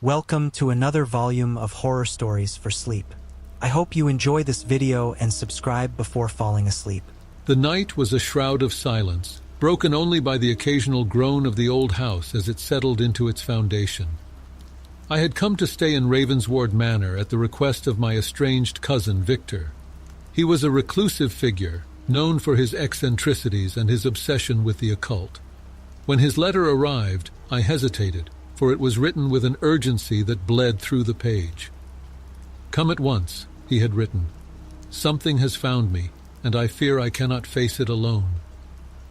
Welcome to another volume of horror stories for sleep. I hope you enjoy this video and subscribe before falling asleep. The night was a shroud of silence, broken only by the occasional groan of the old house as it settled into its foundation. I had come to stay in Ravenswood Manor at the request of my estranged cousin Victor. He was a reclusive figure, known for his eccentricities and his obsession with the occult. When his letter arrived, I hesitated, for it was written with an urgency that bled through the page. "Come at once," he had written. "Something has found me, and I fear I cannot face it alone."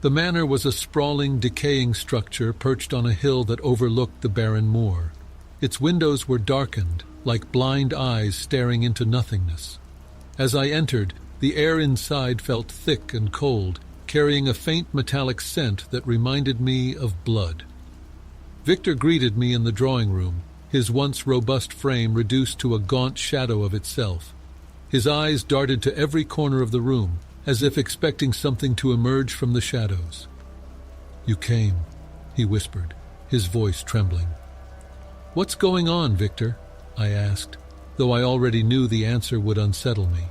The manor was a sprawling, decaying structure perched on a hill that overlooked the barren moor. Its windows were darkened, like blind eyes staring into nothingness. As I entered, the air inside felt thick and cold, carrying a faint metallic scent that reminded me of blood. Victor greeted me in the drawing room, his once robust frame reduced to a gaunt shadow of itself. His eyes darted to every corner of the room, as if expecting something to emerge from the shadows. "You came," he whispered, his voice trembling. "What's going on, Victor?" I asked, though I already knew the answer would unsettle me.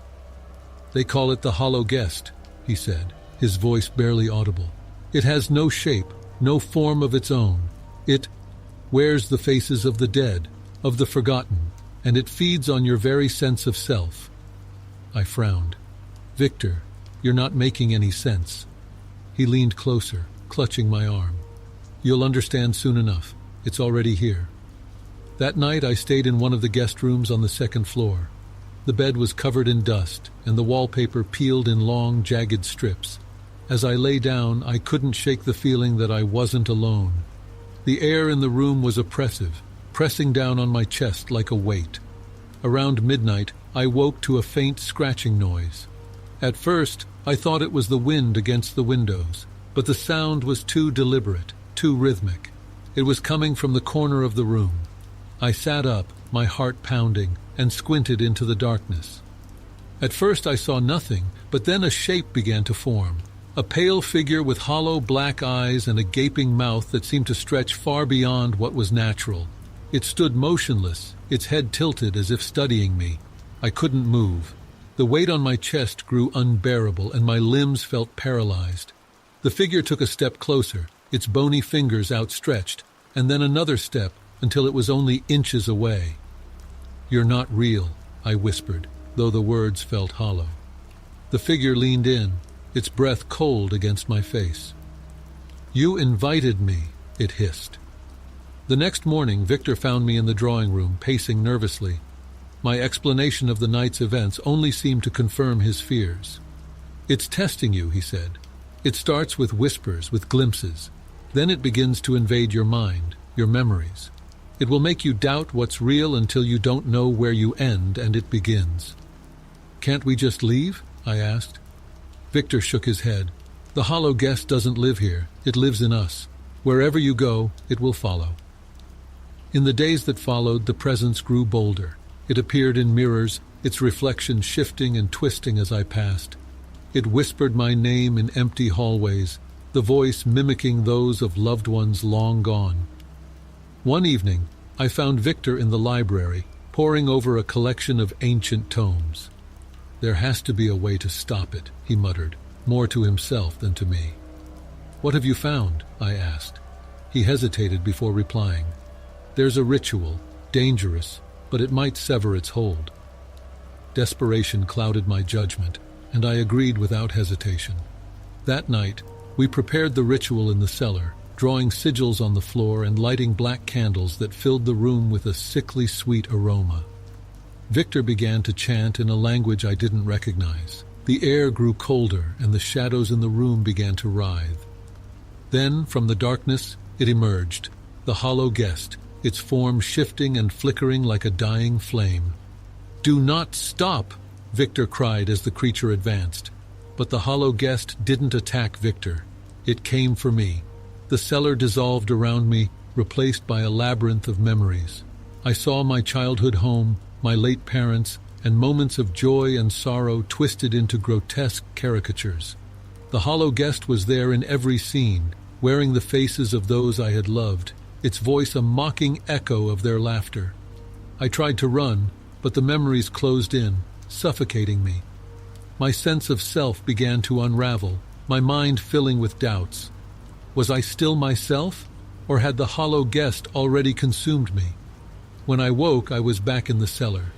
"They call it the hollow guest," he said, his voice barely audible. "It has no shape, no form of its own. It wears the faces of the dead, of the forgotten, and it feeds on your very sense of self." I frowned. "Victor, you're not making any sense." He leaned closer, clutching my arm. "You'll understand soon enough. It's already here." That night I stayed in one of the guest rooms on the second floor. The bed was covered in dust, and the wallpaper peeled in long, jagged strips. As I lay down, I couldn't shake the feeling that I wasn't alone. The air in the room was oppressive, pressing down on my chest like a weight. Around midnight, I woke to a faint scratching noise. At first, I thought it was the wind against the windows, but the sound was too deliberate, too rhythmic. It was coming from the corner of the room. I sat up, my heart pounding, and squinted into the darkness. At first I saw nothing, but then a shape began to form. A pale figure with hollow black eyes and a gaping mouth that seemed to stretch far beyond what was natural. It stood motionless, its head tilted as if studying me. I couldn't move. The weight on my chest grew unbearable, and my limbs felt paralyzed. The figure took a step closer, its bony fingers outstretched, and then another step until it was only inches away. "You're not real," I whispered, though the words felt hollow. The figure leaned in, its breath cold against my face. "You invited me," it hissed. The next morning, Victor found me in the drawing room, pacing nervously. My explanation of the night's events only seemed to confirm his fears. "It's testing you," he said. "It starts with whispers, with glimpses. Then it begins to invade your mind, your memories. It will make you doubt what's real until you don't know where you end and it begins." "Can't we just leave?" I asked. Victor shook his head. "The hollow guest doesn't live here. It lives in us. Wherever you go, it will follow." In the days that followed, the presence grew bolder. It appeared in mirrors, its reflection shifting and twisting as I passed. It whispered my name in empty hallways, the voice mimicking those of loved ones long gone. One evening, I found Victor in the library, poring over a collection of ancient tomes. "There has to be a way to stop it," he muttered, more to himself than to me. "What have you found?" I asked. He hesitated before replying. "There's a ritual, dangerous, but it might sever its hold." Desperation clouded my judgment, and I agreed without hesitation. That night, we prepared the ritual in the cellar, drawing sigils on the floor and lighting black candles that filled the room with a sickly sweet aroma. Victor began to chant in a language I didn't recognize. The air grew colder, and the shadows in the room began to writhe. Then, from the darkness, it emerged, the hollow guest, its form shifting and flickering like a dying flame. "Do not stop!" Victor cried as the creature advanced. But the hollow guest didn't attack Victor. It came for me. The cellar dissolved around me, replaced by a labyrinth of memories. I saw my childhood home, my late parents, and moments of joy and sorrow twisted into grotesque caricatures. The hollow guest was there in every scene, wearing the faces of those I had loved, its voice a mocking echo of their laughter. I tried to run, but the memories closed in, suffocating me. My sense of self began to unravel, my mind filling with doubts. Was I still myself, or had the hollow guest already consumed me? When I woke, I was back in the cellar.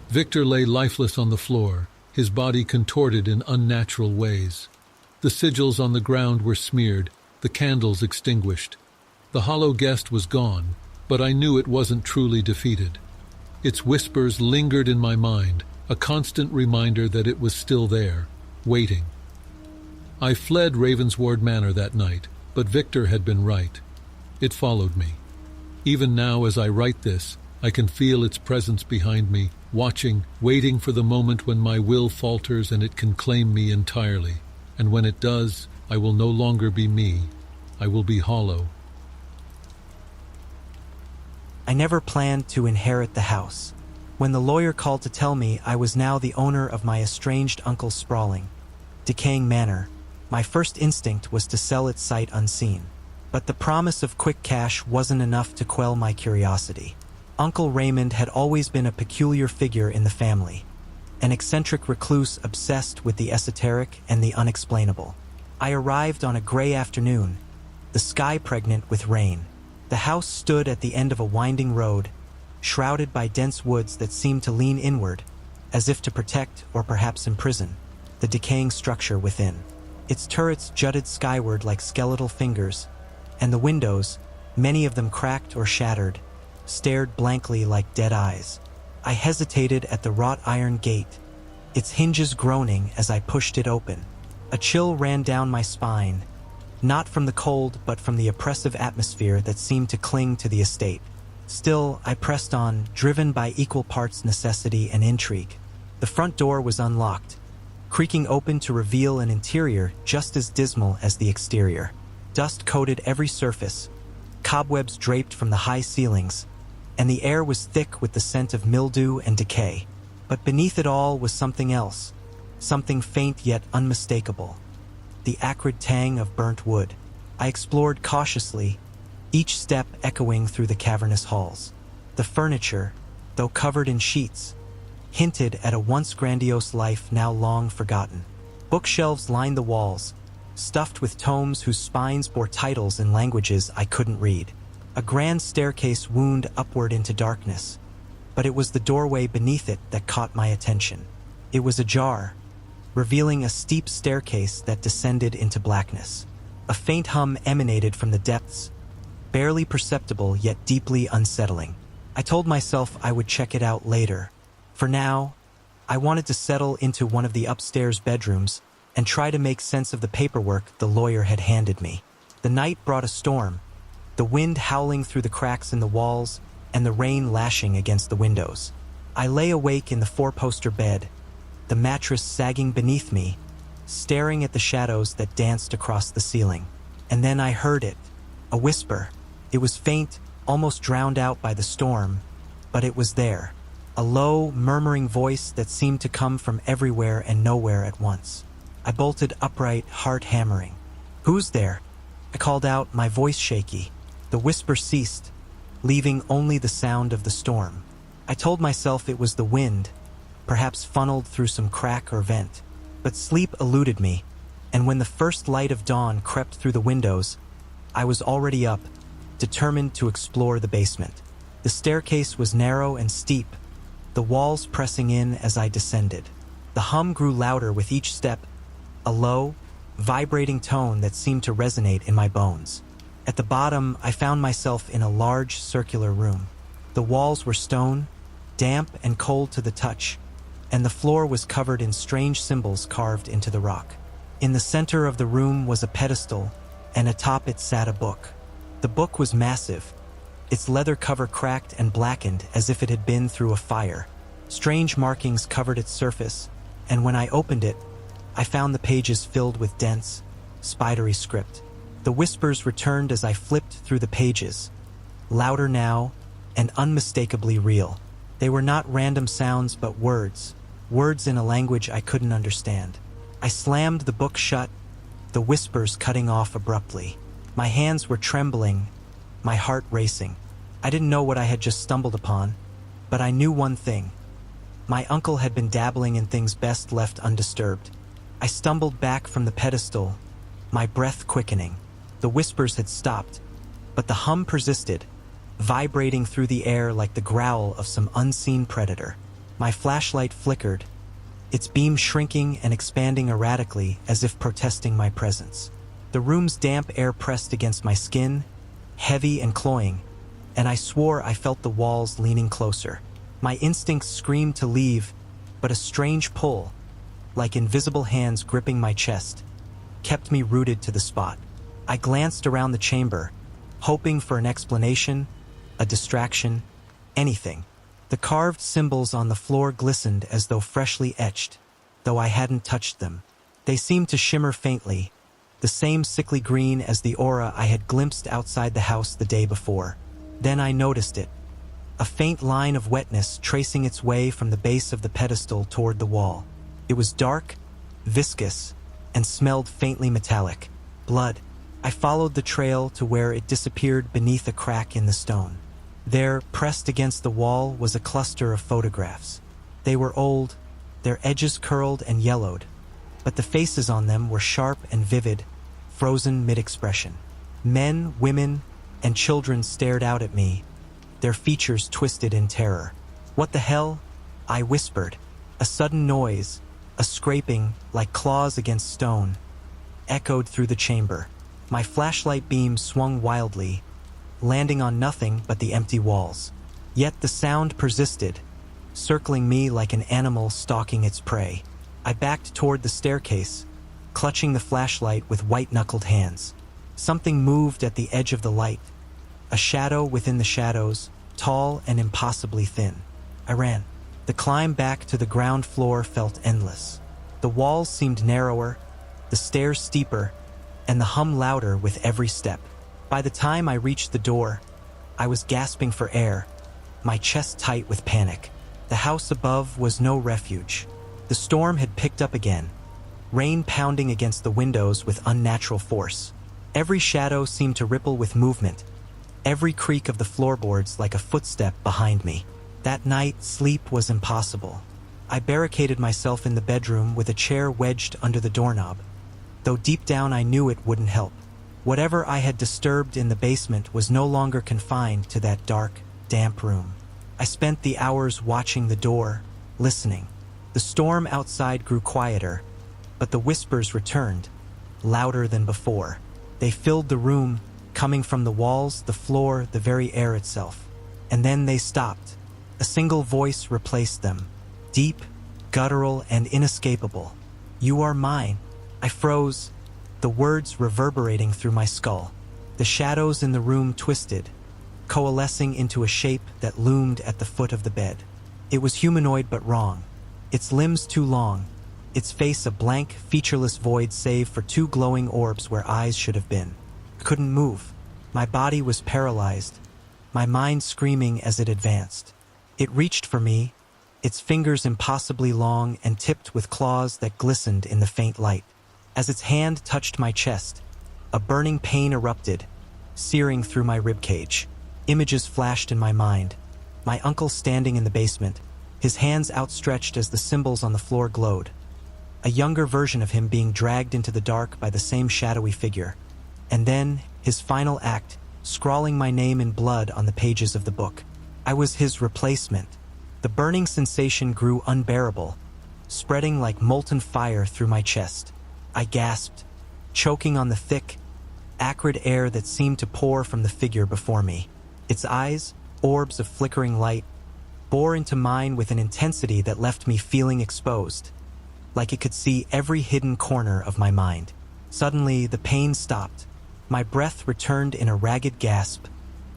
Victor lay lifeless on the floor, his body contorted in unnatural ways. The sigils on the ground were smeared, the candles extinguished. The hollow guest was gone, but I knew it wasn't truly defeated. Its whispers lingered in my mind, a constant reminder that it was still there, waiting. I fled Ravenswood Manor that night, but Victor had been right. It followed me. Even now, as I write this, I can feel its presence behind me, watching, waiting for the moment when my will falters and it can claim me entirely. And when it does, I will no longer be me. I will be hollow. I never planned to inherit the house. When the lawyer called to tell me I was now the owner of my estranged uncle's sprawling, decaying manor, my first instinct was to sell it sight unseen. But the promise of quick cash wasn't enough to quell my curiosity. Uncle Raymond had always been a peculiar figure in the family, an eccentric recluse obsessed with the esoteric and the unexplainable. I arrived on a gray afternoon, the sky pregnant with rain. The house stood at the end of a winding road, shrouded by dense woods that seemed to lean inward, as if to protect or perhaps imprison the decaying structure within. Its turrets jutted skyward like skeletal fingers, and the windows, many of them cracked or shattered, stared blankly like dead eyes. I hesitated at the wrought iron gate, its hinges groaning as I pushed it open. A chill ran down my spine, not from the cold but from the oppressive atmosphere that seemed to cling to the estate. Still, I pressed on, driven by equal parts necessity and intrigue. The front door was unlocked, creaking open to reveal an interior just as dismal as the exterior. Dust coated every surface, cobwebs draped from the high ceilings, and the air was thick with the scent of mildew and decay. But beneath it all was something else, something faint yet unmistakable, the acrid tang of burnt wood. I explored cautiously, each step echoing through the cavernous halls. The furniture, though covered in sheets, hinted at a once grandiose life now long forgotten. Bookshelves lined the walls, stuffed with tomes whose spines bore titles in languages I couldn't read. A grand staircase wound upward into darkness, but it was the doorway beneath it that caught my attention. It was ajar, revealing a steep staircase that descended into blackness. A faint hum emanated from the depths, barely perceptible yet deeply unsettling. I told myself I would check it out later. For now, I wanted to settle into one of the upstairs bedrooms and try to make sense of the paperwork the lawyer had handed me. The night brought a storm, the wind howling through the cracks in the walls and the rain lashing against the windows. I lay awake in the four-poster bed, the mattress sagging beneath me, staring at the shadows that danced across the ceiling. And then I heard it, a whisper. It was faint, almost drowned out by the storm, but it was there. A low, murmuring voice that seemed to come from everywhere and nowhere at once. I bolted upright, heart hammering. "Who's there?" I called out, my voice shaky. The whisper ceased, leaving only the sound of the storm. I told myself it was the wind, perhaps funneled through some crack or vent. But sleep eluded me, and when the first light of dawn crept through the windows, I was already up, determined to explore the basement. The staircase was narrow and steep, the walls pressing in as I descended. The hum grew louder with each step, a low, vibrating tone that seemed to resonate in my bones. At the bottom, I found myself in a large circular room. The walls were stone, damp and cold to the touch, and the floor was covered in strange symbols carved into the rock. In the center of the room was a pedestal, and atop it sat a book. The book was massive, its leather cover cracked and blackened as if it had been through a fire. Strange markings covered its surface, and when I opened it, I found the pages filled with dense, spidery script. The whispers returned as I flipped through the pages, louder now and unmistakably real. They were not random sounds but words in a language I couldn't understand. I slammed the book shut, the whispers cutting off abruptly. My hands were trembling, my heart racing. I didn't know what I had just stumbled upon, but I knew one thing. My uncle had been dabbling in things best left undisturbed. I stumbled back from the pedestal, my breath quickening. The whispers had stopped, but the hum persisted, vibrating through the air like the growl of some unseen predator. My flashlight flickered, its beam shrinking and expanding erratically as if protesting my presence. The room's damp air pressed against my skin, heavy and cloying, and I swore I felt the walls leaning closer. My instincts screamed to leave, but a strange pull, like invisible hands gripping my chest, kept me rooted to the spot. I glanced around the chamber, hoping for an explanation, a distraction, anything. The carved symbols on the floor glistened as though freshly etched, though I hadn't touched them. They seemed to shimmer faintly, the same sickly green as the aura I had glimpsed outside the house the day before. Then I noticed it, a faint line of wetness tracing its way from the base of the pedestal toward the wall. It was dark, viscous, and smelled faintly metallic. Blood. I followed the trail to where it disappeared beneath a crack in the stone. There, pressed against the wall, was a cluster of photographs. They were old, their edges curled and yellowed, but the faces on them were sharp and vivid, frozen mid-expression. Men, women, and children stared out at me, their features twisted in terror. "What the hell?" I whispered. A sudden noise, a scraping like claws against stone, echoed through the chamber. My flashlight beam swung wildly, landing on nothing but the empty walls. Yet the sound persisted, circling me like an animal stalking its prey. I backed toward the staircase, clutching the flashlight with white-knuckled hands. Something moved at the edge of the light, a shadow within the shadows, tall and impossibly thin. I ran. The climb back to the ground floor felt endless. The walls seemed narrower, the stairs steeper, and the hum louder with every step. By the time I reached the door, I was gasping for air, my chest tight with panic. The house above was no refuge. The storm had picked up again, rain pounding against the windows with unnatural force. Every shadow seemed to ripple with movement, every creak of the floorboards like a footstep behind me. That night, sleep was impossible. I barricaded myself in the bedroom with a chair wedged under the doorknob, though deep down I knew it wouldn't help. Whatever I had disturbed in the basement was no longer confined to that dark, damp room. I spent the hours watching the door, listening. The storm outside grew quieter, but the whispers returned, louder than before. They filled the room, coming from the walls, the floor, the very air itself. And then they stopped. A single voice replaced them, deep, guttural, and inescapable. "You are mine." I froze, the words reverberating through my skull. The shadows in the room twisted, coalescing into a shape that loomed at the foot of the bed. It was humanoid but wrong. Its limbs too long, its face a blank, featureless void save for two glowing orbs where eyes should have been. I couldn't move. My body was paralyzed, my mind screaming as it advanced. It reached for me, its fingers impossibly long and tipped with claws that glistened in the faint light. As its hand touched my chest, a burning pain erupted, searing through my ribcage. Images flashed in my mind. My uncle standing in the basement, his hands outstretched as the symbols on the floor glowed. A younger version of him being dragged into the dark by the same shadowy figure. And then, his final act, scrawling my name in blood on the pages of the book. I was his replacement. The burning sensation grew unbearable, spreading like molten fire through my chest. I gasped, choking on the thick, acrid air that seemed to pour from the figure before me. Its eyes, orbs of flickering light, bore into mine with an intensity that left me feeling exposed, like it could see every hidden corner of my mind. Suddenly, the pain stopped. My breath returned in a ragged gasp,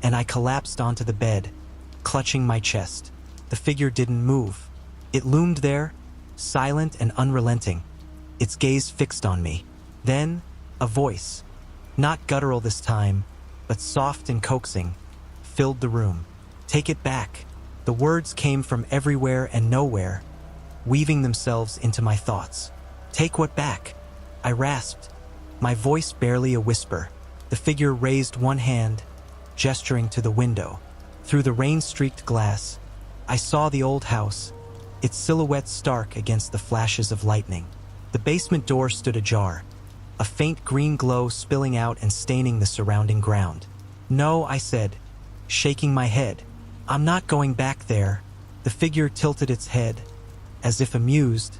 and I collapsed onto the bed, clutching my chest. The figure didn't move. It loomed there, silent and unrelenting, its gaze fixed on me. Then, a voice, not guttural this time, but soft and coaxing, filled the room. "Take it back." The words came from everywhere and nowhere, weaving themselves into my thoughts. "Take what back?" I rasped, my voice barely a whisper. The figure raised one hand, gesturing to the window. Through the rain-streaked glass, I saw the old house, its silhouette stark against the flashes of lightning. The basement door stood ajar, a faint green glow spilling out and staining the surrounding ground. "No," I said, shaking my head. "I'm not going back there." The figure tilted its head, as if amused,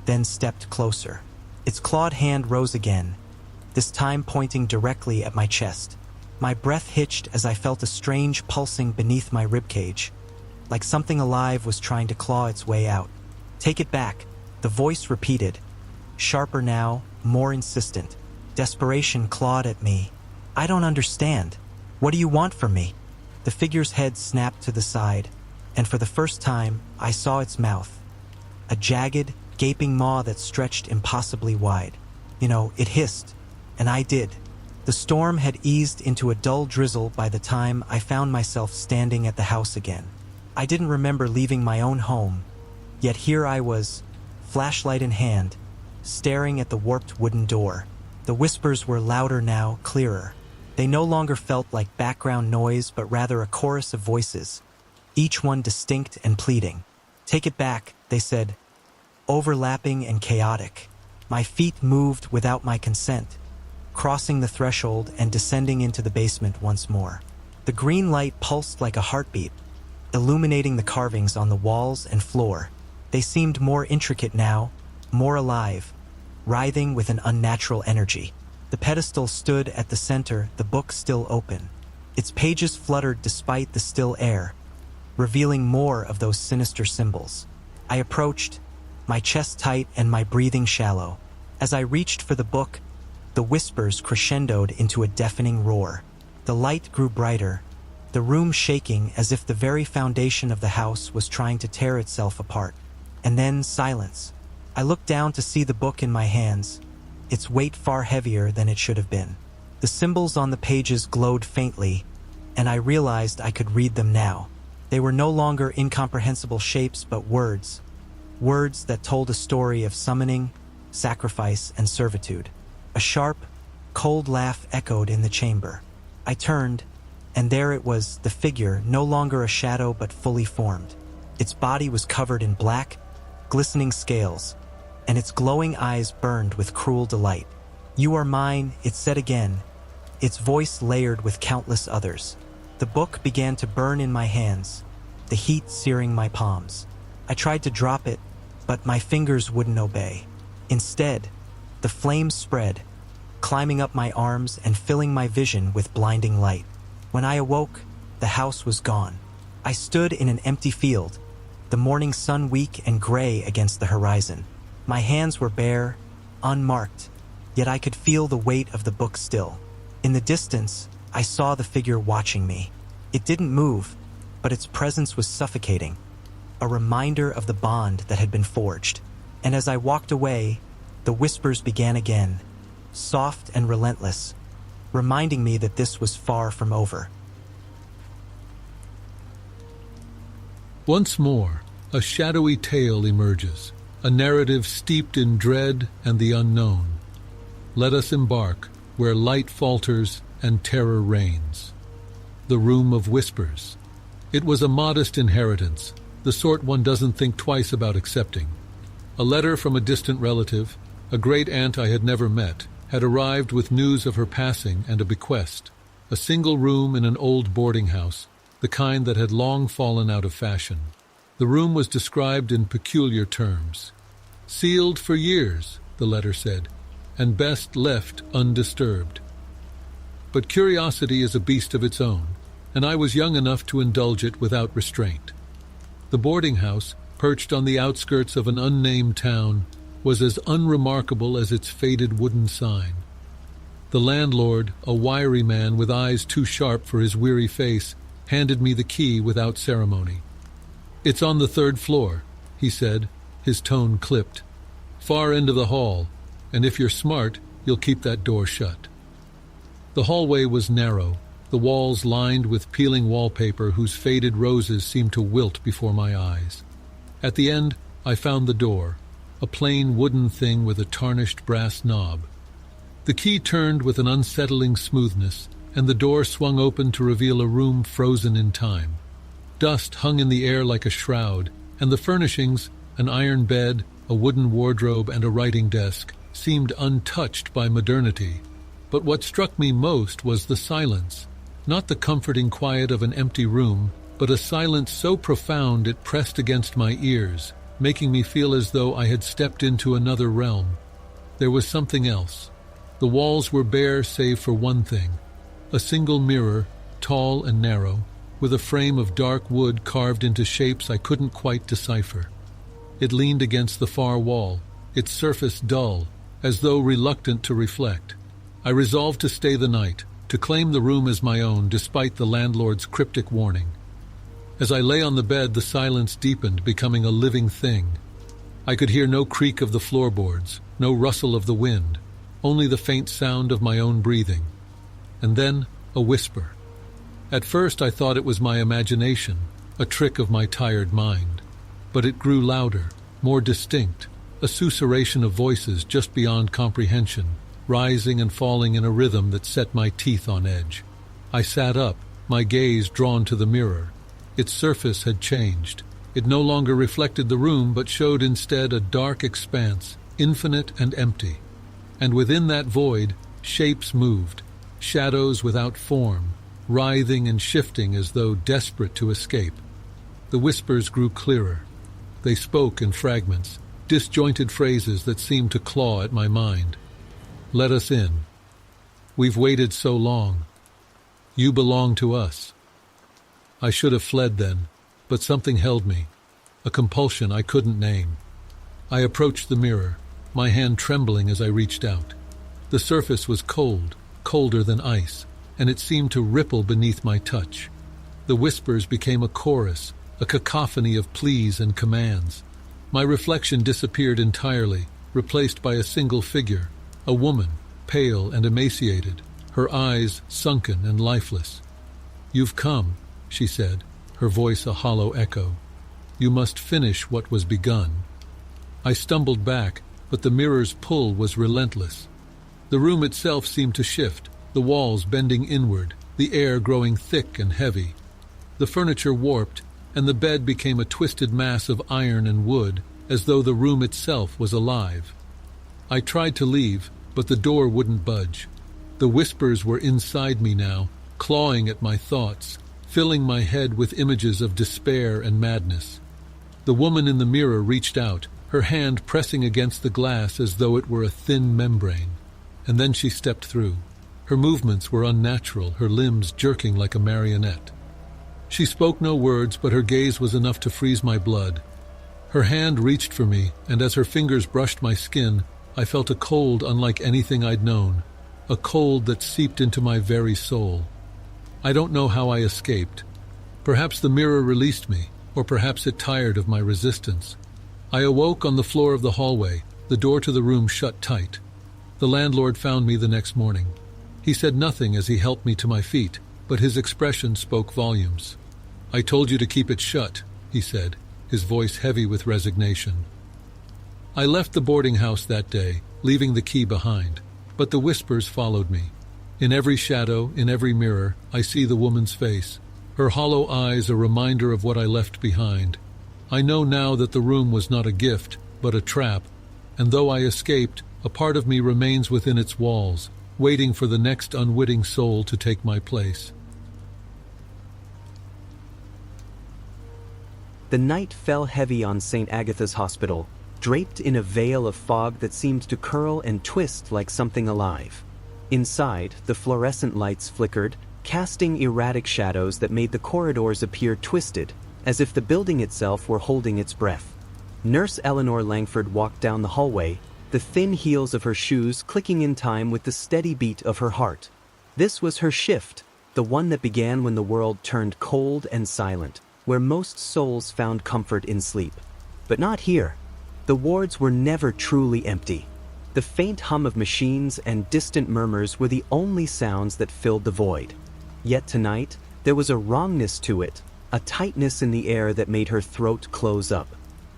then stepped closer. Its clawed hand rose again, this time pointing directly at my chest. My breath hitched as I felt a strange pulsing beneath my ribcage, like something alive was trying to claw its way out. "Take it back," the voice repeated, sharper now, more insistent. Desperation clawed at me. "I don't understand. What do you want from me?" The figure's head snapped to the side, and for the first time, I saw its mouth. A jagged, gaping maw that stretched impossibly wide. It hissed, and I did. The storm had eased into a dull drizzle by the time I found myself standing at the house again. I didn't remember leaving my own home, yet here I was, flashlight in hand, staring at the warped wooden door. The whispers were louder now, clearer. They no longer felt like background noise, but rather a chorus of voices, each one distinct and pleading. "Take it back," they said, overlapping and chaotic. My feet moved without my consent, crossing the threshold and descending into the basement once more. The green light pulsed like a heartbeat, illuminating the carvings on the walls and floor. They seemed more intricate now, more alive, writhing with an unnatural energy. The pedestal stood at the center, the book still open. Its pages fluttered despite the still air, revealing more of those sinister symbols. I approached, my chest tight and my breathing shallow. As I reached for the book, the whispers crescendoed into a deafening roar. The light grew brighter, the room shaking as if the very foundation of the house was trying to tear itself apart. And then silence. I looked down to see the book in my hands, its weight far heavier than it should have been. The symbols on the pages glowed faintly, and I realized I could read them now. They were no longer incomprehensible shapes, but words that told a story of summoning, sacrifice, and servitude. A sharp, cold laugh echoed in the chamber. I turned, and there it was, the figure, no longer a shadow but fully formed. Its body was covered in black, glistening scales, and its glowing eyes burned with cruel delight. "You are mine," it said again, its voice layered with countless others. The book began to burn in my hands, the heat searing my palms. I tried to drop it, but my fingers wouldn't obey. Instead, the flames spread, climbing up my arms and filling my vision with blinding light. When I awoke, the house was gone. I stood in an empty field, the morning sun weak and gray against the horizon. My hands were bare, unmarked, yet I could feel the weight of the book still. In the distance, I saw the figure watching me. It didn't move, but its presence was suffocating, a reminder of the bond that had been forged. And as I walked away, the whispers began again, soft and relentless, reminding me that this was far from over. Once more, a shadowy tale emerges, a narrative steeped in dread and the unknown. Let us embark where light falters and terror reigns. The Room of Whispers. It was a modest inheritance, the sort one doesn't think twice about accepting. A letter from a distant relative, a great-aunt I had never met, had arrived with news of her passing and a bequest, a single room in an old boarding house, the kind that had long fallen out of fashion. The room was described in peculiar terms. "Sealed for years," the letter said, "and best left undisturbed." But curiosity is a beast of its own, and I was young enough to indulge it without restraint. The boarding house, perched on the outskirts of an unnamed town, was as unremarkable as its faded wooden sign. The landlord, a wiry man with eyes too sharp for his weary face, handed me the key without ceremony. "It's on the 3rd floor," he said, his tone clipped. "Far end of the hall, and if you're smart, you'll keep that door shut." The hallway was narrow, the walls lined with peeling wallpaper whose faded roses seemed to wilt before my eyes. At the end, I found the door, a plain wooden thing with a tarnished brass knob. The key turned with an unsettling smoothness, and the door swung open to reveal a room frozen in time. Dust hung in the air like a shroud, and the furnishings, an iron bed, a wooden wardrobe, and a writing desk, seemed untouched by modernity. But what struck me most was the silence, not the comforting quiet of an empty room, but a silence so profound it pressed against my ears, making me feel as though I had stepped into another realm. There was something else. The walls were bare save for one thing: a single mirror, tall and narrow, with a frame of dark wood carved into shapes I couldn't quite decipher. It leaned against the far wall, its surface dull, as though reluctant to reflect. I resolved to stay the night, to claim the room as my own despite the landlord's cryptic warning. As I lay on the bed, the silence deepened, becoming a living thing. I could hear no creak of the floorboards, no rustle of the wind, only the faint sound of my own breathing. And then a whisper. At first I thought it was my imagination, a trick of my tired mind. But it grew louder, more distinct, a susurration of voices just beyond comprehension, rising and falling in a rhythm that set my teeth on edge. I sat up, my gaze drawn to the mirror. Its surface had changed. It no longer reflected the room, but showed instead a dark expanse, infinite and empty. And within that void, shapes moved, shadows without form, writhing and shifting as though desperate to escape. The whispers grew clearer. They spoke in fragments, disjointed phrases that seemed to claw at my mind. "Let us in. We've waited so long. You belong to us." I should have fled then, but something held me, a compulsion I couldn't name. I approached the mirror, my hand trembling as I reached out. The surface was cold, colder than ice, and it seemed to ripple beneath my touch. The whispers became a chorus, a cacophony of pleas and commands. My reflection disappeared entirely, replaced by a single figure, a woman, pale and emaciated, her eyes sunken and lifeless. "You've come," she said, her voice a hollow echo. "You must finish what was begun." I stumbled back, but the mirror's pull was relentless. The room itself seemed to shift, the walls bending inward, the air growing thick and heavy. The furniture warped, and the bed became a twisted mass of iron and wood, as though the room itself was alive. I tried to leave, but the door wouldn't budge. The whispers were inside me now, clawing at my thoughts, filling my head with images of despair and madness. The woman in the mirror reached out, her hand pressing against the glass as though it were a thin membrane. And then she stepped through. Her movements were unnatural, her limbs jerking like a marionette. She spoke no words, but her gaze was enough to freeze my blood. Her hand reached for me, and as her fingers brushed my skin, I felt a cold unlike anything I'd known, a cold that seeped into my very soul. I don't know how I escaped. Perhaps the mirror released me, or perhaps it tired of my resistance. I awoke on the floor of the hallway, the door to the room shut tight. The landlord found me the next morning. He said nothing as he helped me to my feet, but his expression spoke volumes. "I told you to keep it shut," he said, his voice heavy with resignation. I left the boarding house that day, leaving the key behind, but the whispers followed me. In every shadow, in every mirror, I see the woman's face, her hollow eyes a reminder of what I left behind. I know now that the room was not a gift, but a trap, and though I escaped, a part of me remains within its walls, waiting for the next unwitting soul to take my place. The night fell heavy on St. Agatha's Hospital, draped in a veil of fog that seemed to curl and twist like something alive. Inside, the fluorescent lights flickered, casting erratic shadows that made the corridors appear twisted, as if the building itself were holding its breath. Nurse Eleanor Langford walked down the hallway, the thin heels of her shoes clicking in time with the steady beat of her heart. This was her shift, the one that began when the world turned cold and silent, where most souls found comfort in sleep. But not here. The wards were never truly empty. The faint hum of machines and distant murmurs were the only sounds that filled the void. Yet tonight, there was a wrongness to it, a tightness in the air that made her throat close up.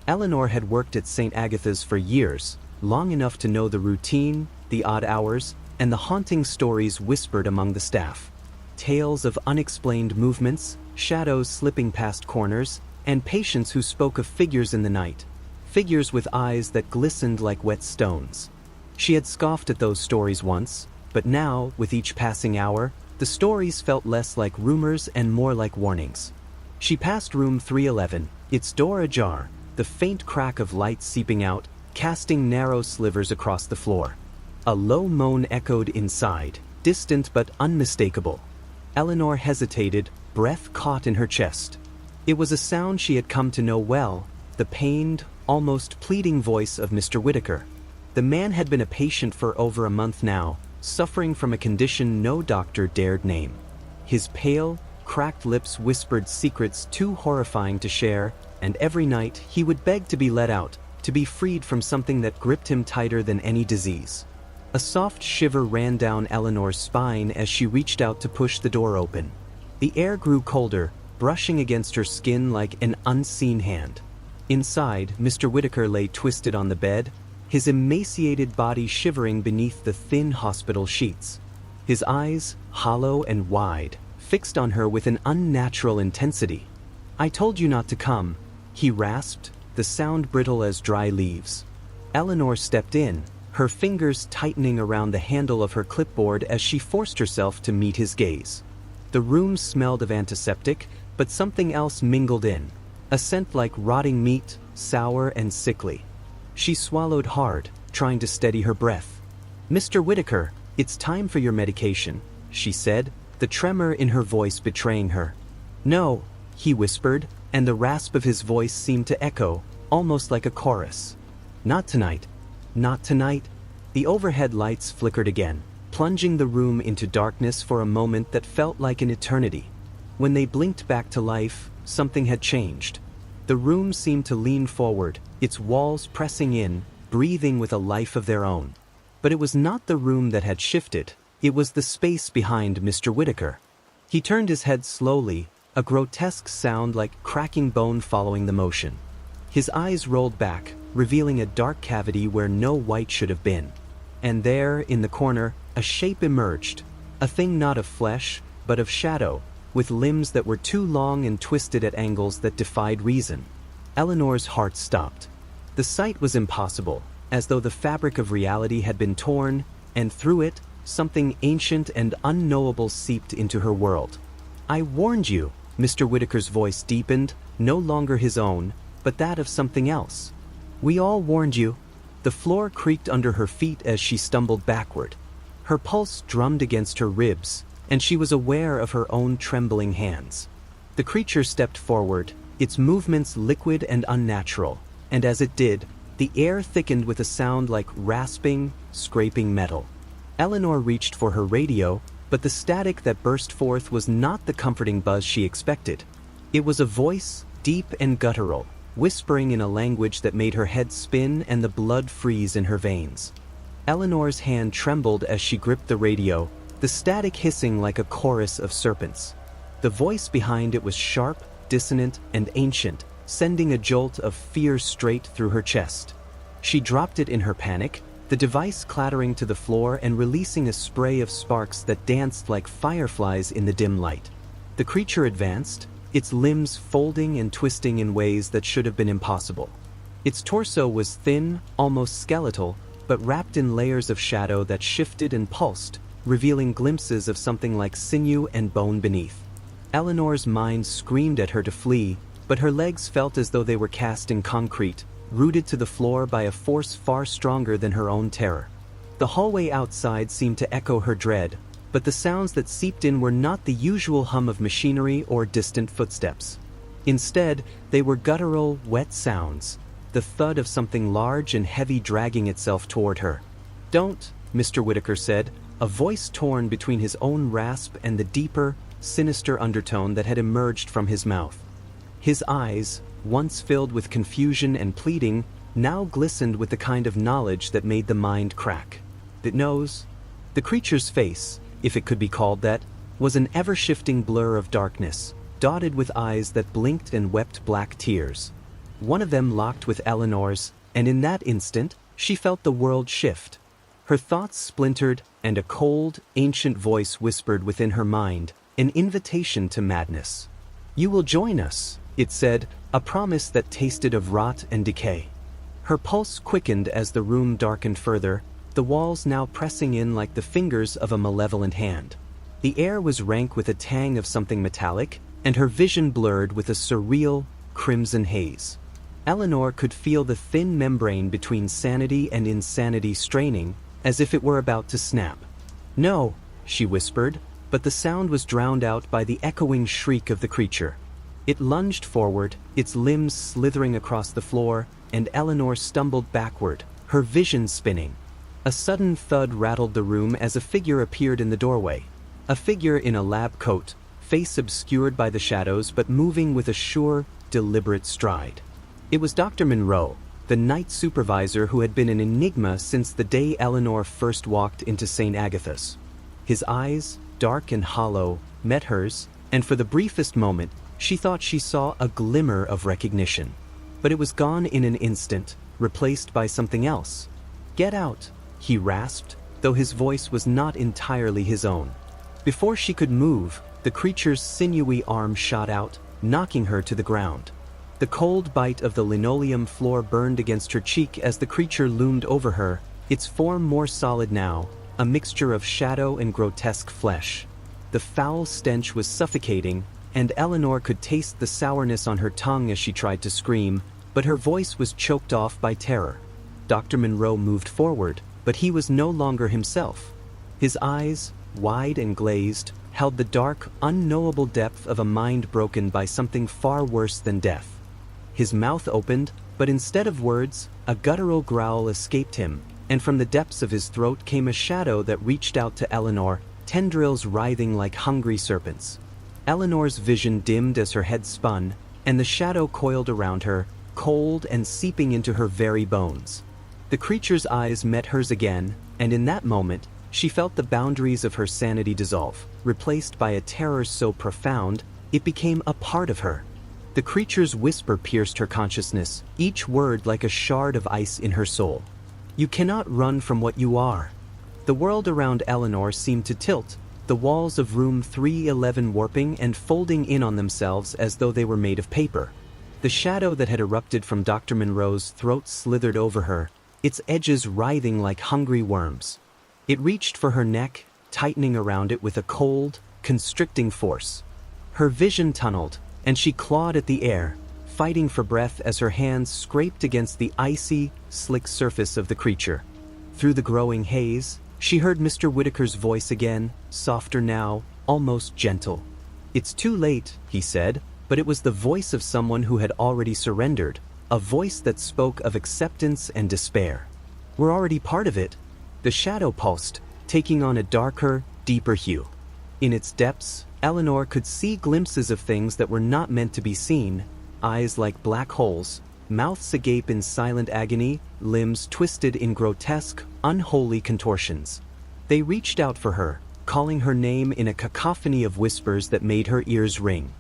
Eleanor had worked at St. Agatha's for years, long enough to know the routine, the odd hours, and the haunting stories whispered among the staff. tales of unexplained movements, shadows slipping past corners, and patients who spoke of figures in the night, figures with eyes that glistened like wet stones. She had scoffed at those stories once, but now, with each passing hour, the stories felt less like rumors and more like warnings. She passed room 311, its door ajar, the faint crack of light seeping out, casting narrow slivers across the floor. A low moan echoed inside, distant but unmistakable. Eleanor hesitated, breath caught in her chest. It was a sound she had come to know well, the pained, almost pleading voice of Mr. Whitaker. The man had been a patient for over a month now, suffering from a condition no doctor dared name. His pale, cracked lips whispered secrets too horrifying to share, and every night he would beg to be let out, to be freed from something that gripped him tighter than any disease. A soft shiver ran down Eleanor's spine as she reached out to push the door open. The air grew colder, brushing against her skin like an unseen hand. Inside, Mr. Whitaker lay twisted on the bed, his emaciated body shivering beneath the thin hospital sheets. His eyes, hollow and wide, fixed on her with an unnatural intensity. "I told you not to come," he rasped, the sound brittle as dry leaves. Eleanor stepped in, her fingers tightening around the handle of her clipboard as she forced herself to meet his gaze. The room smelled of antiseptic, but something else mingled in, a scent like rotting meat, sour and sickly. She swallowed hard, trying to steady her breath. "Mr. Whitaker, it's time for your medication," she said, the tremor in her voice betraying her. "No," he whispered, and the rasp of his voice seemed to echo, almost like a chorus. "Not tonight. Not tonight." The overhead lights flickered again, plunging the room into darkness for a moment that felt like an eternity. When they blinked back to life, something had changed. The room seemed to lean forward, its walls pressing in, breathing with a life of their own. But it was not the room that had shifted, it was the space behind Mr. Whitaker. He turned his head slowly, a grotesque sound like cracking bone following the motion. His eyes rolled back, revealing a dark cavity where no white should have been. And there, in the corner, a shape emerged, a thing not of flesh, but of shadow, with limbs that were too long and twisted at angles that defied reason. Eleanor's heart stopped. The sight was impossible, as though the fabric of reality had been torn, and through it, something ancient and unknowable seeped into her world. "I warned you," Mr. Whitaker's voice deepened, no longer his own, but that of something else. "We all warned you." The floor creaked under her feet as she stumbled backward. Her pulse drummed against her ribs, and she was aware of her own trembling hands. The creature stepped forward, its movements liquid and unnatural, and as it did, the air thickened with a sound like rasping, scraping metal. Eleanor reached for her radio, but the static that burst forth was not the comforting buzz she expected. It was a voice, deep and guttural, whispering in a language that made her head spin and the blood freeze in her veins. Eleanor's hand trembled as she gripped the radio, the static hissing like a chorus of serpents. The voice behind it was sharp, dissonant, and ancient, sending a jolt of fear straight through her chest. She dropped it in her panic, the device clattering to the floor and releasing a spray of sparks that danced like fireflies in the dim light. The creature advanced, its limbs folding and twisting in ways that should have been impossible. Its torso was thin, almost skeletal, but wrapped in layers of shadow that shifted and pulsed, revealing glimpses of something like sinew and bone beneath. Eleanor's mind screamed at her to flee, but her legs felt as though they were cast in concrete, rooted to the floor by a force far stronger than her own terror. The hallway outside seemed to echo her dread, but the sounds that seeped in were not the usual hum of machinery or distant footsteps. Instead, they were guttural, wet sounds, the thud of something large and heavy dragging itself toward her. "Don't," Mr. Whitaker said, a voice torn between his own rasp and the deeper, sinister undertone that had emerged from his mouth. His eyes, once filled with confusion and pleading, now glistened with the kind of knowledge that made the mind crack. It knows. The creature's face, if it could be called that, was an ever-shifting blur of darkness, dotted with eyes that blinked and wept black tears. One of them locked with Eleanor's, and in that instant, she felt the world shift. Her thoughts splintered, and a cold, ancient voice whispered within her mind, an invitation to madness. "You will join us," it said, a promise that tasted of rot and decay. Her pulse quickened as the room darkened further, the walls now pressing in like the fingers of a malevolent hand. The air was rank with a tang of something metallic, and her vision blurred with a surreal, crimson haze. Eleanor could feel the thin membrane between sanity and insanity straining, as if it were about to snap. "No," she whispered, but the sound was drowned out by the echoing shriek of the creature. It lunged forward, its limbs slithering across the floor, and Eleanor stumbled backward, her vision spinning. A sudden thud rattled the room as a figure appeared in the doorway. A figure in a lab coat, face obscured by the shadows but moving with a sure, deliberate stride. It was Dr. Monroe, the night supervisor who had been an enigma since the day Eleanor first walked into St. Agatha's. His eyes, dark and hollow, met hers, and for the briefest moment, she thought she saw a glimmer of recognition. But it was gone in an instant, replaced by something else. "Get out," he rasped, though his voice was not entirely his own. Before she could move, the creature's sinewy arm shot out, knocking her to the ground. The cold bite of the linoleum floor burned against her cheek as the creature loomed over her, its form more solid now, a mixture of shadow and grotesque flesh. The foul stench was suffocating, and Eleanor could taste the sourness on her tongue as she tried to scream, but her voice was choked off by terror. Dr. Monroe moved forward, but he was no longer himself. His eyes, wide and glazed, held the dark, unknowable depth of a mind broken by something far worse than death. His mouth opened, but instead of words, a guttural growl escaped him, and from the depths of his throat came a shadow that reached out to Eleanor, tendrils writhing like hungry serpents. Eleanor's vision dimmed as her head spun, and the shadow coiled around her, cold and seeping into her very bones. The creature's eyes met hers again, and in that moment, she felt the boundaries of her sanity dissolve, replaced by a terror so profound, it became a part of her. The creature's whisper pierced her consciousness, each word like a shard of ice in her soul. "You cannot run from what you are." The world around Eleanor seemed to tilt, the walls of room 311 warping and folding in on themselves as though they were made of paper. The shadow that had erupted from Dr. Monroe's throat slithered over her, its edges writhing like hungry worms. It reached for her neck, tightening around it with a cold, constricting force. Her vision tunneled, and she clawed at the air, fighting for breath as her hands scraped against the icy, slick surface of the creature. Through the growing haze, she heard Mr. Whitaker's voice again, softer now, almost gentle. "It's too late," he said, but it was the voice of someone who had already surrendered, a voice that spoke of acceptance and despair. "We're already part of it." The shadow pulsed, taking on a darker, deeper hue. In its depths, Eleanor could see glimpses of things that were not meant to be seen, eyes like black holes, mouths agape in silent agony, limbs twisted in grotesque, unholy contortions. They reached out for her, calling her name in a cacophony of whispers that made her ears ring.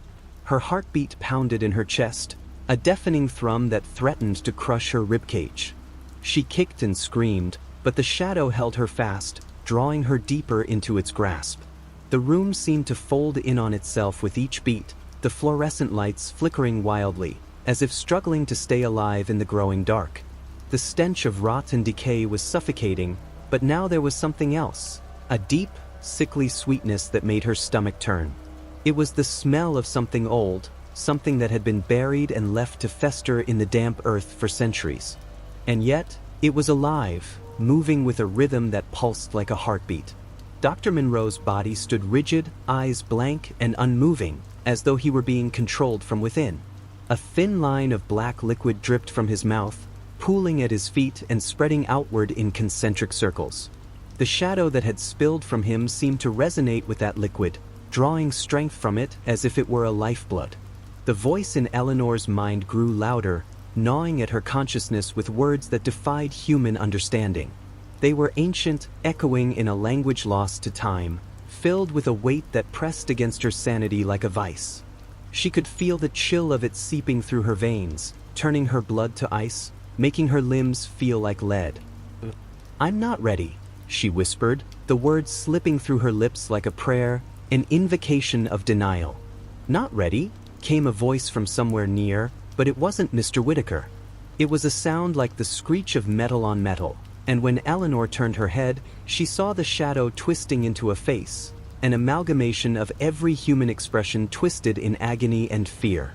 Her heartbeat pounded in her chest, a deafening thrum that threatened to crush her ribcage. She kicked and screamed, but the shadow held her fast, drawing her deeper into its grasp. The room seemed to fold in on itself with each beat, the fluorescent lights flickering wildly, as if struggling to stay alive in the growing dark. The stench of rot and decay was suffocating, but now there was something else, a deep, sickly sweetness that made her stomach turn. It was the smell of something old, something that had been buried and left to fester in the damp earth for centuries. And yet, it was alive, moving with a rhythm that pulsed like a heartbeat. Dr. Monroe's body stood rigid, eyes blank and unmoving, as though he were being controlled from within. A thin line of black liquid dripped from his mouth, pooling at his feet and spreading outward in concentric circles. The shadow that had spilled from him seemed to resonate with that liquid, drawing strength from it as if it were a lifeblood. The voice in Eleanor's mind grew louder, gnawing at her consciousness with words that defied human understanding. They were ancient, echoing in a language lost to time, filled with a weight that pressed against her sanity like a vice. She could feel the chill of it seeping through her veins, turning her blood to ice, making her limbs feel like lead. "I'm not ready," she whispered, the words slipping through her lips like a prayer, an invocation of denial. "Not ready," came a voice from somewhere near, but it wasn't Mr. Whitaker. It was a sound like the screech of metal on metal, and when Eleanor turned her head, she saw the shadow twisting into a face, an amalgamation of every human expression twisted in agony and fear.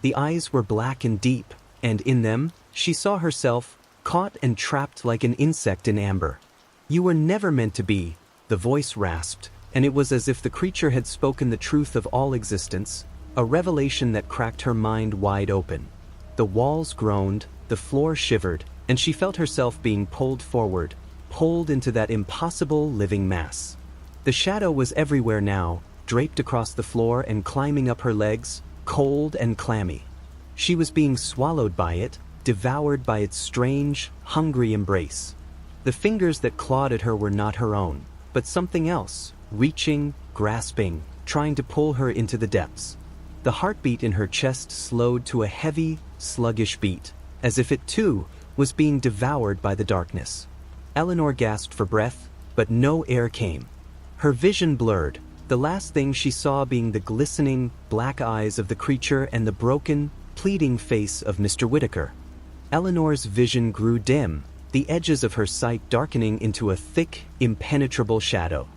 The eyes were black and deep, and in them, she saw herself, caught and trapped like an insect in amber. "You were never meant to be," the voice rasped, and it was as if the creature had spoken the truth of all existence, a revelation that cracked her mind wide open. The walls groaned, the floor shivered, and she felt herself being pulled forward, pulled into that impossible living mass. The shadow was everywhere now, draped across the floor and climbing up her legs, cold and clammy. She was being swallowed by it, devoured by its strange, hungry embrace. The fingers that clawed at her were not her own, but something else, reaching, grasping, trying to pull her into the depths. The heartbeat in her chest slowed to a heavy, sluggish beat, as if it too was being devoured by the darkness. Eleanor gasped for breath, but no air came. Her vision blurred, the last thing she saw being the glistening, black eyes of the creature and the broken, pleading face of Mr. Whitaker. Eleanor's vision grew dim, the edges of her sight darkening into a thick, impenetrable shadow.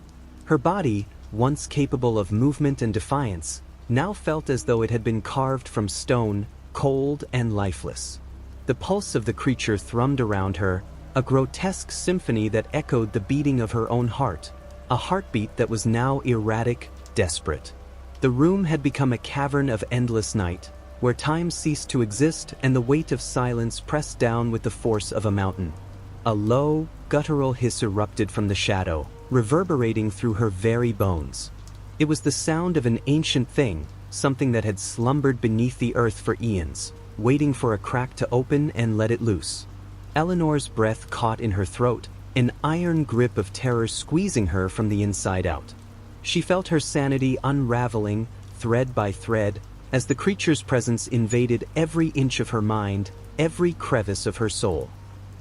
Her body, once capable of movement and defiance, now felt as though it had been carved from stone, cold and lifeless. The pulse of the creature thrummed around her, a grotesque symphony that echoed the beating of her own heart, a heartbeat that was now erratic, desperate. The room had become a cavern of endless night, where time ceased to exist and the weight of silence pressed down with the force of a mountain. A low, guttural hiss erupted from the shadow, reverberating through her very bones. It was the sound of an ancient thing, something that had slumbered beneath the earth for eons, waiting for a crack to open and let it loose. Eleanor's breath caught in her throat, an iron grip of terror squeezing her from the inside out. She felt her sanity unraveling, thread by thread, as the creature's presence invaded every inch of her mind, every crevice of her soul.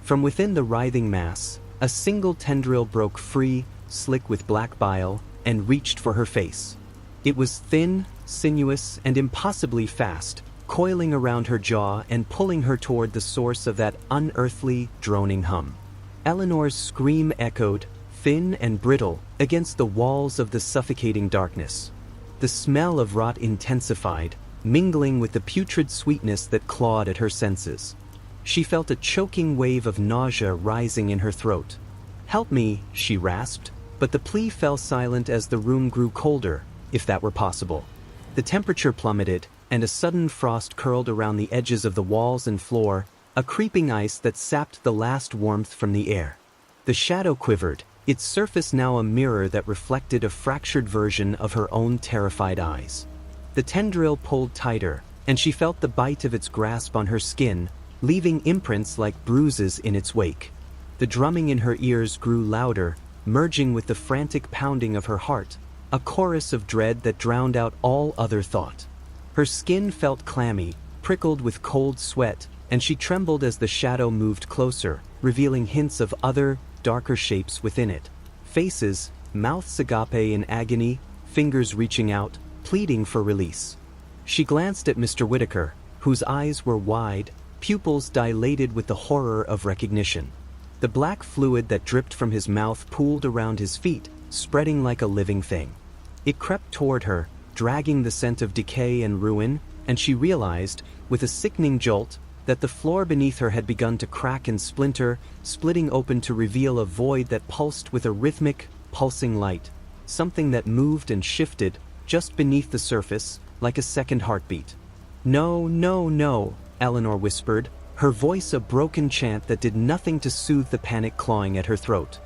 From within the writhing mass, a single tendril broke free, slick with black bile, and reached for her face. It was thin, sinuous, and impossibly fast, coiling around her jaw and pulling her toward the source of that unearthly, droning hum. Eleanor's scream echoed, thin and brittle, against the walls of the suffocating darkness. The smell of rot intensified, mingling with the putrid sweetness that clawed at her senses. She felt a choking wave of nausea rising in her throat. "Help me," she rasped, but the plea fell silent as the room grew colder, if that were possible. The temperature plummeted, and a sudden frost curled around the edges of the walls and floor, a creeping ice that sapped the last warmth from the air. The shadow quivered, its surface now a mirror that reflected a fractured version of her own terrified eyes. The tendril pulled tighter, and she felt the bite of its grasp on her skin, leaving imprints like bruises in its wake. The drumming in her ears grew louder, merging with the frantic pounding of her heart, a chorus of dread that drowned out all other thought. Her skin felt clammy, prickled with cold sweat, and she trembled as the shadow moved closer, revealing hints of other, darker shapes within it. Faces, mouths agape in agony, fingers reaching out, pleading for release. She glanced at Mr. Whitaker, whose eyes were wide, pupils dilated with the horror of recognition. The black fluid that dripped from his mouth pooled around his feet, spreading like a living thing. It crept toward her, dragging the scent of decay and ruin, and she realized, with a sickening jolt, that the floor beneath her had begun to crack and splinter, splitting open to reveal a void that pulsed with a rhythmic, pulsing light, something that moved and shifted, just beneath the surface, like a second heartbeat. "No, no, no," Eleanor whispered, her voice a broken chant that did nothing to soothe the panic clawing at her throat.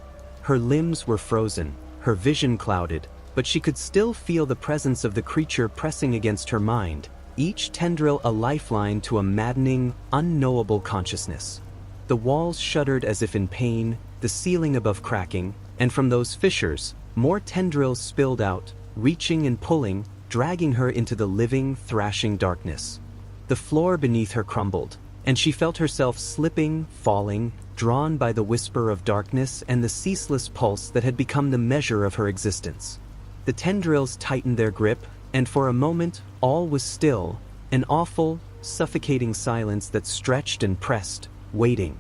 Her limbs were frozen, her vision clouded, but she could still feel the presence of the creature pressing against her mind, each tendril a lifeline to a maddening, unknowable consciousness. The walls shuddered as if in pain, the ceiling above cracking, and from those fissures, more tendrils spilled out, reaching and pulling, dragging her into the living, thrashing darkness. The floor beneath her crumbled, and she felt herself slipping, falling, drawn by the whisper of darkness and the ceaseless pulse that had become the measure of her existence. The tendrils tightened their grip, and for a moment, all was still, an awful, suffocating silence that stretched and pressed, waiting.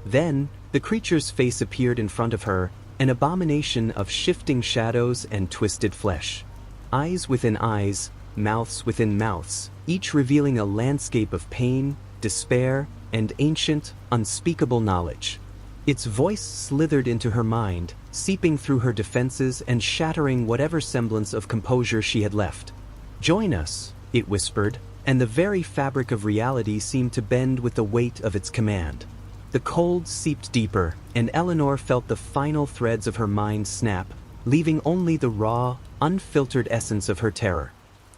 Then, the creature's face appeared in front of her, an abomination of shifting shadows and twisted flesh. Eyes within eyes, mouths within mouths, each revealing a landscape of pain, despair, and ancient, unspeakable knowledge. Its voice slithered into her mind, seeping through her defenses and shattering whatever semblance of composure she had left. "Join us," it whispered, and the very fabric of reality seemed to bend with the weight of its command. The cold seeped deeper, and Eleanor felt the final threads of her mind snap, leaving only the raw, unfiltered essence of her terror.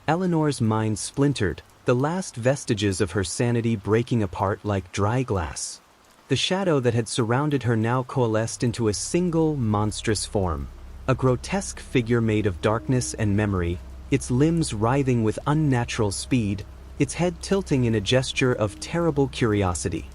Eleanor's mind splintered, the last vestiges of her sanity breaking apart like dry glass. The shadow that had surrounded her now coalesced into a single, monstrous form. A grotesque figure made of darkness and memory, its limbs writhing with unnatural speed, its head tilting in a gesture of terrible curiosity.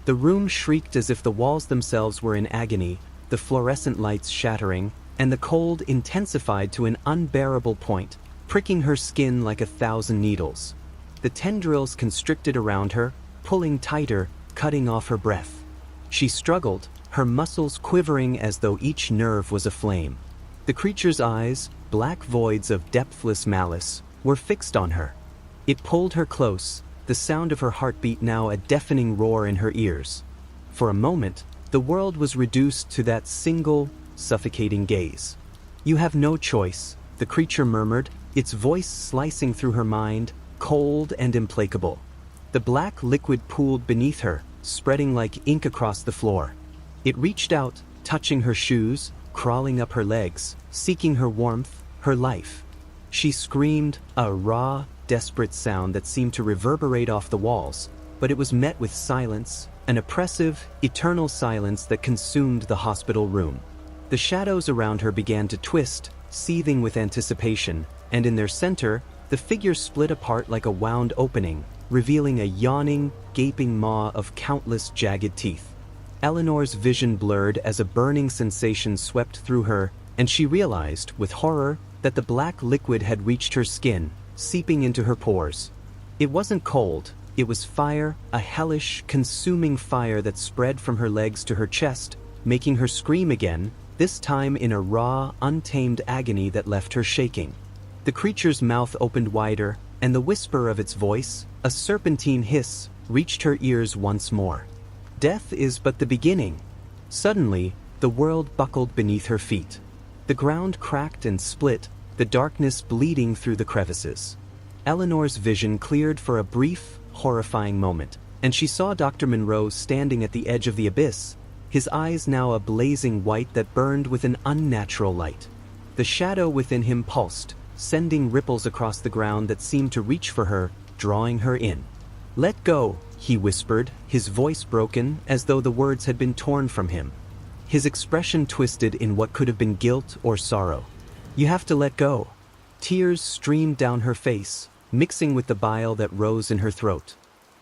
The room shrieked as if the walls themselves were in agony, the fluorescent lights shattering, and the cold intensified to an unbearable point, pricking her skin like 1,000 needles. The tendrils constricted around her, pulling tighter, cutting off her breath. She struggled, her muscles quivering as though each nerve was aflame. The creature's eyes, black voids of depthless malice, were fixed on her. It pulled her close, the sound of her heartbeat now a deafening roar in her ears. For a moment, the world was reduced to that single, suffocating gaze. "You have no choice," the creature murmured, its voice slicing through her mind, cold and implacable. The black liquid pooled beneath her, spreading like ink across the floor. It reached out, touching her shoes, crawling up her legs, seeking her warmth, her life. She screamed, a raw, desperate sound that seemed to reverberate off the walls, but it was met with silence, an oppressive, eternal silence that consumed the hospital room. The shadows around her began to twist, seething with anticipation, and in their center, the figure split apart like a wound opening, revealing a yawning, gaping maw of countless jagged teeth. Eleanor's vision blurred as a burning sensation swept through her, and she realized, with horror, that the black liquid had reached her skin, seeping into her pores. It wasn't cold, it was fire, a hellish, consuming fire that spread from her legs to her chest, making her scream again, this time in a raw, untamed agony that left her shaking. The creature's mouth opened wider, and the whisper of its voice, a serpentine hiss, reached her ears once more. "Death is but the beginning." Suddenly, the world buckled beneath her feet. The ground cracked and split, the darkness bleeding through the crevices. Eleanor's vision cleared for a brief, horrifying moment, and she saw Dr. Monroe standing at the edge of the abyss, his eyes now a blazing white that burned with an unnatural light. The shadow within him pulsed, sending ripples across the ground that seemed to reach for her, drawing her in. "Let go," he whispered, his voice broken as though the words had been torn from him. His expression twisted in what could have been guilt or sorrow. "You have to let go." Tears streamed down her face, mixing with the bile that rose in her throat.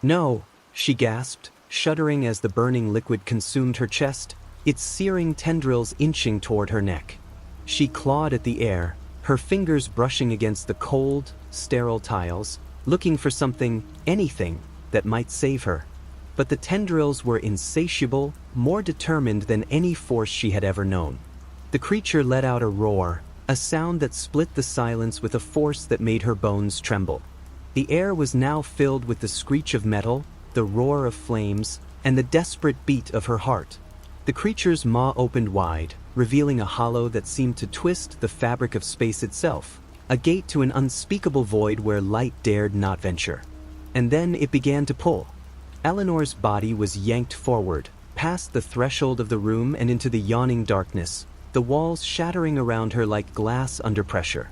"No," she gasped, shuddering as the burning liquid consumed her chest, its searing tendrils inching toward her neck. She clawed at the air, her fingers brushing against the cold, sterile tiles, looking for something, anything, that might save her. But the tendrils were insatiable, more determined than any force she had ever known. The creature let out a roar, a sound that split the silence with a force that made her bones tremble. The air was now filled with the screech of metal, the roar of flames, and the desperate beat of her heart. The creature's maw opened wide, revealing a hollow that seemed to twist the fabric of space itself, a gate to an unspeakable void where light dared not venture. And then it began to pull. Eleanor's body was yanked forward, past the threshold of the room and into the yawning darkness, the walls shattering around her like glass under pressure.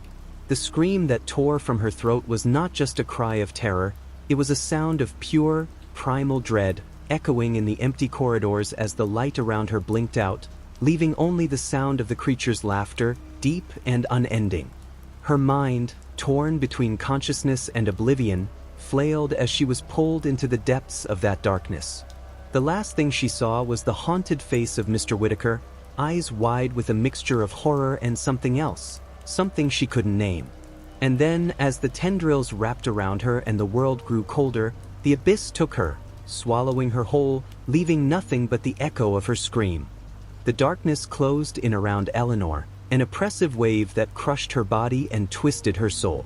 The scream that tore from her throat was not just a cry of terror, it was a sound of pure, primal dread, echoing in the empty corridors as the light around her blinked out, leaving only the sound of the creature's laughter, deep and unending. Her mind, torn between consciousness and oblivion, flailed as she was pulled into the depths of that darkness. The last thing she saw was the haunted face of Mr. Whitaker, eyes wide with a mixture of horror and something else, something she couldn't name. And then, as the tendrils wrapped around her and the world grew colder, the abyss took her, swallowing her whole, leaving nothing but the echo of her scream. The darkness closed in around Eleanor, an oppressive wave that crushed her body and twisted her soul.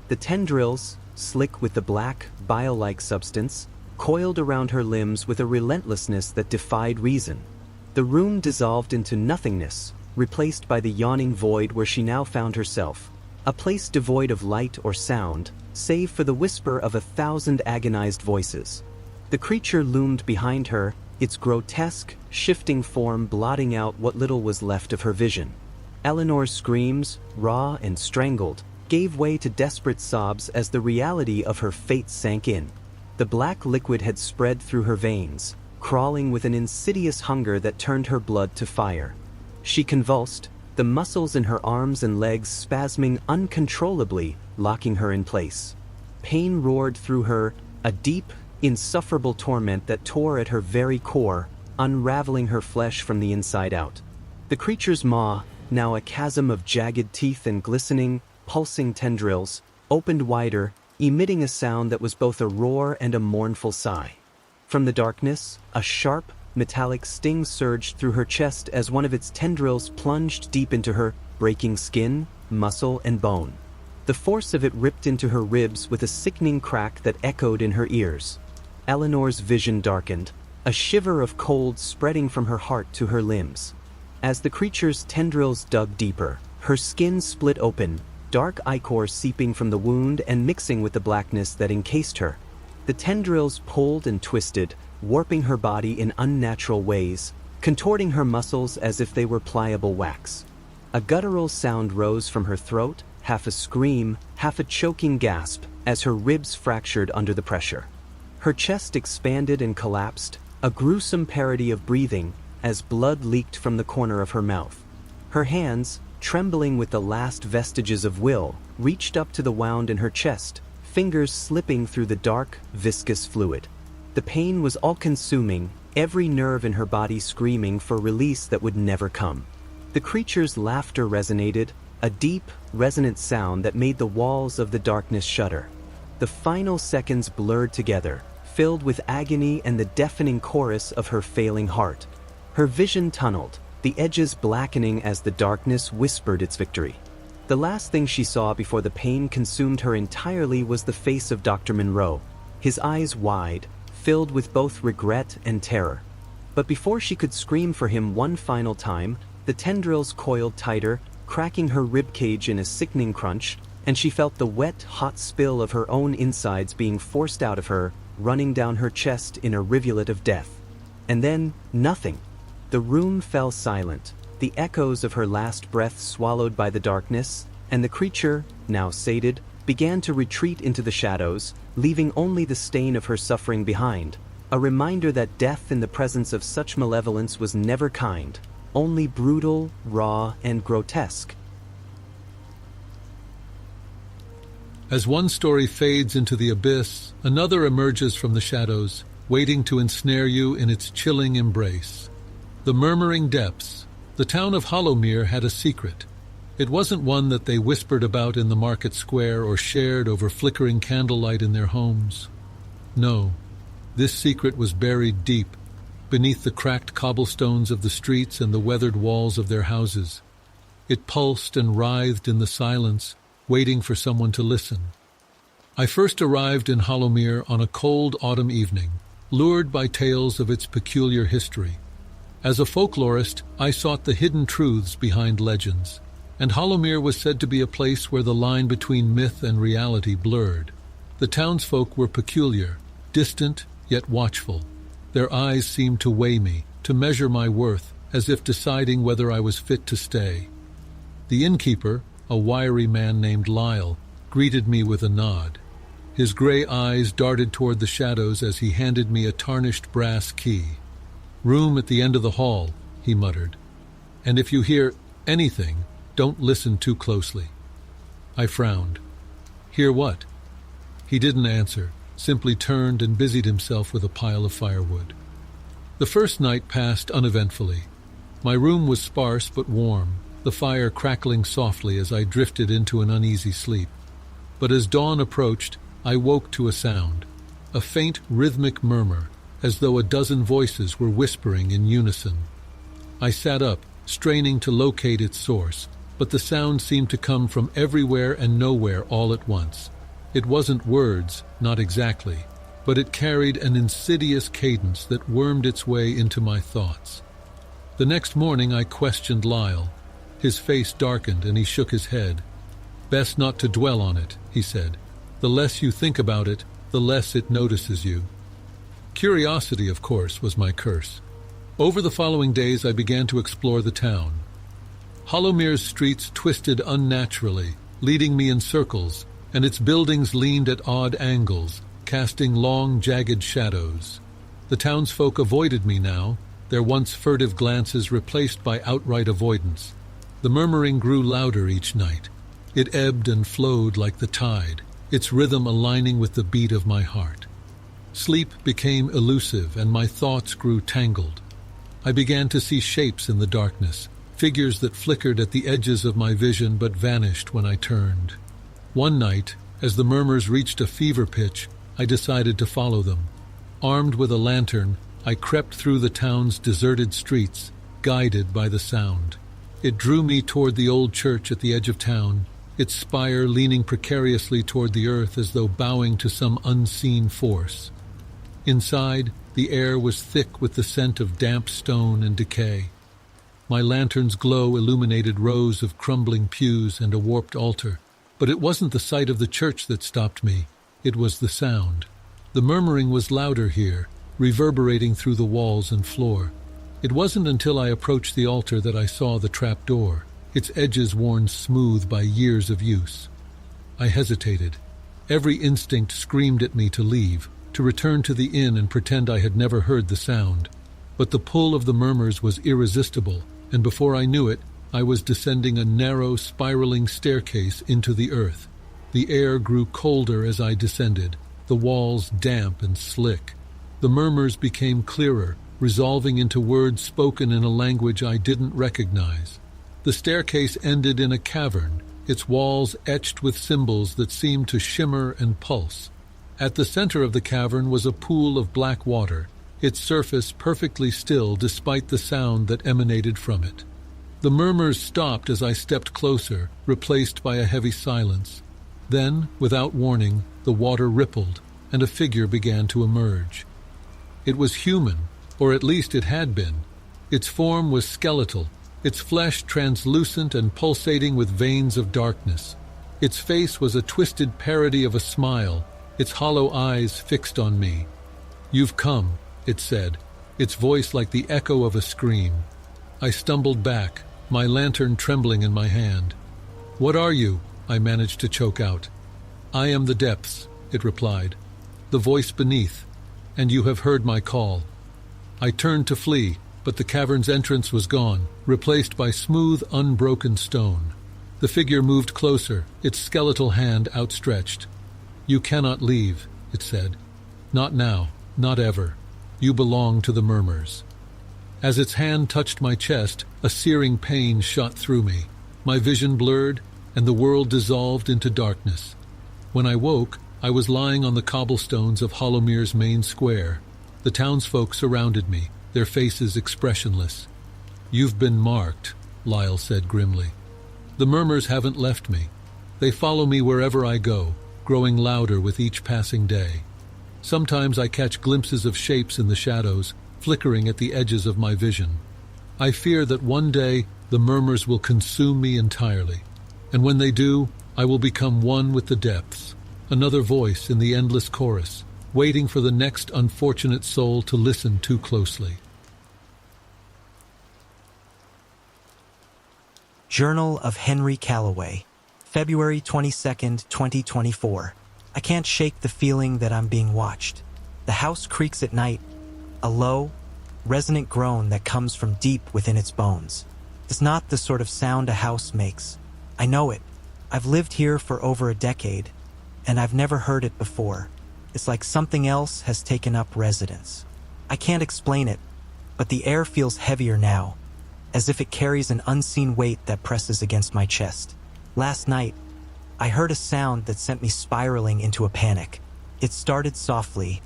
The tendrils, slick with the black, bile-like substance, coiled around her limbs with a relentlessness that defied reason. The room dissolved into nothingness, replaced by the yawning void where she now found herself, a place devoid of light or sound, save for the whisper of 1,000 agonized voices. The creature loomed behind her, its grotesque, shifting form blotting out what little was left of her vision. Eleanor's screams, raw and strangled, gave way to desperate sobs as the reality of her fate sank in. The black liquid had spread through her veins, crawling with an insidious hunger that turned her blood to fire. She convulsed, the muscles in her arms and legs spasming uncontrollably, locking her in place. Pain roared through her, a deep, insufferable torment that tore at her very core, unraveling her flesh from the inside out. The creature's maw, now a chasm of jagged teeth and glistening, pulsing tendrils, opened wider, emitting a sound that was both a roar and a mournful sigh. From the darkness, a sharp, metallic sting surged through her chest as one of its tendrils plunged deep into her, breaking skin, muscle, and bone. The force of it ripped into her ribs with a sickening crack that echoed in her ears. Eleanor's vision darkened, a shiver of cold spreading from her heart to her limbs. As the creature's tendrils dug deeper, her skin split open, dark ichor seeping from the wound and mixing with the blackness that encased her. The tendrils pulled and twisted, warping her body in unnatural ways, contorting her muscles as if they were pliable wax. A guttural sound rose from her throat, half a scream, half a choking gasp, as her ribs fractured under the pressure. Her chest expanded and collapsed, a gruesome parody of breathing, as blood leaked from the corner of her mouth. Her hands, trembling with the last vestiges of will, reached up to the wound in her chest, fingers slipping through the dark, viscous fluid. The pain was all-consuming, every nerve in her body screaming for release that would never come. The creature's laughter resonated, a deep, resonant sound that made the walls of the darkness shudder. The final seconds blurred together, filled with agony and the deafening chorus of her failing heart. Her vision tunneled, the edges blackening as the darkness whispered its victory. The last thing she saw before the pain consumed her entirely was the face of Dr. Monroe, his eyes wide, filled with both regret and terror. But before she could scream for him one final time, the tendrils coiled tighter, cracking her ribcage in a sickening crunch, and she felt the wet, hot spill of her own insides being forced out of her, running down her chest in a rivulet of death. And then, nothing. The room fell silent, the echoes of her last breath swallowed by the darkness, and the creature, now sated, began to retreat into the shadows, leaving only the stain of her suffering behind, a reminder that death in the presence of such malevolence was never kind, only brutal, raw, and grotesque. As one story fades into the abyss, another emerges from the shadows, waiting to ensnare you in its chilling embrace. The Murmuring Depths. The town of Hollowmere had a secret. It wasn't one that they whispered about in the market square or shared over flickering candlelight in their homes. No, this secret was buried deep, beneath the cracked cobblestones of the streets and the weathered walls of their houses. It pulsed and writhed in the silence, waiting for someone to listen. I first arrived in Hollowmere on a cold autumn evening, lured by tales of its peculiar history. As a folklorist, I sought the hidden truths behind legends, and Hollowmere was said to be a place where the line between myth and reality blurred. The townsfolk were peculiar, distant yet watchful. Their eyes seemed to weigh me, to measure my worth, as if deciding whether I was fit to stay. The innkeeper, a wiry man named Lyle, greeted me with a nod. His gray eyes darted toward the shadows as he handed me a tarnished brass key. "Room at the end of the hall," he muttered. "And if you hear anything, don't listen too closely." I frowned. "Hear what?" He didn't answer, simply turned and busied himself with a pile of firewood. The first night passed uneventfully. My room was sparse but warm, the fire crackling softly as I drifted into an uneasy sleep. But as dawn approached, I woke to a sound, a faint rhythmic murmur, as though a dozen voices were whispering in unison. I sat up, straining to locate its source, but the sound seemed to come from everywhere and nowhere all at once. It wasn't words, not exactly, but it carried an insidious cadence that wormed its way into my thoughts. The next morning I questioned Lyle. His face darkened and he shook his head. "Best not to dwell on it," he said. "The less you think about it, the less it notices you." Curiosity, of course, was my curse. Over the following days I began to explore the town. Hollowmere's streets twisted unnaturally, leading me in circles, and its buildings leaned at odd angles, casting long, jagged shadows. The townsfolk avoided me now, their once furtive glances replaced by outright avoidance. The murmuring grew louder each night. It ebbed and flowed like the tide, its rhythm aligning with the beat of my heart. Sleep became elusive and my thoughts grew tangled. I began to see shapes in the darkness, figures that flickered at the edges of my vision but vanished when I turned. One night, as the murmurs reached a fever pitch, I decided to follow them. Armed with a lantern, I crept through the town's deserted streets, guided by the sound. It drew me toward the old church at the edge of town, its spire leaning precariously toward the earth as though bowing to some unseen force. Inside, the air was thick with the scent of damp stone and decay. My lantern's glow illuminated rows of crumbling pews and a warped altar, but it wasn't the sight of the church that stopped me. It was the sound. The murmuring was louder here, reverberating through the walls and floor. It wasn't until I approached the altar that I saw the trap door, its edges worn smooth by years of use. I hesitated. Every instinct screamed at me to leave, to return to the inn and pretend I had never heard the sound. But the pull of the murmurs was irresistible, and before I knew it, I was descending a narrow, spiraling staircase into the earth. The air grew colder as I descended, the walls damp and slick. The murmurs became clearer, resolving into words spoken in a language I didn't recognize. The staircase ended in a cavern, its walls etched with symbols that seemed to shimmer and pulse. At the center of the cavern was a pool of black water, its surface perfectly still despite the sound that emanated from it. The murmurs stopped as I stepped closer, replaced by a heavy silence. Then, without warning, the water rippled, and a figure began to emerge. It was human, or at least it had been. Its form was skeletal, its flesh translucent and pulsating with veins of darkness. Its face was a twisted parody of a smile, its hollow eyes fixed on me. "You've come," it said, its voice like the echo of a scream. I stumbled back, my lantern trembling in my hand. "What are you?" I managed to choke out. "I am the depths," it replied, the voice beneath, "and you have heard my call." I turned to flee, but the cavern's entrance was gone, replaced by smooth, unbroken stone. The figure moved closer, its skeletal hand outstretched. "You cannot leave," it said. "Not now, not ever. You belong to the murmurs." As its hand touched my chest, a searing pain shot through me. My vision blurred, and the world dissolved into darkness. When I woke, I was lying on the cobblestones of Hollowmere's main square. The townsfolk surrounded me, their faces expressionless. "You've been marked," Lyle said grimly. "The murmurs haven't left me. They follow me wherever I go, growing louder with each passing day. Sometimes I catch glimpses of shapes in the shadows, flickering at the edges of my vision. I fear that one day the murmurs will consume me entirely, and when they do, I will become one with the depths, another voice in the endless chorus, waiting for the next unfortunate soul to listen too closely. Journal of Henry Calloway, February 22nd, 2024. I can't shake the feeling that I'm being watched. The house creaks at night, a low, resonant groan that comes from deep within its bones. It's not the sort of sound a house makes. I know it. I've lived here for over a decade, and I've never heard it before. It's like something else has taken up residence. I can't explain it, but the air feels heavier now, as if it carries an unseen weight that presses against my chest. Last night, I heard a sound that sent me spiraling into a panic. It started softly,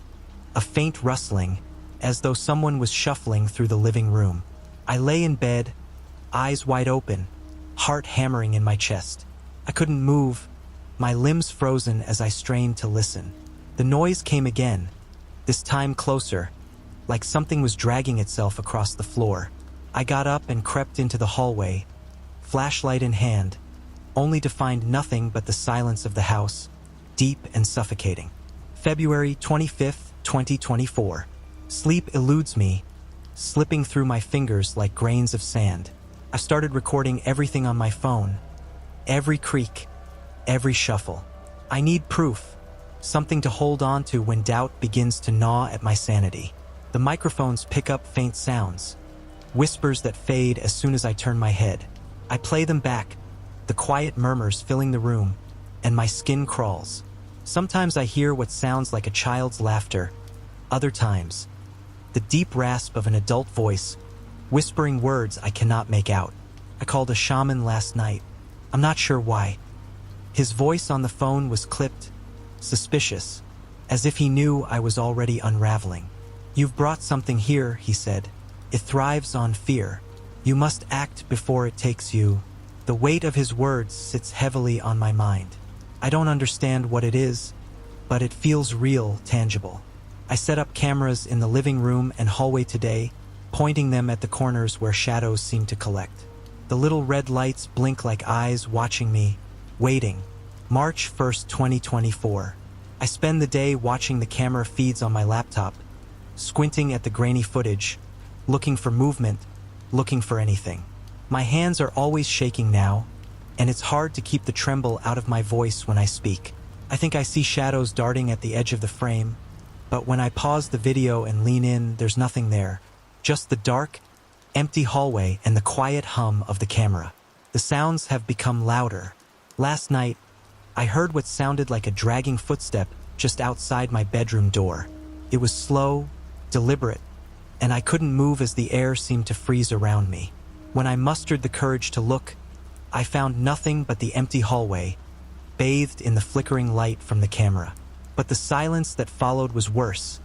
a faint rustling, as though someone was shuffling through the living room. I lay in bed, eyes wide open, heart hammering in my chest. I couldn't move, my limbs frozen as I strained to listen. The noise came again, this time closer, like something was dragging itself across the floor. I got up and crept into the hallway, flashlight in hand, only to find nothing but the silence of the house, deep and suffocating. February 25th, 2024. Sleep eludes me, slipping through my fingers like grains of sand. I started recording everything on my phone, every creak, every shuffle. I need proof, something to hold on to when doubt begins to gnaw at my sanity. The microphones pick up faint sounds, whispers that fade as soon as I turn my head. I play them back, the quiet murmurs filling the room, and my skin crawls. Sometimes I hear what sounds like a child's laughter, other times, the deep rasp of an adult voice, whispering words I cannot make out. I called a shaman last night. I'm not sure why. His voice on the phone was clipped, suspicious, as if he knew I was already unraveling. You've brought something here, he said. It thrives on fear. You must act before it takes you. The weight of his words sits heavily on my mind. I don't understand what it is, but it feels real, tangible. I set up cameras in the living room and hallway today, pointing them at the corners where shadows seem to collect. The little red lights blink like eyes watching me, waiting. March 1st, 2024. I spend the day watching the camera feeds on my laptop, squinting at the grainy footage, looking for movement, looking for anything. My hands are always shaking now, and it's hard to keep the tremble out of my voice when I speak. I think I see shadows darting at the edge of the frame, but when I pause the video and lean in, there's nothing there. Just the dark, empty hallway and the quiet hum of the camera. The sounds have become louder. Last night, I heard what sounded like a dragging footstep just outside my bedroom door. It was slow, deliberate, and I couldn't move as the air seemed to freeze around me. When I mustered the courage to look, I found nothing but the empty hallway, bathed in the flickering light from the camera. But the silence that followed was worse,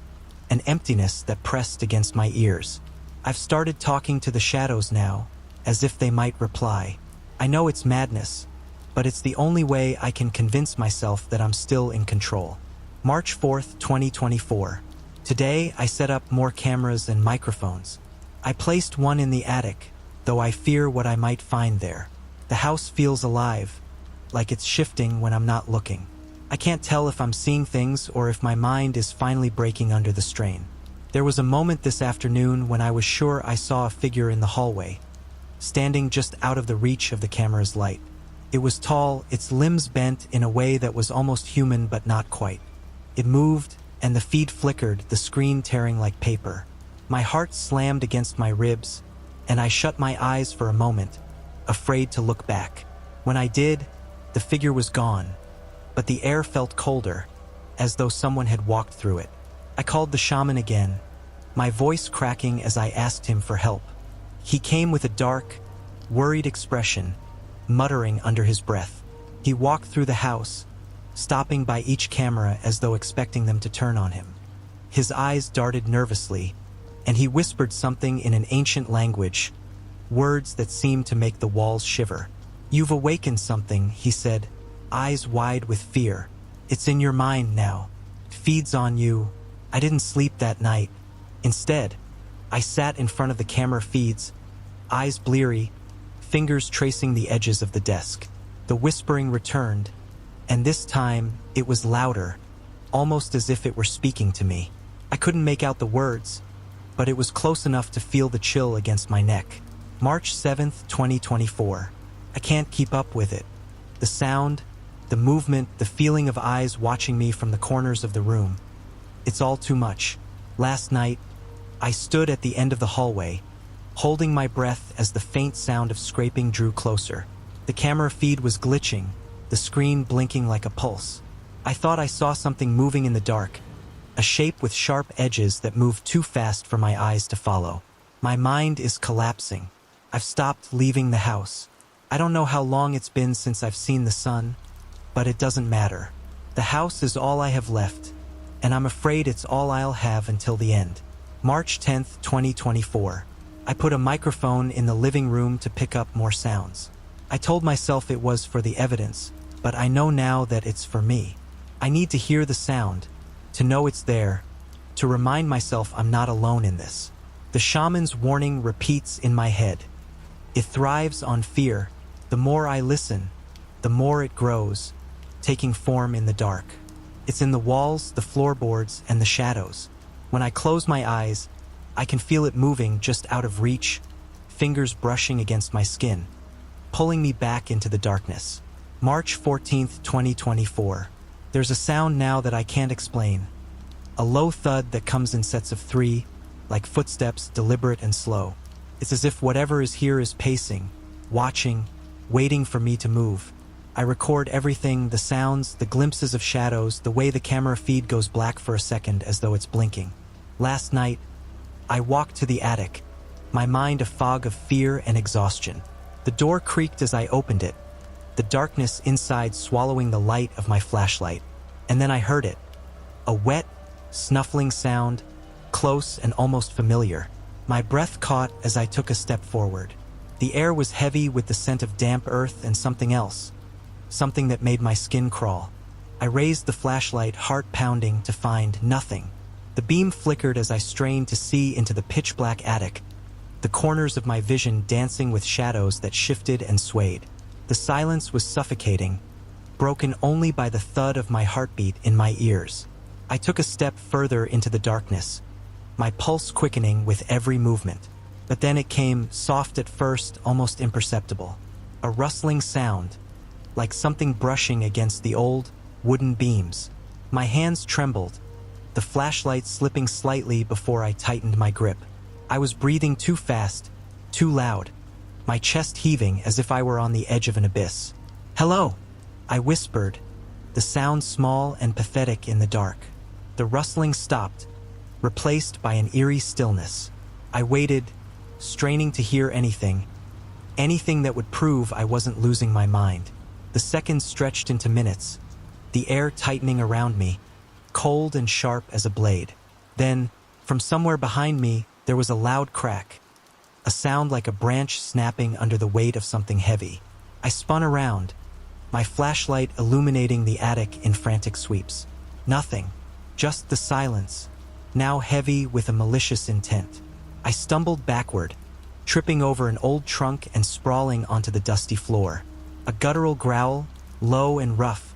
an emptiness that pressed against my ears. I've started talking to the shadows now, as if they might reply. I know it's madness, but it's the only way I can convince myself that I'm still in control. March 4th, 2024. Today, I set up more cameras and microphones. I placed one in the attic, though I fear what I might find there. The house feels alive, like it's shifting when I'm not looking. I can't tell if I'm seeing things or if my mind is finally breaking under the strain. There was a moment this afternoon when I was sure I saw a figure in the hallway, standing just out of the reach of the camera's light. It was tall, its limbs bent in a way that was almost human but not quite. It moved, and the feed flickered, the screen tearing like paper. My heart slammed against my ribs, and I shut my eyes for a moment, afraid to look back. When I did, the figure was gone, but the air felt colder, as though someone had walked through it. I called the shaman again, my voice cracking as I asked him for help. He came with a dark, worried expression, muttering under his breath. He walked through the house, stopping by each camera as though expecting them to turn on him. His eyes darted nervously, and he whispered something in an ancient language, words that seemed to make the walls shiver. "You've awakened something," he said, eyes wide with fear. "It's in your mind now. It feeds on you." I didn't sleep that night. Instead, I sat in front of the camera feeds, eyes bleary, fingers tracing the edges of the desk. The whispering returned, and this time it was louder, almost as if it were speaking to me. I couldn't make out the words, but it was close enough to feel the chill against my neck. March 7th, 2024. I can't keep up with it. The sound, the movement, the feeling of eyes watching me from the corners of the room. It's all too much. Last night, I stood at the end of the hallway, holding my breath as the faint sound of scraping drew closer. The camera feed was glitching, the screen blinking like a pulse. I thought I saw something moving in the dark, a shape with sharp edges that moved too fast for my eyes to follow. My mind is collapsing. I've stopped leaving the house. I don't know how long it's been since I've seen the sun, but it doesn't matter. The house is all I have left, and I'm afraid it's all I'll have until the end. March 10th, 2024. I put a microphone in the living room to pick up more sounds. I told myself it was for the evidence, but I know now that it's for me. I need to hear the sound, to know it's there, to remind myself I'm not alone in this. The shaman's warning repeats in my head. It thrives on fear. The more I listen, the more it grows, taking form in the dark. It's in the walls, the floorboards, and the shadows. When I close my eyes, I can feel it moving just out of reach, fingers brushing against my skin, pulling me back into the darkness. March 14th, 2024. There's a sound now that I can't explain. A low thud that comes in sets of 3, like footsteps, deliberate and slow. It's as if whatever is here is pacing, watching, waiting for me to move. I record everything, the sounds, the glimpses of shadows, the way the camera feed goes black for a second as though it's blinking. Last night, I walked to the attic, my mind a fog of fear and exhaustion. The door creaked as I opened it, the darkness inside swallowing the light of my flashlight. And then I heard it, a wet, snuffling sound, close and almost familiar. My breath caught as I took a step forward. The air was heavy with the scent of damp earth and something else, something that made my skin crawl. I raised the flashlight, heart pounding, to find nothing. The beam flickered as I strained to see into the pitch-black attic, the corners of my vision dancing with shadows that shifted and swayed. The silence was suffocating, broken only by the thud of my heartbeat in my ears. I took a step further into the darkness, my pulse quickening with every movement. But then it came, soft at first, almost imperceptible. A rustling sound, like something brushing against the old, wooden beams. My hands trembled, the flashlight slipping slightly before I tightened my grip. I was breathing too fast, too loud, my chest heaving as if I were on the edge of an abyss. "Hello," I whispered, the sound small and pathetic in the dark. The rustling stopped, replaced by an eerie stillness. I waited, straining to hear anything that would prove I wasn't losing my mind. The seconds stretched into minutes, the air tightening around me, cold and sharp as a blade. Then, from somewhere behind me, there was a loud crack, a sound like a branch snapping under the weight of something heavy. I spun around, my flashlight illuminating the attic in frantic sweeps. Nothing, just the silence, now heavy with a malicious intent. I stumbled backward, tripping over an old trunk and sprawling onto the dusty floor. A guttural growl, low and rough,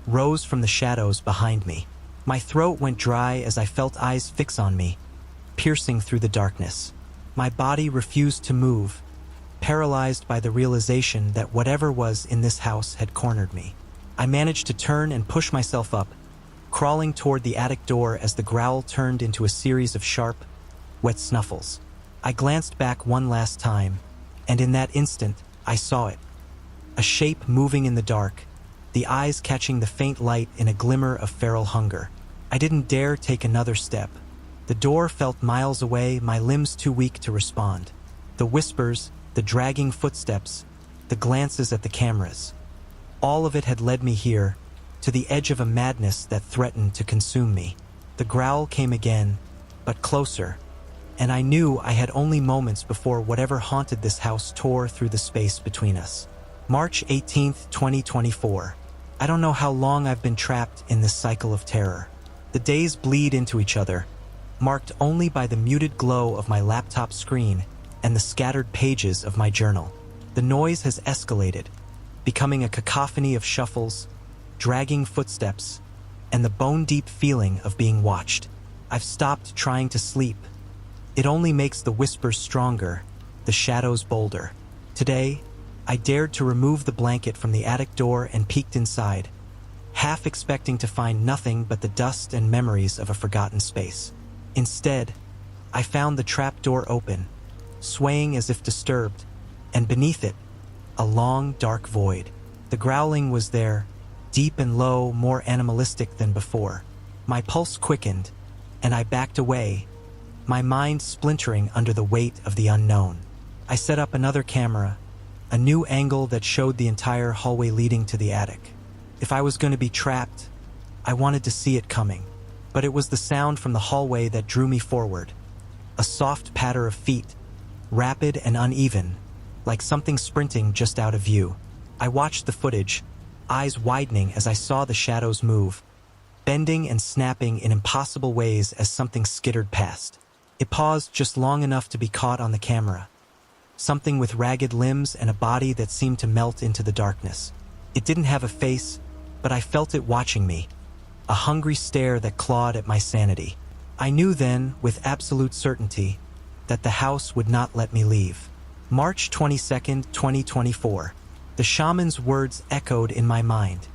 rose from the shadows behind me. My throat went dry as I felt eyes fix on me, piercing through the darkness. My body refused to move, paralyzed by the realization that whatever was in this house had cornered me. I managed to turn and push myself up, crawling toward the attic door as the growl turned into a series of sharp, wet snuffles. I glanced back one last time, and in that instant, I saw it. A shape moving in the dark, the eyes catching the faint light in a glimmer of feral hunger. I didn't dare take another step. The door felt miles away, my limbs too weak to respond. The whispers, the dragging footsteps, the glances at the cameras. All of it had led me here, to the edge of a madness that threatened to consume me. The growl came again, but closer, and I knew I had only moments before whatever haunted this house tore through the space between us. March 18th, 2024. I don't know how long I've been trapped in this cycle of terror. The days bleed into each other, marked only by the muted glow of my laptop screen and the scattered pages of my journal. The noise has escalated, becoming a cacophony of shuffles, dragging footsteps, and the bone-deep feeling of being watched. I've stopped trying to sleep. It only makes the whispers stronger, the shadows bolder. Today, I dared to remove the blanket from the attic door and peeked inside, half expecting to find nothing but the dust and memories of a forgotten space. Instead, I found the trap door open, swaying as if disturbed, and beneath it, a long, dark void. The growling was there, deep and low, more animalistic than before. My pulse quickened, and I backed away, my mind splintering under the weight of the unknown. I set up another camera, a new angle that showed the entire hallway leading to the attic. If I was going to be trapped, I wanted to see it coming. But it was the sound from the hallway that drew me forward. A soft patter of feet, rapid and uneven, like something sprinting just out of view. I watched the footage, eyes widening as I saw the shadows move, bending and snapping in impossible ways as something skittered past. It paused just long enough to be caught on the camera. Something with ragged limbs and a body that seemed to melt into the darkness. It didn't have a face, but I felt it watching me, a hungry stare that clawed at my sanity. I knew then, with absolute certainty, that the house would not let me leave. March 22nd, 2024. The shaman's words echoed in my mind.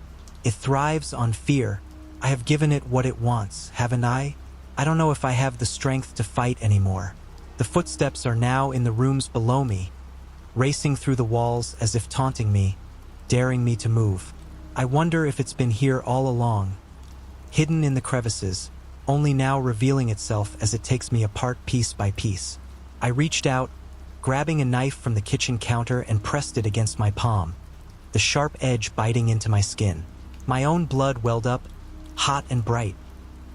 It thrives on fear. I have given it what it wants, haven't I? I don't know if I have the strength to fight anymore. The footsteps are now in the rooms below me, racing through the walls as if taunting me, daring me to move. I wonder if it's been here all along, hidden in the crevices, only now revealing itself as it takes me apart piece by piece. I reached out, grabbing a knife from the kitchen counter and pressed it against my palm, the sharp edge biting into my skin. My own blood welled up, hot and bright,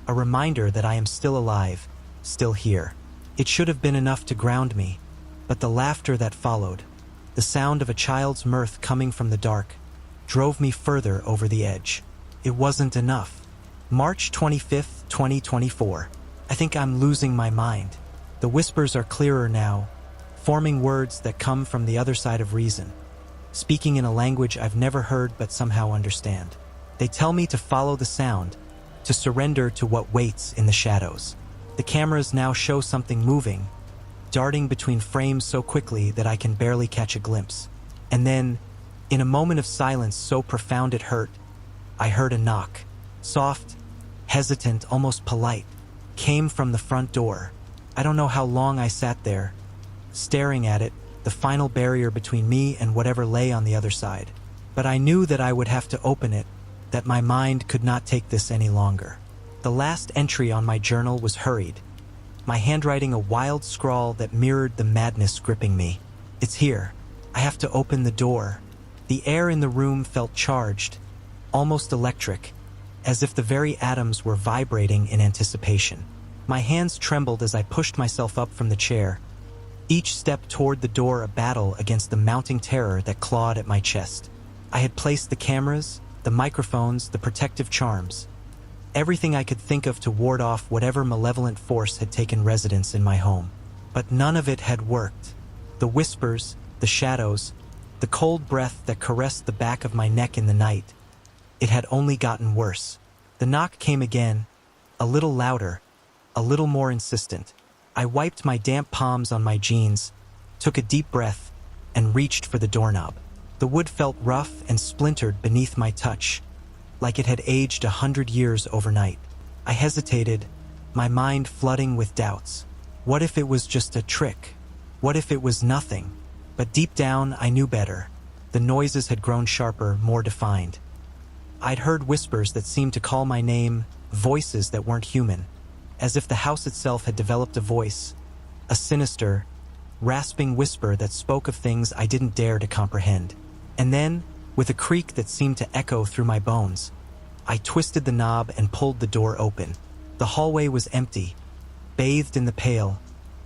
a reminder that I am still alive, still here. It should have been enough to ground me, but the laughter that followed, the sound of a child's mirth coming from the dark, drove me further over the edge. It wasn't enough. March 25th, 2024. I think I'm losing my mind. The whispers are clearer now, forming words that come from the other side of reason, speaking in a language I've never heard but somehow understand. They tell me to follow the sound, to surrender to what waits in the shadows. The cameras now show something moving, darting between frames so quickly that I can barely catch a glimpse. And then, in a moment of silence so profound it hurt, I heard a knock. Soft, hesitant, almost polite, came from the front door. I don't know how long I sat there, staring at it, the final barrier between me and whatever lay on the other side. But I knew that I would have to open it, that my mind could not take this any longer. The last entry on my journal was hurried, my handwriting a wild scrawl that mirrored the madness gripping me. It's here. I have to open the door. The air in the room felt charged, almost electric, as if the very atoms were vibrating in anticipation. My hands trembled as I pushed myself up from the chair, each step toward the door a battle against the mounting terror that clawed at my chest. I had placed the cameras, the microphones, the protective charms, everything I could think of to ward off whatever malevolent force had taken residence in my home. But none of it had worked. The whispers, the shadows, the cold breath that caressed the back of my neck in the night, it had only gotten worse. The knock came again, a little louder, a little more insistent. I wiped my damp palms on my jeans, took a deep breath, and reached for the doorknob. The wood felt rough and splintered beneath my touch, like it had aged 100 years overnight. I hesitated, my mind flooding with doubts. What if it was just a trick? What if it was nothing? But deep down, I knew better. The noises had grown sharper, more defined. I'd heard whispers that seemed to call my name, voices that weren't human, as if the house itself had developed a voice, a sinister, rasping whisper that spoke of things I didn't dare to comprehend. And then, with a creak that seemed to echo through my bones, I twisted the knob and pulled the door open. The hallway was empty, bathed in the pale,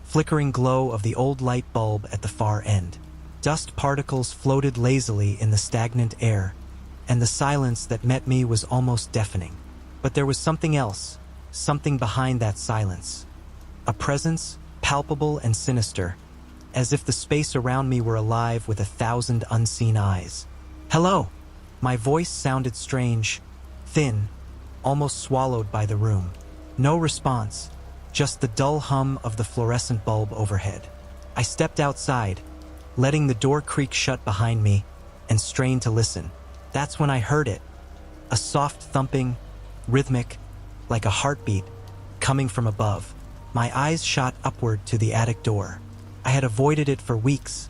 flickering glow of the old light bulb at the far end. Dust particles floated lazily in the stagnant air, and the silence that met me was almost deafening. But there was something else, something behind that silence. A presence, palpable and sinister, as if the space around me were alive with 1,000 unseen eyes. "Hello!" My voice sounded strange, thin, almost swallowed by the room. No response, just the dull hum of the fluorescent bulb overhead. I stepped outside, letting the door creak shut behind me, and strained to listen. That's when I heard it. A soft thumping, rhythmic, like a heartbeat, coming from above. My eyes shot upward to the attic door. I had avoided it for weeks,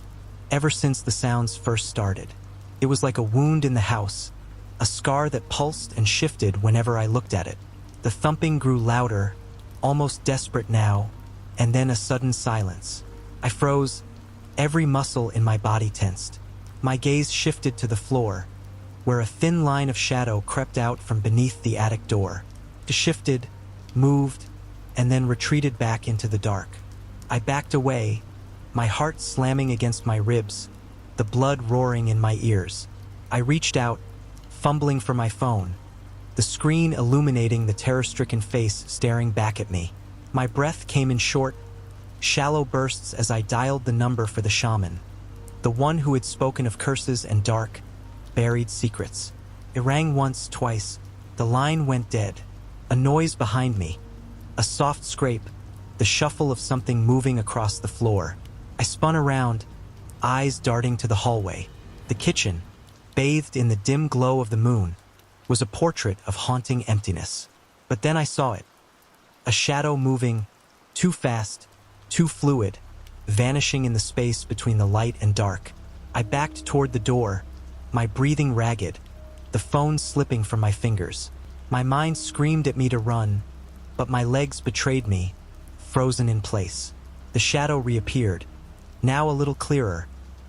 ever since the sounds first started. It was like a wound in the house, a scar that pulsed and shifted whenever I looked at it. The thumping grew louder, almost desperate now, and then a sudden silence. I froze, Every muscle in my body tensed. My gaze shifted to the floor, where a thin line of shadow crept out from beneath the attic door. It shifted, moved, and then retreated back into the dark. I backed away, my heart slamming against my ribs, the blood roaring in my ears. I reached out, fumbling for my phone, the screen illuminating the terror-stricken face staring back at me. My breath came in short, shallow bursts as I dialed the number for the shaman, the one who had spoken of curses and dark, buried secrets. It rang once, twice. The line went dead. A noise behind me, a soft scrape, the shuffle of something moving across the floor. I spun around, eyes darting to the hallway. The kitchen, bathed in the dim glow of the moon, was a portrait of haunting emptiness. But then I saw it. A shadow moving, too fast, too fluid, vanishing in the space between the light and dark. I backed toward the door, my breathing ragged, the phone slipping from my fingers. My mind screamed at me to run, but my legs betrayed me, frozen in place. The shadow reappeared, now a little clearer,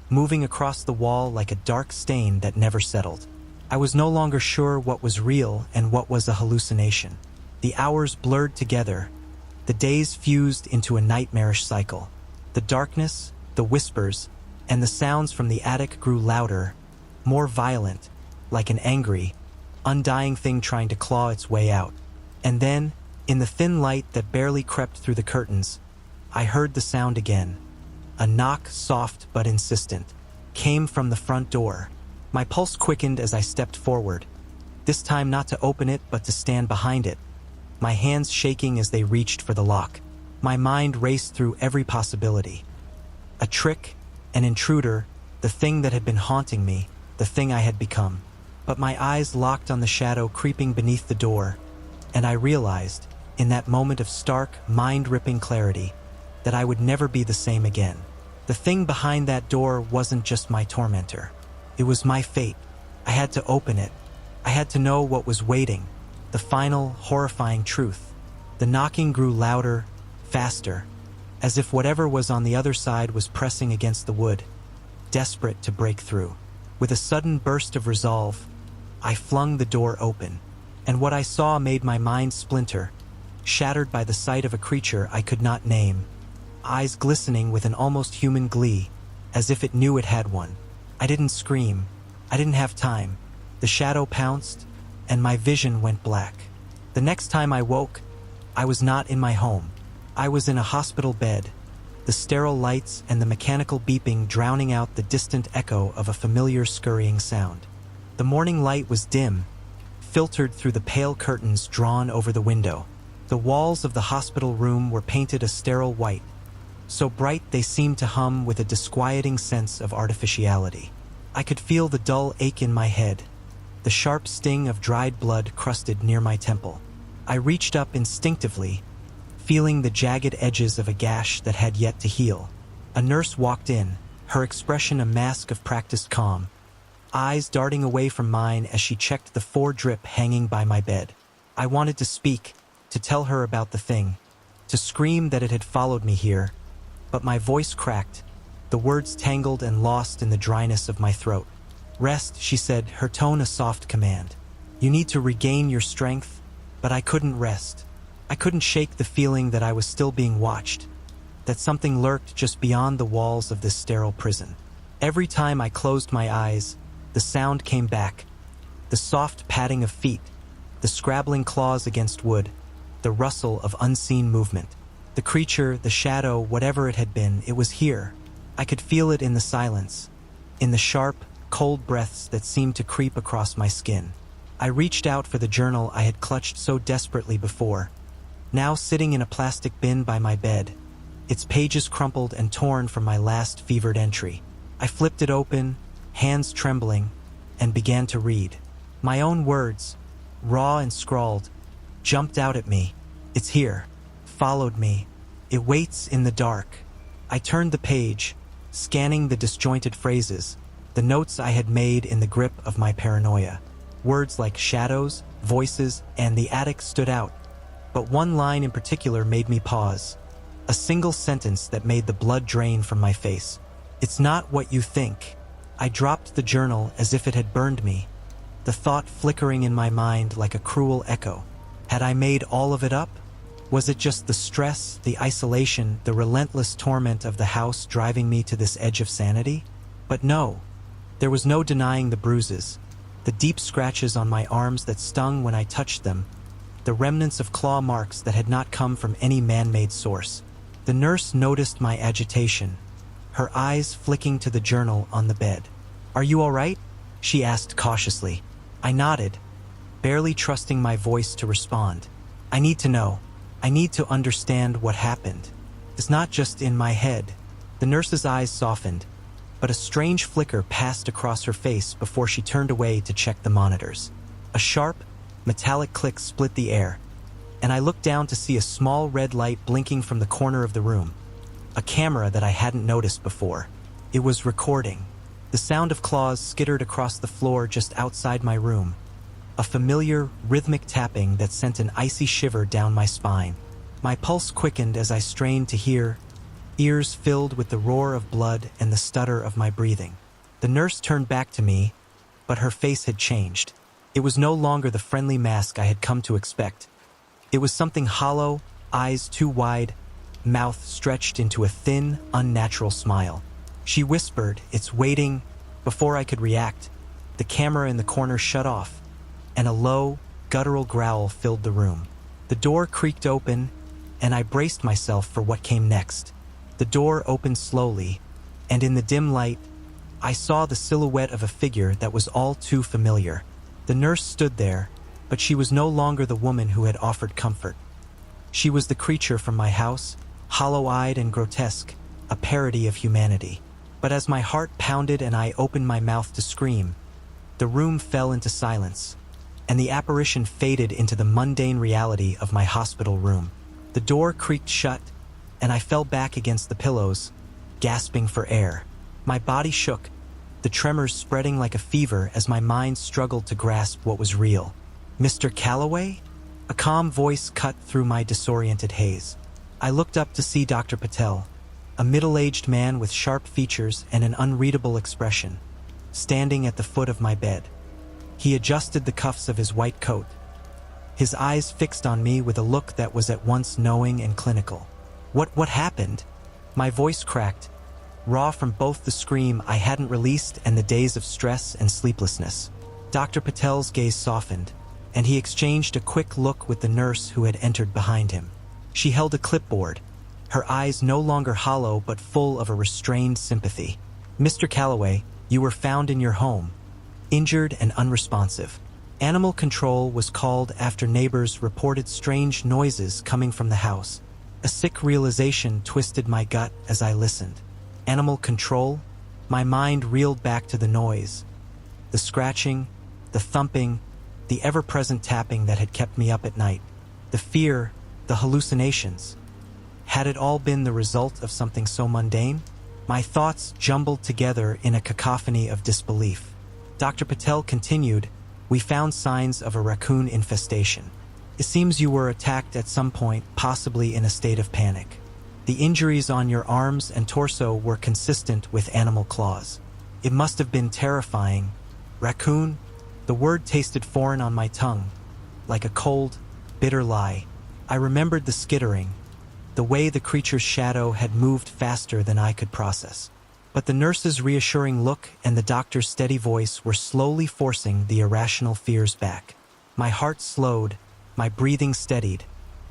moving across the wall like a dark stain that never settled. I was no longer sure what was real and what was a hallucination. The hours blurred together, the days fused into a nightmarish cycle. The darkness, the whispers, and the sounds from the attic grew louder, more violent, like an angry, undying thing trying to claw its way out. And then, in the thin light that barely crept through the curtains, I heard the sound again. A knock, soft but insistent, came from the front door. My pulse quickened as I stepped forward, this time not to open it but to stand behind it, my hands shaking as they reached for the lock. My mind raced through every possibility. A trick, an intruder, the thing that had been haunting me, the thing I had become. But my eyes locked on the shadow creeping beneath the door, and I realized, in that moment of stark, mind-ripping clarity, that I would never be the same again. The thing behind that door wasn't just my tormentor. It was my fate. I had to open it. I had to know what was waiting, the final, horrifying truth. The knocking grew louder, faster, as if whatever was on the other side was pressing against the wood, desperate to break through. With a sudden burst of resolve, I flung the door open, and what I saw made my mind splinter, shattered by the sight of a creature I could not name, eyes glistening with an almost human glee, as if it knew it had one. I didn't scream. I didn't have time. The shadow pounced, and my vision went black. The next time I woke, I was not in my home. I was in a hospital bed, the sterile lights and the mechanical beeping drowning out the distant echo of a familiar scurrying sound. The morning light was dim, filtered through the pale curtains drawn over the window. The walls of the hospital room were painted a sterile white, so bright they seemed to hum with a disquieting sense of artificiality. I could feel the dull ache in my head, the sharp sting of dried blood crusted near my temple. I reached up instinctively, feeling the jagged edges of a gash that had yet to heal. A nurse walked in, her expression a mask of practiced calm, eyes darting away from mine as she checked the 4 drip hanging by my bed. I wanted to speak, to tell her about the thing, to scream that it had followed me here, but my voice cracked, the words tangled and lost in the dryness of my throat. "Rest," she said, her tone a soft command. "You need to regain your strength," but I couldn't rest. I couldn't shake the feeling that I was still being watched, that something lurked just beyond the walls of this sterile prison. Every time I closed my eyes, the sound came back, the soft padding of feet, the scrabbling claws against wood, the rustle of unseen movement. The creature, the shadow, whatever it had been, it was here. I could feel it in the silence, in the sharp, cold breaths that seemed to creep across my skin. I reached out for the journal I had clutched so desperately before, now sitting in a plastic bin by my bed, its pages crumpled and torn from my last fevered entry. I flipped it open, hands trembling, and began to read. My own words, raw and scrawled, jumped out at me. "It's here. Followed me. It waits in the dark." I turned the page, scanning the disjointed phrases, the notes I had made in the grip of my paranoia. Words like shadows, voices, and the attic stood out, but one line in particular made me pause. A single sentence that made the blood drain from my face. It's not what you think. I dropped the journal as if it had burned me, the thought flickering in my mind like a cruel echo. Had I made all of it up? Was it just the stress, the isolation, the relentless torment of the house driving me to this edge of sanity? But no. There was no denying the bruises, the deep scratches on my arms that stung when I touched them, the remnants of claw marks that had not come from any man-made source. The nurse noticed my agitation, her eyes flicking to the journal on the bed. "Are you all right?" she asked cautiously. I nodded, barely trusting my voice to respond. "I need to know. I need to understand what happened. It's not just in my head." The nurse's eyes softened, but a strange flicker passed across her face before she turned away to check the monitors. A sharp, metallic click split the air, and I looked down to see a small red light blinking from the corner of the room. A camera that I hadn't noticed before. It was recording. The sound of claws skittered across the floor just outside my room, a familiar, rhythmic tapping that sent an icy shiver down my spine. My pulse quickened as I strained to hear, ears filled with the roar of blood and the stutter of my breathing. The nurse turned back to me, but her face had changed. It was no longer the friendly mask I had come to expect. It was something hollow, eyes too wide, mouth stretched into a thin, unnatural smile. She whispered, "It's waiting." Before I could react, the camera in the corner shut off, and a low, guttural growl filled the room. The door creaked open, and I braced myself for what came next. The door opened slowly, and in the dim light, I saw the silhouette of a figure that was all too familiar. The nurse stood there, but she was no longer the woman who had offered comfort. She was the creature from my house, hollow-eyed and grotesque, a parody of humanity. But as my heart pounded and I opened my mouth to scream, the room fell into silence, and the apparition faded into the mundane reality of my hospital room. The door creaked shut, and I fell back against the pillows, gasping for air. My body shook, the tremors spreading like a fever as my mind struggled to grasp what was real. "Mr. Calloway?" A calm voice cut through my disoriented haze. I looked up to see Dr. Patel, a middle-aged man with sharp features and an unreadable expression, standing at the foot of my bed. He adjusted the cuffs of his white coat, his eyes fixed on me with a look that was at once knowing and clinical. What happened?" My voice cracked, raw from both the scream I hadn't released and the days of stress and sleeplessness. Dr. Patel's gaze softened, and he exchanged a quick look with the nurse who had entered behind him. She held a clipboard, her eyes no longer hollow but full of a restrained sympathy. "Mr. Calloway, you were found in your home, injured and unresponsive. Animal control was called after neighbors reported strange noises coming from the house." A sick realization twisted my gut as I listened. Animal control? My mind reeled back to the noise, the scratching, the thumping, the ever-present tapping that had kept me up at night. The fear, the hallucinations. Had it all been the result of something so mundane? My thoughts jumbled together in a cacophony of disbelief. Dr. Patel continued, "We found signs of a raccoon infestation. It seems you were attacked at some point, possibly in a state of panic. The injuries on your arms and torso were consistent with animal claws. It must have been terrifying. Raccoon?" The word tasted foreign on my tongue, like a cold, bitter lie. I remembered the skittering, the way the creature's shadow had moved faster than I could process. But the nurse's reassuring look and the doctor's steady voice were slowly forcing the irrational fears back. My heart slowed, my breathing steadied,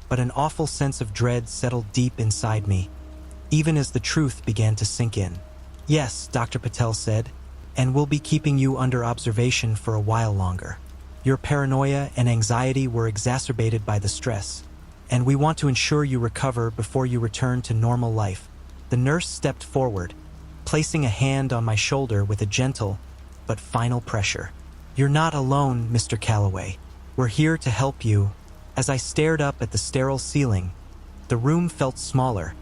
but an awful sense of dread settled deep inside me, even as the truth began to sink in. "Yes," Dr. Patel said, "and we'll be keeping you under observation for a while longer. Your paranoia and anxiety were exacerbated by the stress, and we want to ensure you recover before you return to normal life." The nurse stepped forward, placing a hand on my shoulder with a gentle but final pressure. "You're not alone, Mr. Calloway. We're here to help you." As I stared up at the sterile ceiling, the room felt smaller,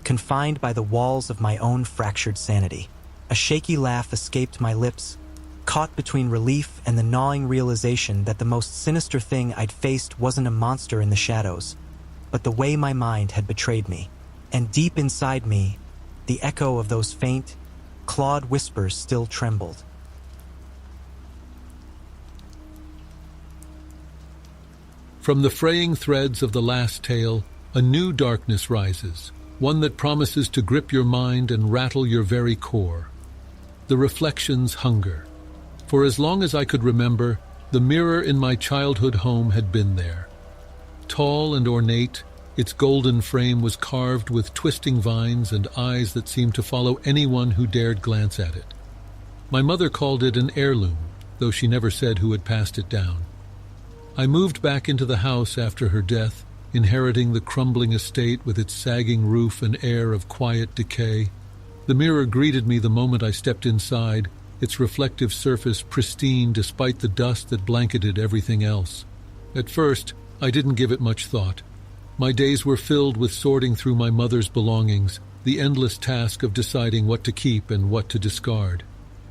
confined by the walls of my own fractured sanity. A shaky laugh escaped my lips, caught between relief and the gnawing realization that the most sinister thing I'd faced wasn't a monster in the shadows, but the way my mind had betrayed me. And deep inside me, the echo of those faint, clawed whispers still trembled. From the fraying threads of the last tale, a new darkness rises, one that promises to grip your mind and rattle your very core. The reflection's hunger. For as long as I could remember, the mirror in my childhood home had been there. Tall and ornate, its golden frame was carved with twisting vines and eyes that seemed to follow anyone who dared glance at it. My mother called it an heirloom, though she never said who had passed it down. I moved back into the house after her death, inheriting the crumbling estate with its sagging roof and air of quiet decay. The mirror greeted me the moment I stepped inside, its reflective surface pristine despite the dust that blanketed everything else. At first, I didn't give it much thought. My days were filled with sorting through my mother's belongings, the endless task of deciding what to keep and what to discard.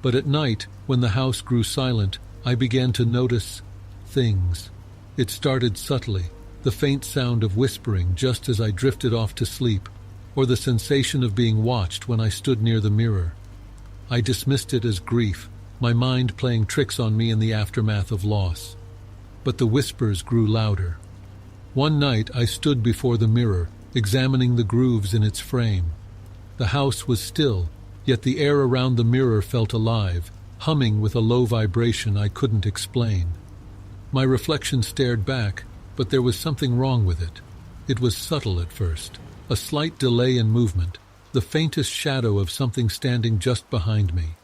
But at night, when the house grew silent, I began to notice things. It started subtly, the faint sound of whispering just as I drifted off to sleep, or the sensation of being watched when I stood near the mirror. I dismissed it as grief, my mind playing tricks on me in the aftermath of loss. But the whispers grew louder. One night I stood before the mirror, examining the grooves in its frame. The house was still, yet the air around the mirror felt alive, humming with a low vibration I couldn't explain. My reflection stared back, but there was something wrong with it. It was subtle at first, a slight delay in movement, the faintest shadow of something standing just behind me.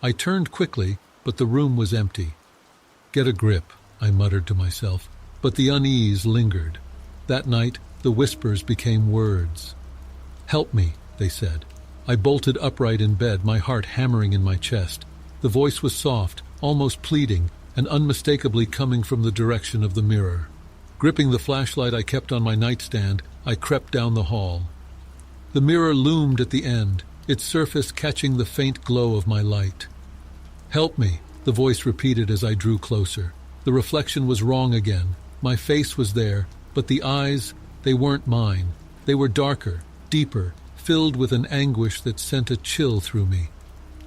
I turned quickly, but the room was empty. "Get a grip," I muttered to myself, but the unease lingered. That night, the whispers became words. "Help me," they said. I bolted upright in bed, my heart hammering in my chest. The voice was soft, almost pleading, and unmistakably coming from the direction of the mirror. Gripping the flashlight I kept on my nightstand, I crept down the hall. The mirror loomed at the end, its surface catching the faint glow of my light. "Help me," the voice repeated as I drew closer. The reflection was wrong again. My face was there, but the eyes, they weren't mine. They were darker, deeper, filled with an anguish that sent a chill through me.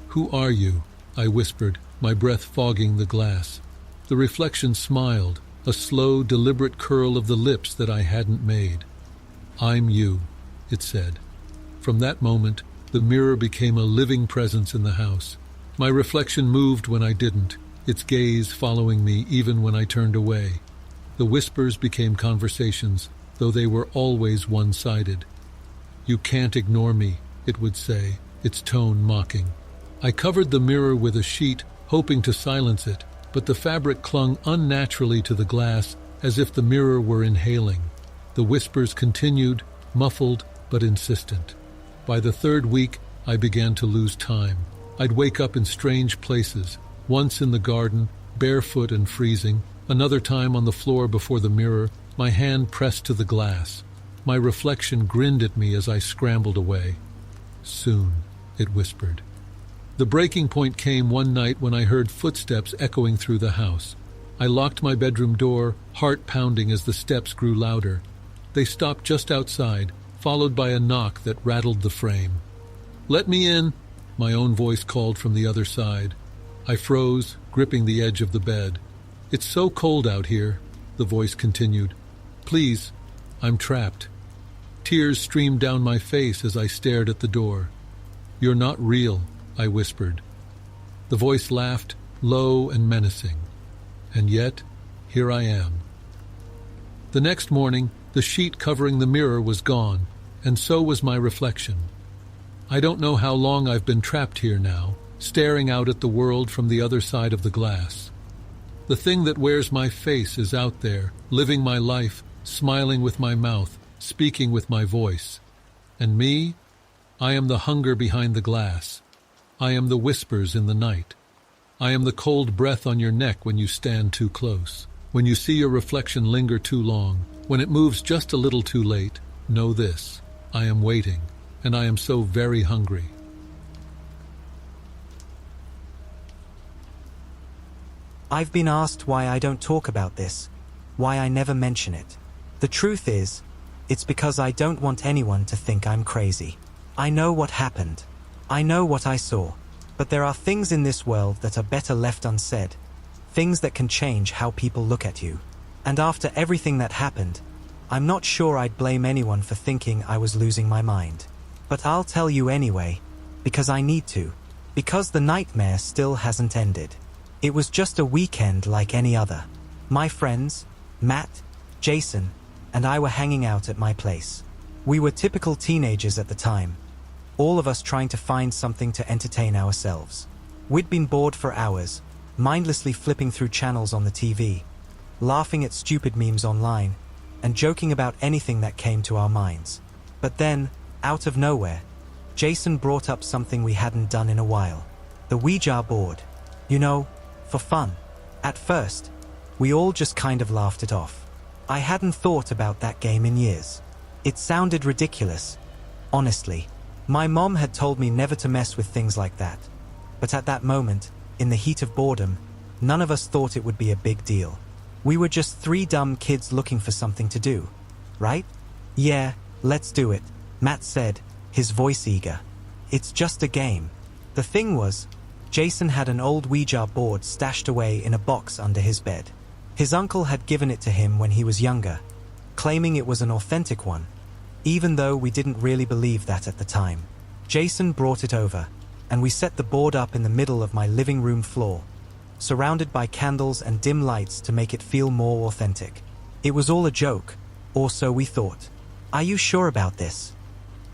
"Who are you?" I whispered, my breath fogging the glass. The reflection smiled, a slow, deliberate curl of the lips that I hadn't made. "I'm you," it said. From that moment, the mirror became a living presence in the house. My reflection moved when I didn't, its gaze following me even when I turned away. The whispers became conversations, though they were always one-sided. "You can't ignore me," it would say, its tone mocking. I covered the mirror with a sheet, hoping to silence it, but the fabric clung unnaturally to the glass, as if the mirror were inhaling. The whispers continued, muffled but insistent. By the third week, I began to lose time. I'd wake up in strange places, once in the garden, barefoot and freezing, another time on the floor before the mirror, my hand pressed to the glass. My reflection grinned at me as I scrambled away. "Soon," it whispered. The breaking point came one night when I heard footsteps echoing through the house. I locked my bedroom door, heart pounding as the steps grew louder. They stopped just outside, followed by a knock that rattled the frame. "Let me in," my own voice called from the other side. I froze, gripping the edge of the bed. "It's so cold out here," the voice continued. "Please, I'm trapped." Tears streamed down my face as I stared at the door. "You're not real," I whispered. The voice laughed, low and menacing. And yet, here I am. The next morning, the sheet covering the mirror was gone, and so was my reflection. I don't know how long I've been trapped here now, staring out at the world from the other side of the glass. The thing that wears my face is out there, living my life, smiling with my mouth, speaking with my voice. And me? I am the hunger behind the glass. I am the whispers in the night. I am the cold breath on your neck when you stand too close. When you see your reflection linger too long, when it moves just a little too late, know this: I am waiting, and I am so very hungry. I've been asked why I don't talk about this, why I never mention it. The truth is, it's because I don't want anyone to think I'm crazy. I know what happened. I know what I saw, but there are things in this world that are better left unsaid, things that can change how people look at you. And after everything that happened, I'm not sure I'd blame anyone for thinking I was losing my mind. But I'll tell you anyway, because I need to, because the nightmare still hasn't ended. It was just a weekend like any other. My friends, Matt, Jason, and I were hanging out at my place. We were typical teenagers at the time, all of us trying to find something to entertain ourselves. We'd been bored for hours, mindlessly flipping through channels on the TV, laughing at stupid memes online, and joking about anything that came to our minds. But then, out of nowhere, Jason brought up something we hadn't done in a while. The Ouija board. You know, for fun. At first, we all just kind of laughed it off. I hadn't thought about that game in years. It sounded ridiculous. Honestly, my mom had told me never to mess with things like that. But at that moment, in the heat of boredom, none of us thought it would be a big deal. We were just three dumb kids looking for something to do, right? Yeah, let's do it, Matt said, his voice eager. It's just a game. The thing was, Jason had an old Ouija board stashed away in a box under his bed. His uncle had given it to him when he was younger, claiming it was an authentic one, even though we didn't really believe that at the time. Jason brought it over, and we set the board up in the middle of my living room floor, surrounded by candles and dim lights to make it feel more authentic. It was all a joke, or so we thought. Are you sure about this?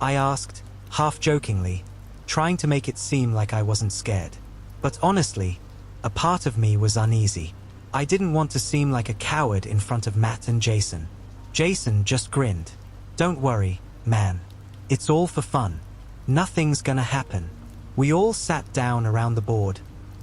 I asked, half jokingly, trying to make it seem like I wasn't scared. But honestly, a part of me was uneasy. I didn't want to seem like a coward in front of Matt and Jason. Jason just grinned. Don't worry, man. It's all for fun. Nothing's gonna happen. We all sat down around the board,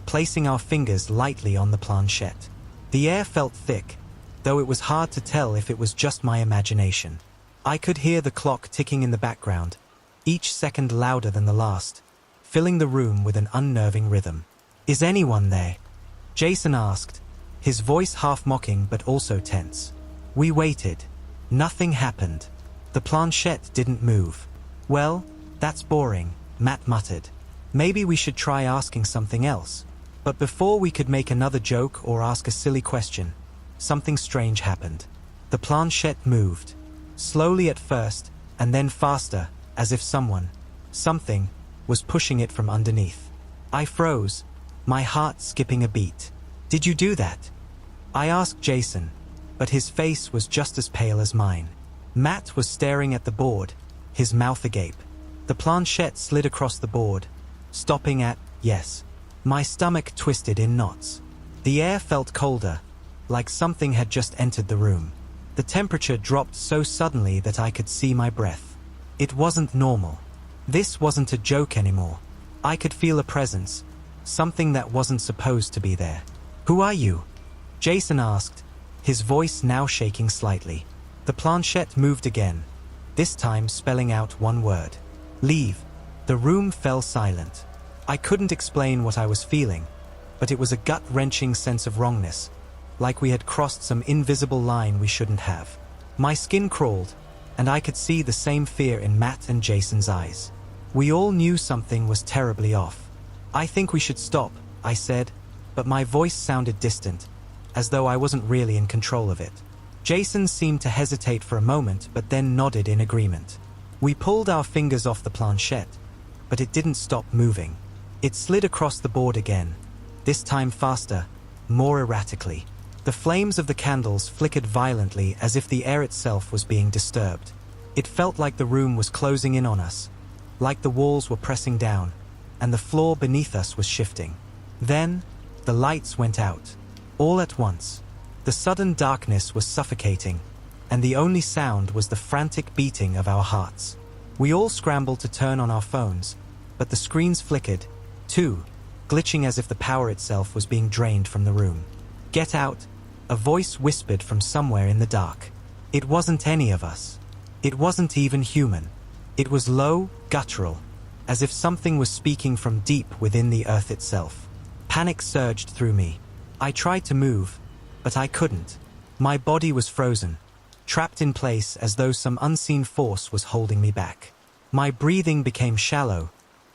placing our fingers lightly on the planchette. The air felt thick, though it was hard to tell if it was just my imagination. I could hear the clock ticking in the background, each second louder than the last, filling the room with an unnerving rhythm. Is anyone there? Jason asked, his voice half mocking but also tense. We waited. Nothing happened. The planchette didn't move. Well, that's boring, Matt muttered. Maybe we should try asking something else. But before we could make another joke or ask a silly question, something strange happened. The planchette moved, slowly at first, and then faster, as if something, was pushing it from underneath. I froze, my heart skipping a beat. Did you do that? I asked Jason, but his face was just as pale as mine. Matt was staring at the board, his mouth agape. The planchette slid across the board, stopping at yes. My stomach twisted in knots. The air felt colder, like something had just entered the room. The temperature dropped so suddenly that I could see my breath. It wasn't normal. This wasn't a joke anymore. I could feel a presence, something that wasn't supposed to be there. Who are you? Jason asked, his voice now shaking slightly. The planchette moved again, this time spelling out one word. Leave. The room fell silent. I couldn't explain what I was feeling, but it was a gut-wrenching sense of wrongness, like we had crossed some invisible line we shouldn't have. My skin crawled, and I could see the same fear in Matt and Jason's eyes. We all knew something was terribly off. I think we should stop, I said, but my voice sounded distant, as though I wasn't really in control of it. Jason seemed to hesitate for a moment, but then nodded in agreement. We pulled our fingers off the planchette, but it didn't stop moving. It slid across the board again, this time faster, more erratically. The flames of the candles flickered violently as if the air itself was being disturbed. It felt like the room was closing in on us, like the walls were pressing down, and the floor beneath us was shifting. Then, the lights went out, all at once. The sudden darkness was suffocating, and the only sound was the frantic beating of our hearts. We all scrambled to turn on our phones, but the screens flickered, too, glitching as if the power itself was being drained from the room. Get out, a voice whispered from somewhere in the dark. It wasn't any of us. It wasn't even human. It was low, guttural, as if something was speaking from deep within the earth itself. Panic surged through me. I tried to move, but I couldn't. My body was frozen, trapped in place as though some unseen force was holding me back. My breathing became shallow,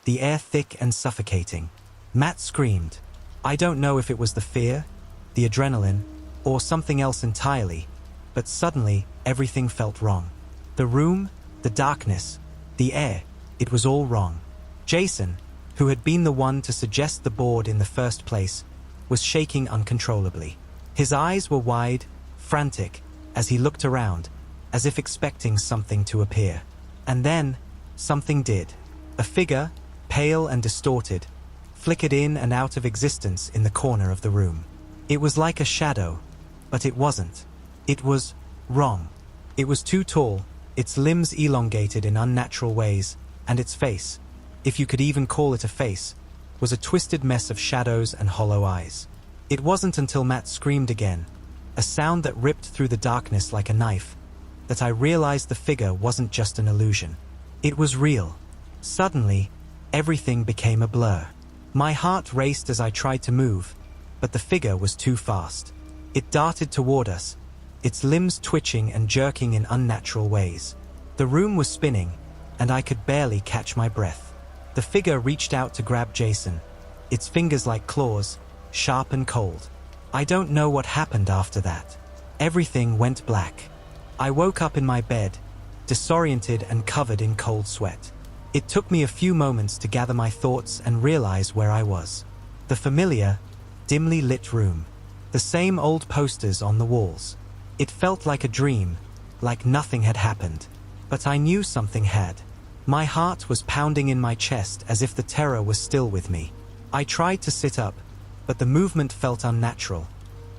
the air thick and suffocating. Matt screamed. I don't know if it was the fear, the adrenaline, or something else entirely, but suddenly everything felt wrong. The room, the darkness, the air, it was all wrong. Jason, who had been the one to suggest the board in the first place, was shaking uncontrollably. His eyes were wide, frantic, as he looked around, as if expecting something to appear. And then, something did. A figure, pale and distorted, flickered in and out of existence in the corner of the room. It was like a shadow, but it wasn't. It was wrong. It was too tall, its limbs elongated in unnatural ways, and its face, if you could even call it a face, was a twisted mess of shadows and hollow eyes. It wasn't until Matt screamed again, a sound that ripped through the darkness like a knife, that I realized the figure wasn't just an illusion. It was real. Suddenly, everything became a blur. My heart raced as I tried to move, but the figure was too fast. It darted toward us, its limbs twitching and jerking in unnatural ways. The room was spinning, and I could barely catch my breath. The figure reached out to grab Jason, its fingers like claws, sharp and cold. I don't know what happened after that. Everything went black. I woke up in my bed, disoriented and covered in cold sweat. It took me a few moments to gather my thoughts and realize where I was. The familiar, dimly lit room. The same old posters on the walls. It felt like a dream, like nothing had happened. But I knew something had. My heart was pounding in my chest as if the terror was still with me. I tried to sit up, but the movement felt unnatural,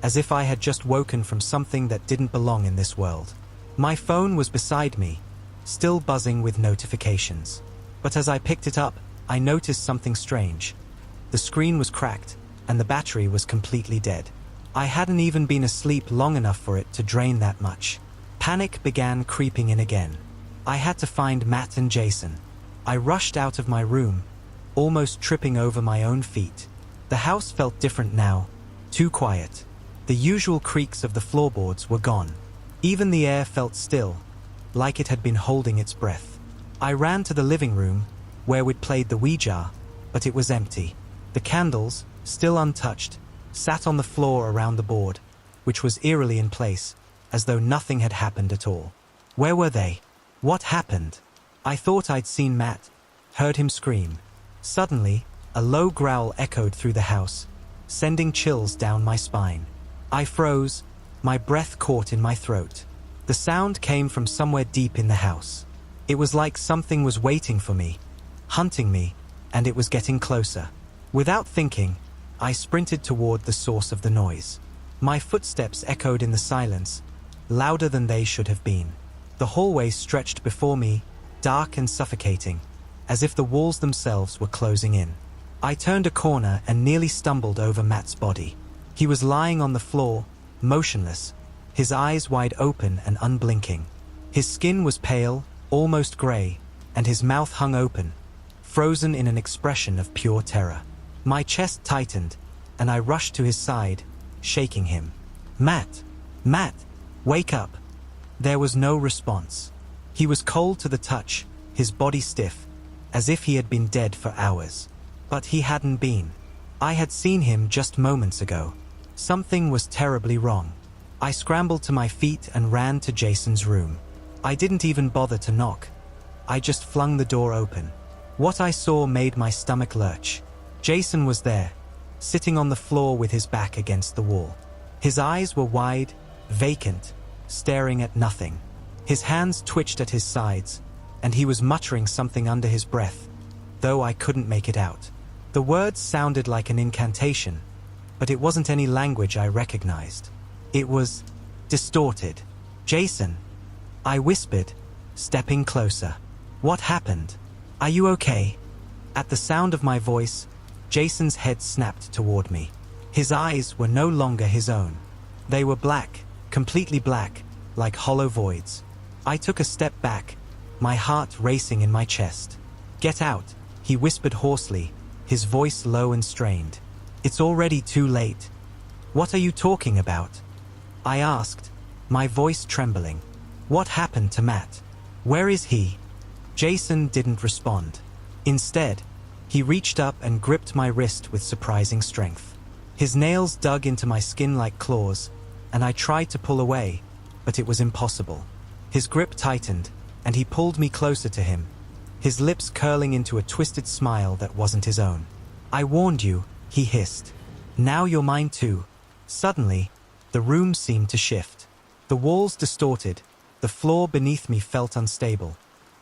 as if I had just woken from something that didn't belong in this world. My phone was beside me, still buzzing with notifications. But as I picked it up, I noticed something strange. The screen was cracked, and the battery was completely dead. I hadn't even been asleep long enough for it to drain that much. Panic began creeping in again. I had to find Matt and Jason. I rushed out of my room, almost tripping over my own feet. The house felt different now, too quiet. The usual creaks of the floorboards were gone. Even the air felt still, like it had been holding its breath. I ran to the living room, where we'd played the Ouija, but it was empty. The candles, still untouched, sat on the floor around the board, which was eerily in place, as though nothing had happened at all. Where were they? What happened? I thought I'd seen Matt, heard him scream. Suddenly, a low growl echoed through the house, sending chills down my spine. I froze, my breath caught in my throat. The sound came from somewhere deep in the house. It was like something was waiting for me, hunting me, and it was getting closer. Without thinking, I sprinted toward the source of the noise. My footsteps echoed in the silence, louder than they should have been. The hallway stretched before me, dark and suffocating, as if the walls themselves were closing in. I turned a corner and nearly stumbled over Matt's body. He was lying on the floor, motionless, his eyes wide open and unblinking. His skin was pale, almost gray, and his mouth hung open, frozen in an expression of pure terror. My chest tightened, and I rushed to his side, shaking him. Matt! Matt! Wake up! There was no response. He was cold to the touch, his body stiff, as if he had been dead for hours. But he hadn't been. I had seen him just moments ago. Something was terribly wrong. I scrambled to my feet and ran to Jason's room. I didn't even bother to knock. I just flung the door open. What I saw made my stomach lurch. Jason was there, sitting on the floor with his back against the wall. His eyes were wide, vacant, staring at nothing. His hands twitched at his sides, and he was muttering something under his breath, though I couldn't make it out. The words sounded like an incantation, but it wasn't any language I recognized. It was distorted. Jason, I whispered, stepping closer. What happened? Are you okay? At the sound of my voice, Jason's head snapped toward me. His eyes were no longer his own. They were black, completely black, like hollow voids. I took a step back, my heart racing in my chest. Get out, he whispered hoarsely, his voice low and strained. It's already too late. What are you talking about? I asked, my voice trembling. What happened to Matt? Where is he? Jason didn't respond. Instead, He reached up and gripped my wrist with surprising strength. His nails dug into my skin like claws, and I tried to pull away, but it was impossible. His grip tightened, and he pulled me closer to him, his lips curling into a twisted smile that wasn't his own. "I warned you," he hissed. "Now you're mine too." Suddenly, the room seemed to shift. The walls distorted, the floor beneath me felt unstable,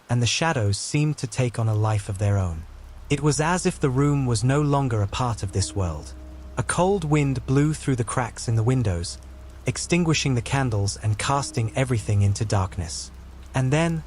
and the shadows seemed to take on a life of their own. It was as if the room was no longer a part of this world. A cold wind blew through the cracks in the windows, extinguishing the candles and casting everything into darkness. And then,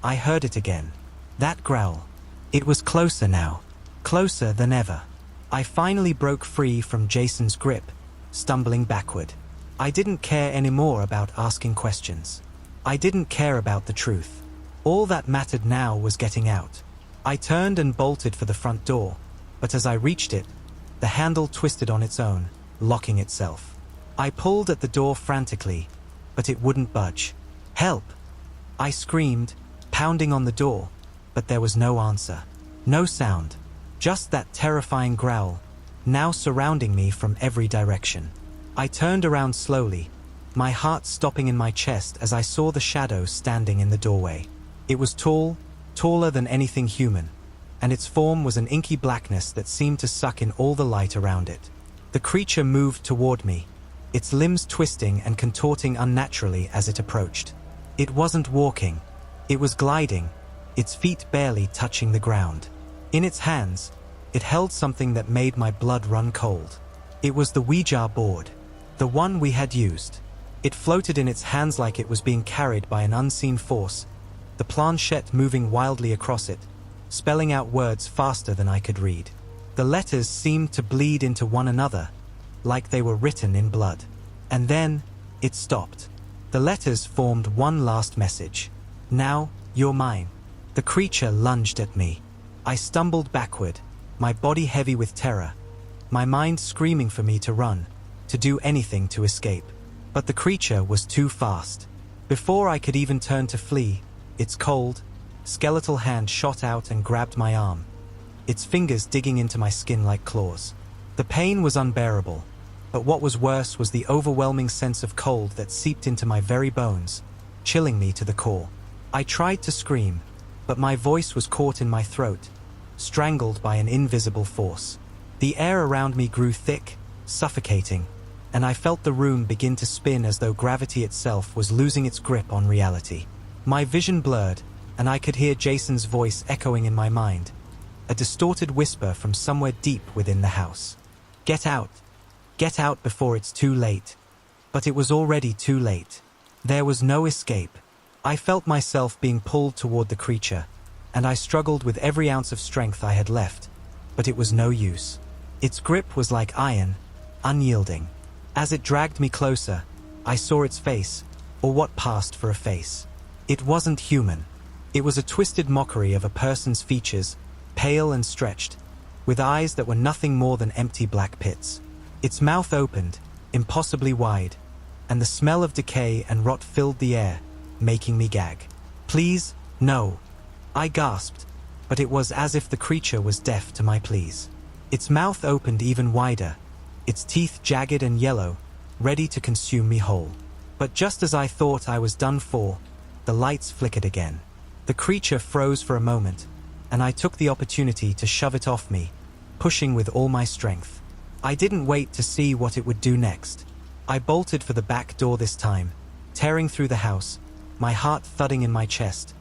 I heard it again. That growl. It was closer now, closer than ever. I finally broke free from Jason's grip, stumbling backward. I didn't care anymore about asking questions. I didn't care about the truth. All that mattered now was getting out. I turned and bolted for the front door, but as I reached it, the handle twisted on its own, locking itself. I pulled at the door frantically, but it wouldn't budge. "Help!" I screamed, pounding on the door, but there was no answer. No sound, just that terrifying growl, now surrounding me from every direction. I turned around slowly, my heart stopping in my chest as I saw the shadow standing in the doorway. It was tall, taller than anything human, and its form was an inky blackness that seemed to suck in all the light around it. The creature moved toward me, its limbs twisting and contorting unnaturally as it approached. It wasn't walking, it was gliding, its feet barely touching the ground. In its hands, it held something that made my blood run cold. It was the Ouija board, the one we had used. It floated in its hands like it was being carried by an unseen force, the planchette moving wildly across it, spelling out words faster than I could read. The letters seemed to bleed into one another, like they were written in blood. And then, it stopped. The letters formed one last message. "Now, you're mine." The creature lunged at me. I stumbled backward, my body heavy with terror, my mind screaming for me to run, to do anything to escape. But the creature was too fast. Before I could even turn to flee, its cold, skeletal hand shot out and grabbed my arm, its fingers digging into my skin like claws. The pain was unbearable, but what was worse was the overwhelming sense of cold that seeped into my very bones, chilling me to the core. I tried to scream, but my voice was caught in my throat, strangled by an invisible force. The air around me grew thick, suffocating, and I felt the room begin to spin as though gravity itself was losing its grip on reality. My vision blurred, and I could hear Jason's voice echoing in my mind, a distorted whisper from somewhere deep within the house. "Get out! Get out before it's too late." But it was already too late. There was no escape. I felt myself being pulled toward the creature, and I struggled with every ounce of strength I had left, but it was no use. Its grip was like iron, unyielding. As it dragged me closer, I saw its face, or what passed for a face. It wasn't human. It was a twisted mockery of a person's features, pale and stretched, with eyes that were nothing more than empty black pits. Its mouth opened, impossibly wide, and the smell of decay and rot filled the air, making me gag. "Please, no," I gasped, but it was as if the creature was deaf to my pleas. Its mouth opened even wider, its teeth jagged and yellow, ready to consume me whole. But just as I thought I was done for, the lights flickered again. The creature froze for a moment, and I took the opportunity to shove it off me, pushing with all my strength. I didn't wait to see what it would do next. I bolted for the back door this time, tearing through the house, my heart thudding in my chest,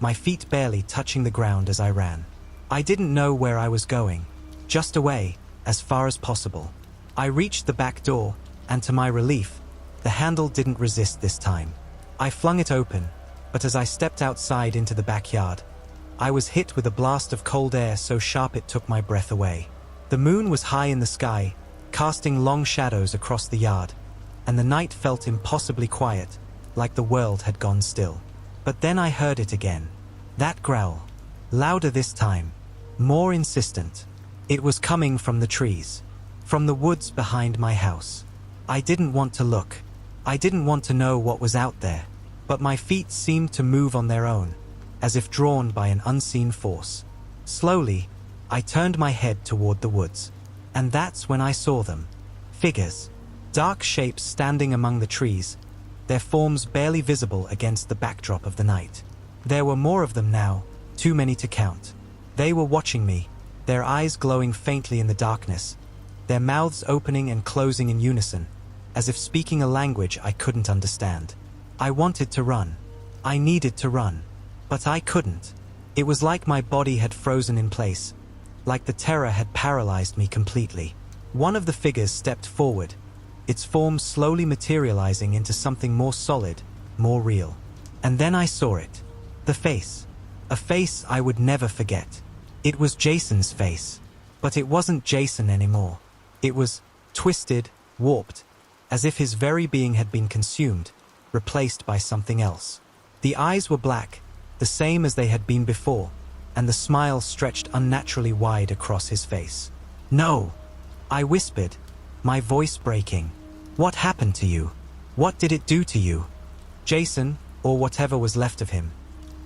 my feet barely touching the ground as I ran. I didn't know where I was going, just away, as far as possible. I reached the back door, and to my relief, the handle didn't resist this time. I flung it open, but as I stepped outside into the backyard, I was hit with a blast of cold air so sharp it took my breath away. The moon was high in the sky, casting long shadows across the yard, and the night felt impossibly quiet, like the world had gone still. But then I heard it again. That growl. Louder this time. More insistent. It was coming from the trees. From the woods behind my house. I didn't want to look. I didn't want to know what was out there. But my feet seemed to move on their own, as if drawn by an unseen force. Slowly, I turned my head toward the woods. And that's when I saw them. Figures. Dark shapes standing among the trees, their forms barely visible against the backdrop of the night. There were more of them now, too many to count. They were watching me, their eyes glowing faintly in the darkness, their mouths opening and closing in unison, as if speaking a language I couldn't understand. I wanted to run. I needed to run. But I couldn't. It was like my body had frozen in place, like the terror had paralyzed me completely. One of the figures stepped forward, its form slowly materializing into something more solid, more real. And then I saw it. The face. A face I would never forget. It was Jason's face. But it wasn't Jason anymore. It was twisted, warped, as if his very being had been consumed, replaced by something else. The eyes were black, the same as they had been before, and the smile stretched unnaturally wide across his face. "No!" I whispered, my voice breaking. "What happened to you? What did it do to you?" Jason, or whatever was left of him,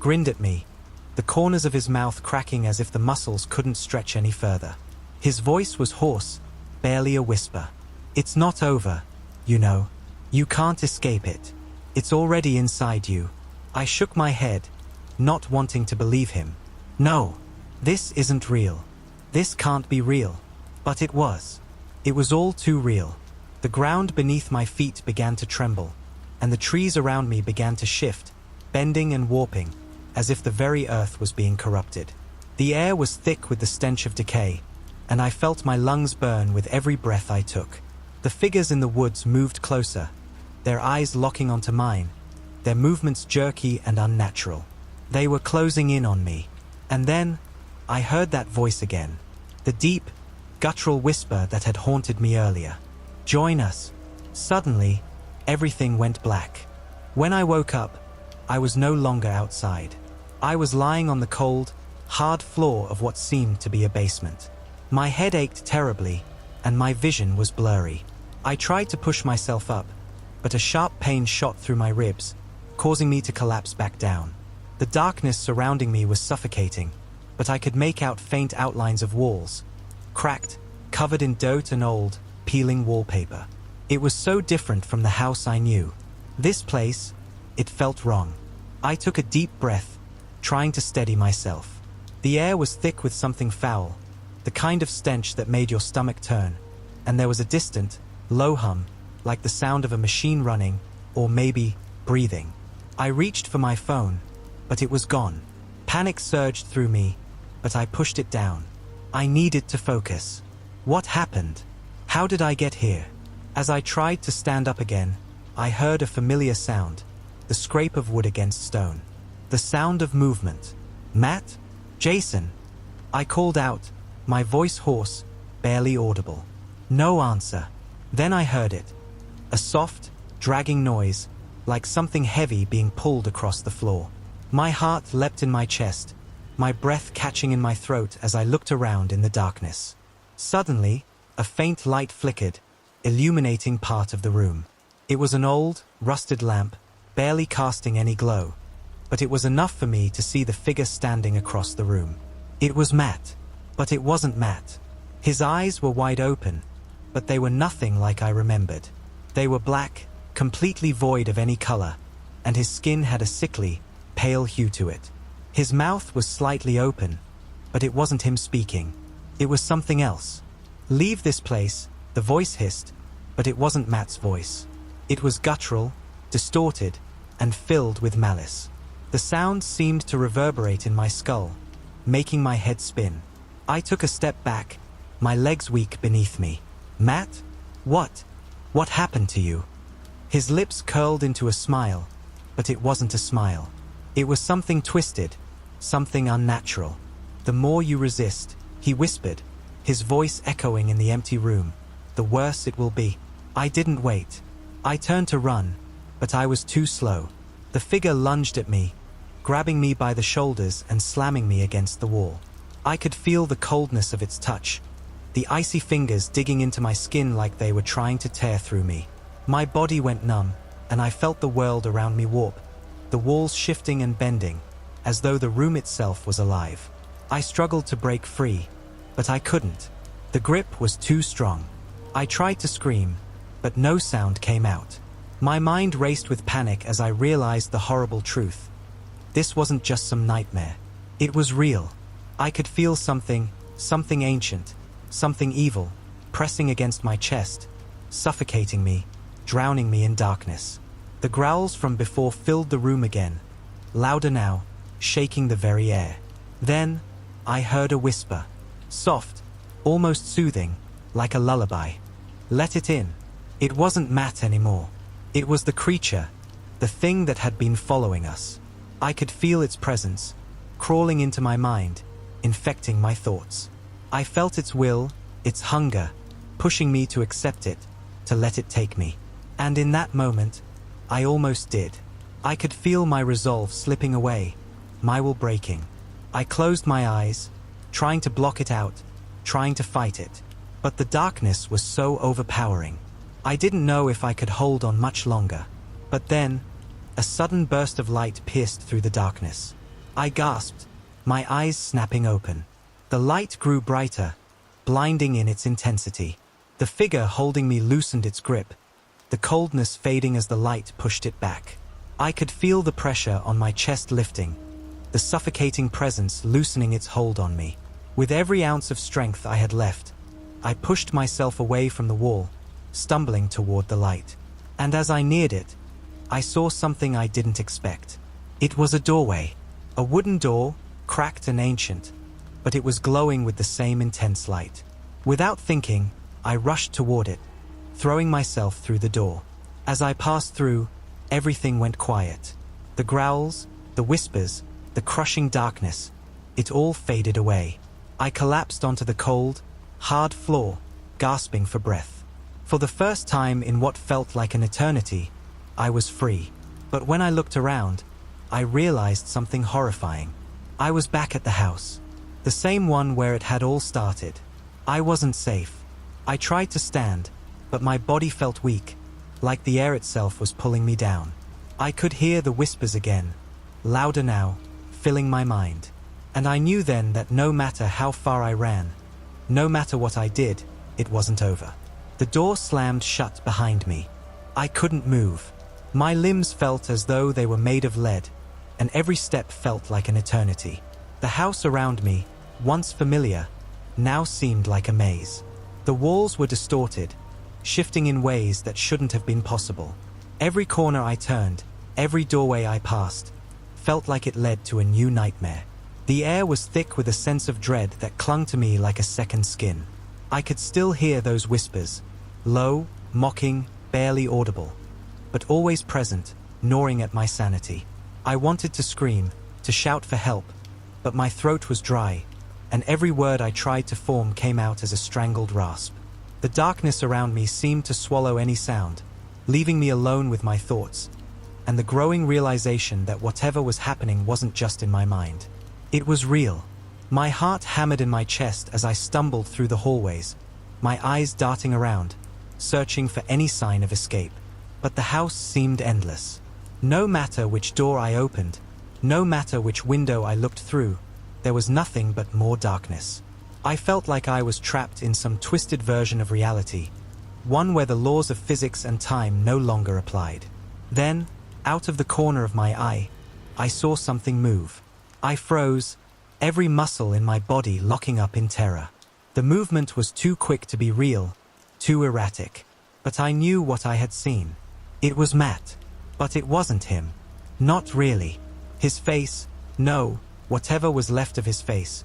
grinned at me, the corners of his mouth cracking as if the muscles couldn't stretch any further. His voice was hoarse, barely a whisper. "It's not over, you know. You can't escape it. It's already inside you." I shook my head, not wanting to believe him. "No, this isn't real. This can't be real." But it was. It was all too real. The ground beneath my feet began to tremble, and the trees around me began to shift, bending and warping, as if the very earth was being corrupted. The air was thick with the stench of decay, and I felt my lungs burn with every breath I took. The figures in the woods moved closer, their eyes locking onto mine, their movements jerky and unnatural. They were closing in on me. And then, I heard that voice again. The deep, guttural whisper that had haunted me earlier. "Join us." Suddenly, everything went black. When I woke up, I was no longer outside. I was lying on the cold, hard floor of what seemed to be a basement. My head ached terribly, and my vision was blurry. I tried to push myself up, but a sharp pain shot through my ribs, causing me to collapse back down. The darkness surrounding me was suffocating, but I could make out faint outlines of walls, cracked, covered in dirt and old, peeling wallpaper. It was so different from the house I knew. This place, it felt wrong. I took a deep breath, trying to steady myself. The air was thick with something foul, the kind of stench that made your stomach turn, and there was a distant, low hum, like the sound of a machine running, or maybe breathing. I reached for my phone, but it was gone. Panic surged through me, but I pushed it down. I needed to focus. What happened? How did I get here? As I tried to stand up again, I heard a familiar sound, the scrape of wood against stone. The sound of movement. "Matt? Jason?" I called out, my voice hoarse, barely audible. No answer. Then I heard it. A soft, dragging noise, like something heavy being pulled across the floor. My heart leapt in my chest, my breath catching in my throat as I looked around in the darkness. Suddenly, a faint light flickered, illuminating part of the room. It was an old, rusted lamp, barely casting any glow, but it was enough for me to see the figure standing across the room. It was Matt, but it wasn't Matt. His eyes were wide open, but they were nothing like I remembered. They were black, completely void of any color, and his skin had a sickly, pale hue to it. His mouth was slightly open, but it wasn't him speaking. It was something else. "Leave this place," the voice hissed, but it wasn't Matt's voice. It was guttural, distorted, and filled with malice. The sound seemed to reverberate in my skull, making my head spin. I took a step back, my legs weak beneath me. "Matt? What? What happened to you?" His lips curled into a smile, but it wasn't a smile. It was something twisted, something unnatural. "The more you resist," he whispered, his voice echoing in the empty room, "the worse it will be." I didn't wait. I turned to run, but I was too slow. The figure lunged at me, grabbing me by the shoulders and slamming me against the wall. I could feel the coldness of its touch, the icy fingers digging into my skin like they were trying to tear through me. My body went numb, and I felt the world around me warp, the walls shifting and bending, as though the room itself was alive. I struggled to break free, but I couldn't. The grip was too strong. I tried to scream, but no sound came out. My mind raced with panic as I realized the horrible truth. This wasn't just some nightmare. It was real. I could feel something ancient, something evil, pressing against my chest, suffocating me, drowning me in darkness. The growls from before filled the room again, louder now, shaking the very air. Then, I heard a whisper, soft, almost soothing, like a lullaby. Let it in. It wasn't Matt anymore. It was the creature, the thing that had been following us. I could feel its presence, crawling into my mind, infecting my thoughts. I felt its will, its hunger, pushing me to accept it, to let it take me. And in that moment, I almost did. I could feel my resolve slipping away, my will breaking. I closed my eyes, trying to block it out, trying to fight it. But the darkness was so overpowering. I didn't know if I could hold on much longer. But then, a sudden burst of light pierced through the darkness. I gasped, my eyes snapping open. The light grew brighter, blinding in its intensity. The figure holding me loosened its grip, the coldness fading as the light pushed it back. I could feel the pressure on my chest lifting, the suffocating presence loosening its hold on me. With every ounce of strength I had left, I pushed myself away from the wall, stumbling toward the light. And as I neared it, I saw something I didn't expect. It was a doorway, a wooden door, cracked and ancient, but it was glowing with the same intense light. Without thinking, I rushed toward it, throwing myself through the door. As I passed through, everything went quiet. The growls, the whispers, the crushing darkness, it all faded away. I collapsed onto the cold, hard floor, gasping for breath. For the first time in what felt like an eternity, I was free. But when I looked around, I realized something horrifying. I was back at the house, the same one where it had all started. I wasn't safe. I tried to stand, but my body felt weak, like the air itself was pulling me down. I could hear the whispers again, louder now, filling my mind. And I knew then that no matter how far I ran, no matter what I did, it wasn't over. The door slammed shut behind me. I couldn't move. My limbs felt as though they were made of lead, and every step felt like an eternity. The house around me, once familiar, now seemed like a maze. The walls were distorted, shifting in ways that shouldn't have been possible. Every corner I turned, every doorway I passed, felt like it led to a new nightmare. The air was thick with a sense of dread that clung to me like a second skin. I could still hear those whispers, low, mocking, barely audible, but always present, gnawing at my sanity. I wanted to scream, to shout for help, but my throat was dry, and every word I tried to form came out as a strangled rasp. The darkness around me seemed to swallow any sound, leaving me alone with my thoughts, and the growing realization that whatever was happening wasn't just in my mind. It was real. My heart hammered in my chest as I stumbled through the hallways, my eyes darting around, searching for any sign of escape. But the house seemed endless. No matter which door I opened, no matter which window I looked through, there was nothing but more darkness. I felt like I was trapped in some twisted version of reality, one where the laws of physics and time no longer applied. Then, out of the corner of my eye, I saw something move. I froze, every muscle in my body locking up in terror. The movement was too quick to be real, too erratic. But I knew what I had seen. It was Matt. But it wasn't him. Not really. His face, no, whatever was left of his face,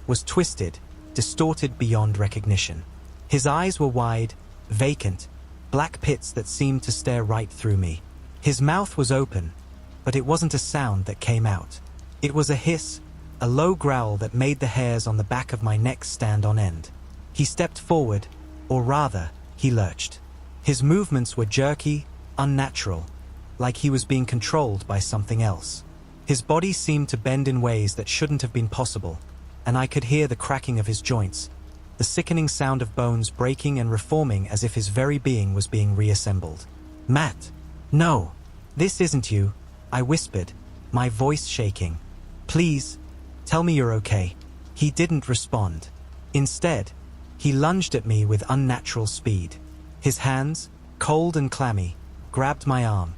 was twisted, distorted beyond recognition. His eyes were wide, vacant, black pits that seemed to stare right through me. His mouth was open, but it wasn't a sound that came out. It was a hiss, a low growl that made the hairs on the back of my neck stand on end. He stepped forward, or rather, he lurched. His movements were jerky, unnatural, like he was being controlled by something else. His body seemed to bend in ways that shouldn't have been possible, and I could hear the cracking of his joints, the sickening sound of bones breaking and reforming as if his very being was being reassembled. Matt! No! This isn't you, I whispered, my voice shaking. Please, tell me you're okay. He didn't respond. Instead, he lunged at me with unnatural speed. His hands, cold and clammy, grabbed my arm,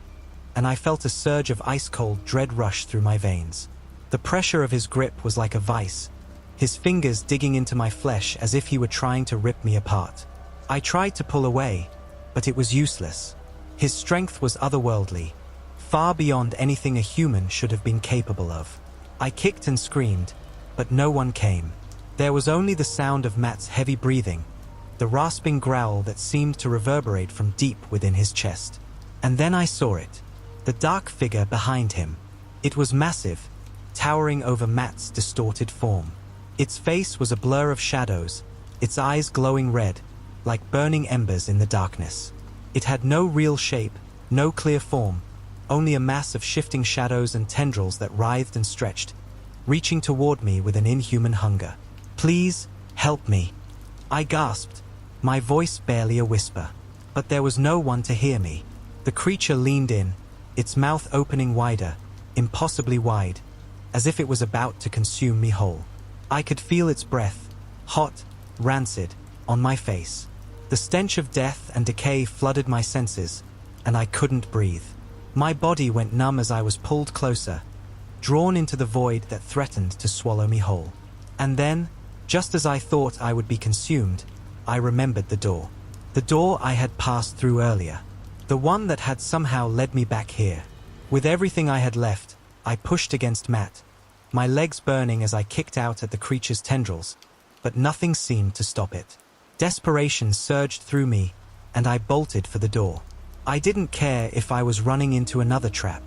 and I felt a surge of ice-cold dread rush through my veins. The pressure of his grip was like a vice, his fingers digging into my flesh as if he were trying to rip me apart. I tried to pull away, but it was useless. His strength was otherworldly, far beyond anything a human should have been capable of. I kicked and screamed, but no one came. There was only the sound of Matt's heavy breathing, the rasping growl that seemed to reverberate from deep within his chest. And then I saw it, the dark figure behind him. It was massive, towering over Matt's distorted form. Its face was a blur of shadows, its eyes glowing red, like burning embers in the darkness. It had no real shape, no clear form, only a mass of shifting shadows and tendrils that writhed and stretched, reaching toward me with an inhuman hunger. "Please, help me," I gasped, my voice barely a whisper. But there was no one to hear me. The creature leaned in, its mouth opening wider, impossibly wide, as if it was about to consume me whole. I could feel its breath, hot, rancid, on my face. The stench of death and decay flooded my senses, and I couldn't breathe. My body went numb as I was pulled closer, drawn into the void that threatened to swallow me whole. And then, just as I thought I would be consumed, I remembered the door. The door I had passed through earlier. The one that had somehow led me back here. With everything I had left, I pushed against Matt, my legs burning as I kicked out at the creature's tendrils, but nothing seemed to stop it. Desperation surged through me, and I bolted for the door. I didn't care if I was running into another trap.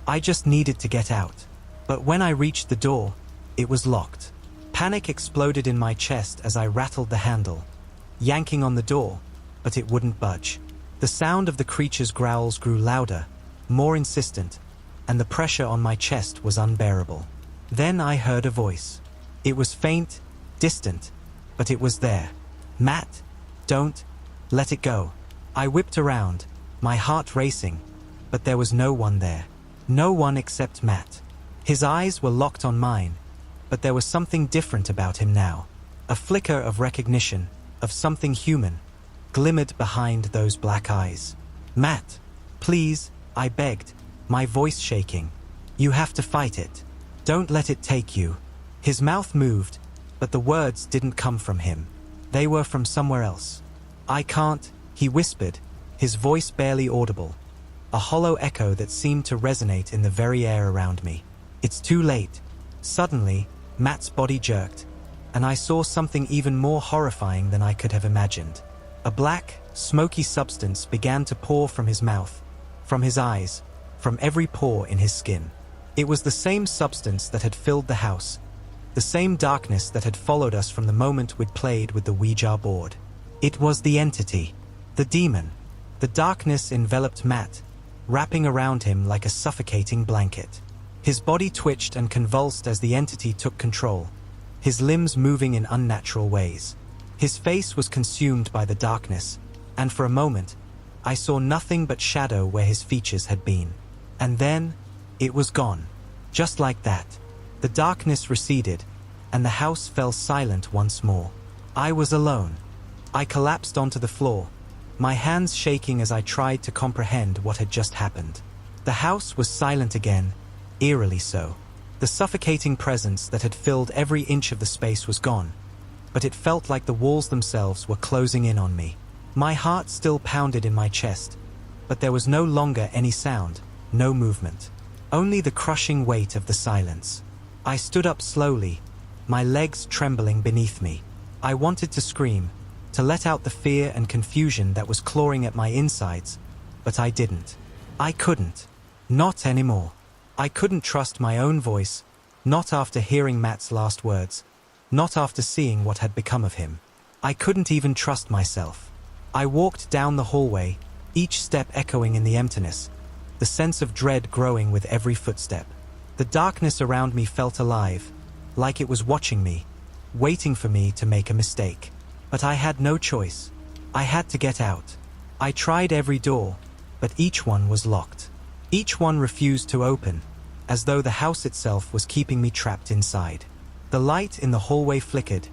I just needed to get out. But when I reached the door, it was locked. Panic exploded in my chest as I rattled the handle, yanking on the door, but it wouldn't budge. The sound of the creature's growls grew louder, more insistent, and the pressure on my chest was unbearable. Then I heard a voice. It was faint, distant, but it was there. "Matt, don't let it go." I whipped around, my heart racing, but there was no one there. No one except Matt. His eyes were locked on mine, but there was something different about him now. A flicker of recognition, of something human, glimmered behind those black eyes. "Matt, please," I begged, my voice shaking. "You have to fight it. Don't let it take you." His mouth moved, but the words didn't come from him. They were from somewhere else. "I can't," he whispered, his voice barely audible, a hollow echo that seemed to resonate in the very air around me. "It's too late." Suddenly, Matt's body jerked, and I saw something even more horrifying than I could have imagined. A black, smoky substance began to pour from his mouth, from his eyes, from every pore in his skin. It was the same substance that had filled the house, the same darkness that had followed us from the moment we'd played with the Ouija board. It was the entity, the demon. The darkness enveloped Matt, wrapping around him like a suffocating blanket. His body twitched and convulsed as the entity took control, his limbs moving in unnatural ways. His face was consumed by the darkness, and for a moment, I saw nothing but shadow where his features had been. And then, it was gone. Just like that. The darkness receded, and the house fell silent once more. I was alone. I collapsed onto the floor, my hands shaking as I tried to comprehend what had just happened. The house was silent again, eerily so. The suffocating presence that had filled every inch of the space was gone, but it felt like the walls themselves were closing in on me. My heart still pounded in my chest, but there was no longer any sound, no movement. Only the crushing weight of the silence. I stood up slowly, my legs trembling beneath me. I wanted to scream, to let out the fear and confusion that was clawing at my insides, but I didn't. I couldn't. Not anymore. I couldn't trust my own voice, not after hearing Matt's last words, not after seeing what had become of him. I couldn't even trust myself. I walked down the hallway, each step echoing in the emptiness, the sense of dread growing with every footstep. The darkness around me felt alive, like it was watching me, waiting for me to make a mistake. But I had no choice. I had to get out. I tried every door, but each one was locked. Each one refused to open, as though the house itself was keeping me trapped inside. The light in the hallway flickered,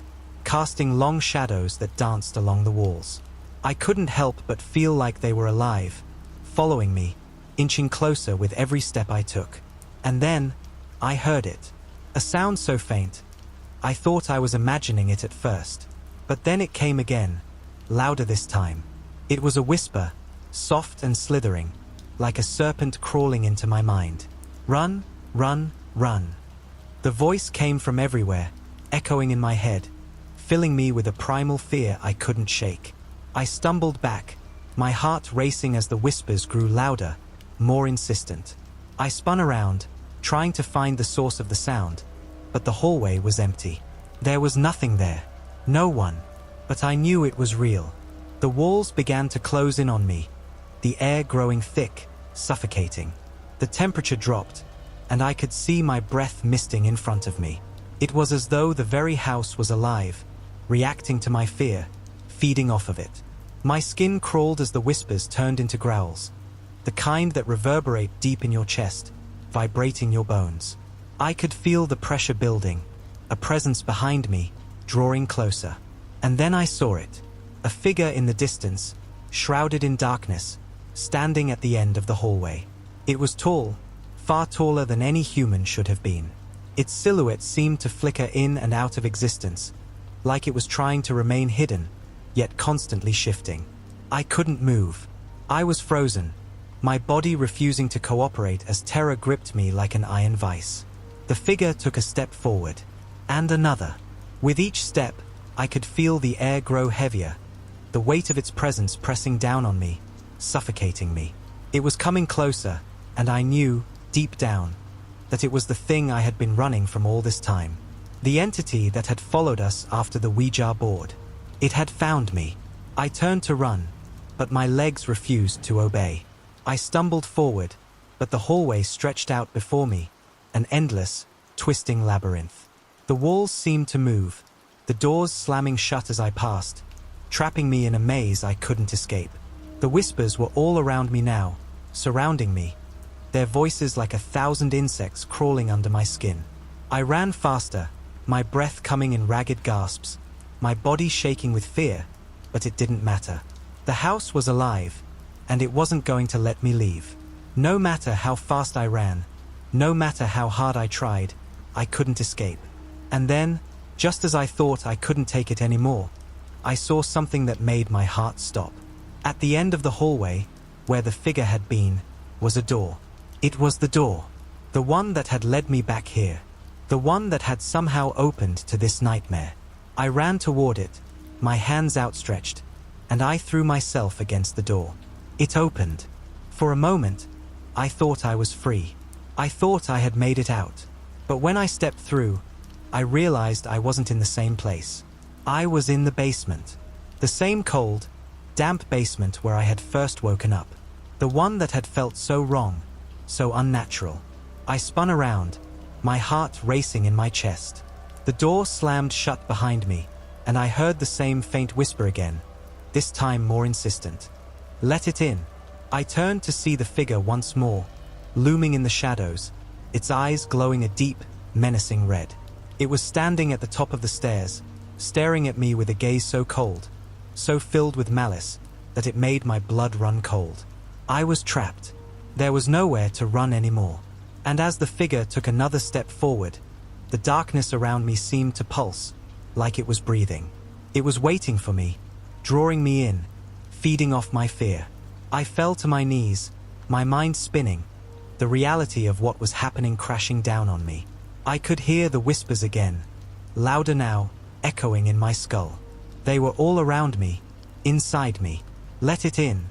casting long shadows that danced along the walls. I couldn't help but feel like they were alive, following me, inching closer with every step I took. And then, I heard it. A sound so faint, I thought I was imagining it at first. But then it came again, louder this time. It was a whisper, soft and slithering, like a serpent crawling into my mind. Run, run, run. The voice came from everywhere, echoing in my head, filling me with a primal fear I couldn't shake. I stumbled back, my heart racing as the whispers grew louder, more insistent. I spun around, trying to find the source of the sound, but the hallway was empty. There was nothing there, no one, but I knew it was real. The walls began to close in on me, the air growing thick, suffocating. The temperature dropped, and I could see my breath misting in front of me. It was as though the very house was alive, reacting to my fear, feeding off of it. My skin crawled as the whispers turned into growls, the kind that reverberate deep in your chest, vibrating your bones. I could feel the pressure building, a presence behind me, drawing closer. And then I saw it, a figure in the distance, shrouded in darkness, standing at the end of the hallway. It was tall, far taller than any human should have been. Its silhouette seemed to flicker in and out of existence, like it was trying to remain hidden, yet constantly shifting. I couldn't move. I was frozen, my body refusing to cooperate as terror gripped me like an iron vice. The figure took a step forward, and another. With each step, I could feel the air grow heavier, the weight of its presence pressing down on me, suffocating me. It was coming closer, and I knew, deep down, that it was the thing I had been running from all this time. The entity that had followed us after the Ouija board. It had found me. I turned to run, but my legs refused to obey. I stumbled forward, but the hallway stretched out before me, an endless, twisting labyrinth. The walls seemed to move, the doors slamming shut as I passed, trapping me in a maze I couldn't escape. The whispers were all around me now, surrounding me, their voices like 1,000 insects crawling under my skin. I ran faster, my breath coming in ragged gasps, my body shaking with fear, but it didn't matter. The house was alive, and it wasn't going to let me leave. No matter how fast I ran, no matter how hard I tried, I couldn't escape. And then, just as I thought I couldn't take it anymore, I saw something that made my heart stop. At the end of the hallway, where the figure had been, was a door. It was the door. The one that had led me back here. The one that had somehow opened to this nightmare. I ran toward it, my hands outstretched, and I threw myself against the door. It opened. For a moment, I thought I was free. I thought I had made it out. But when I stepped through, I realized I wasn't in the same place. I was in the basement. The same cold, damp basement where I had first woken up. The one that had felt so wrong, so unnatural. I spun around, my heart racing in my chest. The door slammed shut behind me, and I heard the same faint whisper again, this time more insistent. Let it in. I turned to see the figure once more, looming in the shadows, its eyes glowing a deep, menacing red. It was standing at the top of the stairs, staring at me with a gaze so cold, so filled with malice, that it made my blood run cold. I was trapped. There was nowhere to run anymore. And as the figure took another step forward, the darkness around me seemed to pulse, like it was breathing. It was waiting for me, drawing me in, feeding off my fear. I fell to my knees, my mind spinning, the reality of what was happening crashing down on me. I could hear the whispers again, louder now, echoing in my skull. They were all around me, inside me. Let it in.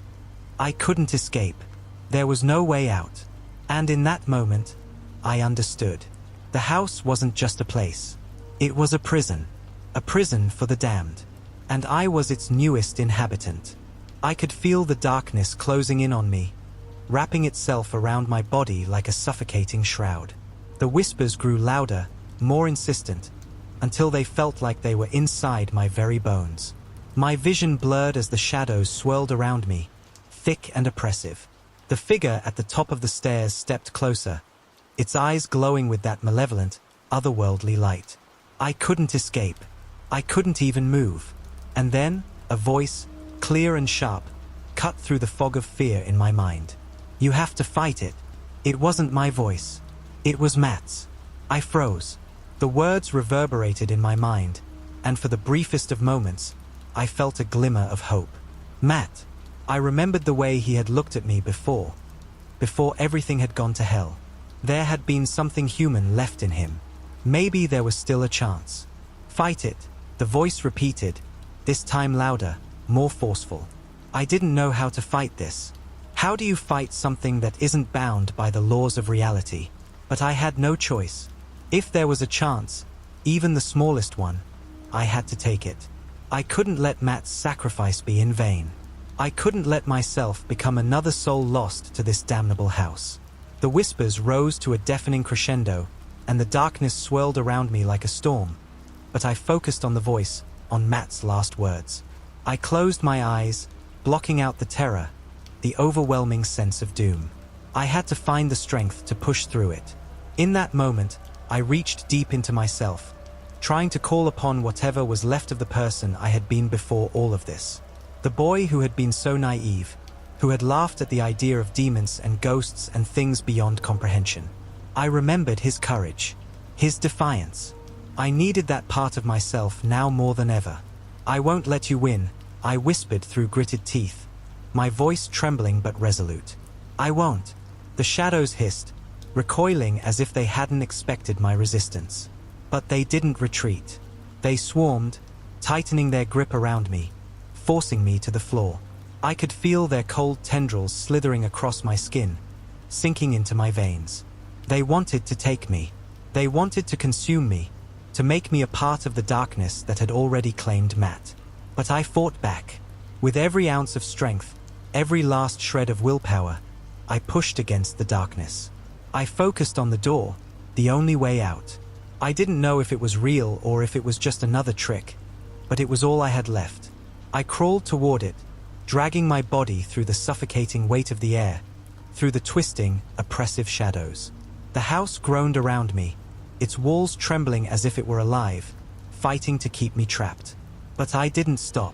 I couldn't escape. There was no way out. And in that moment, I understood. The house wasn't just a place. It was a prison for the damned. And I was its newest inhabitant. I could feel the darkness closing in on me, wrapping itself around my body like a suffocating shroud. The whispers grew louder, more insistent, until they felt like they were inside my very bones. My vision blurred as the shadows swirled around me, thick and oppressive. The figure at the top of the stairs stepped closer, its eyes glowing with that malevolent, otherworldly light. I couldn't escape. I couldn't even move. And then, a voice, clear and sharp, cut through the fog of fear in my mind. "You have to fight it." It wasn't my voice. It was Matt's. I froze. The words reverberated in my mind, and for the briefest of moments, I felt a glimmer of hope. Matt. I remembered the way he had looked at me before everything had gone to hell. There had been something human left in him. Maybe there was still a chance. "Fight it," the voice repeated, this time louder, more forceful. I didn't know how to fight this. How do you fight something that isn't bound by the laws of reality? But I had no choice. If there was a chance, even the smallest one, I had to take it. I couldn't let Matt's sacrifice be in vain. I couldn't let myself become another soul lost to this damnable house. The whispers rose to a deafening crescendo, and the darkness swirled around me like a storm. But I focused on the voice, on Matt's last words. I closed my eyes, blocking out the terror, the overwhelming sense of doom. I had to find the strength to push through it. In that moment, I reached deep into myself, trying to call upon whatever was left of the person I had been before all of this. The boy who had been so naive, who had laughed at the idea of demons and ghosts and things beyond comprehension. I remembered his courage, his defiance. I needed that part of myself now more than ever. "I won't let you win," I whispered through gritted teeth, my voice trembling but resolute. "I won't." The shadows hissed, recoiling as if they hadn't expected my resistance. But they didn't retreat. They swarmed, tightening their grip around me, forcing me to the floor. I could feel their cold tendrils slithering across my skin, sinking into my veins. They wanted to take me. They wanted to consume me, to make me a part of the darkness that had already claimed Matt. But I fought back. With every ounce of strength, every last shred of willpower, I pushed against the darkness. I focused on the door, the only way out. I didn't know if it was real or if it was just another trick, but it was all I had left. I crawled toward it, dragging my body through the suffocating weight of the air, through the twisting, oppressive shadows. The house groaned around me, its walls trembling as if it were alive, fighting to keep me trapped. But I didn't stop.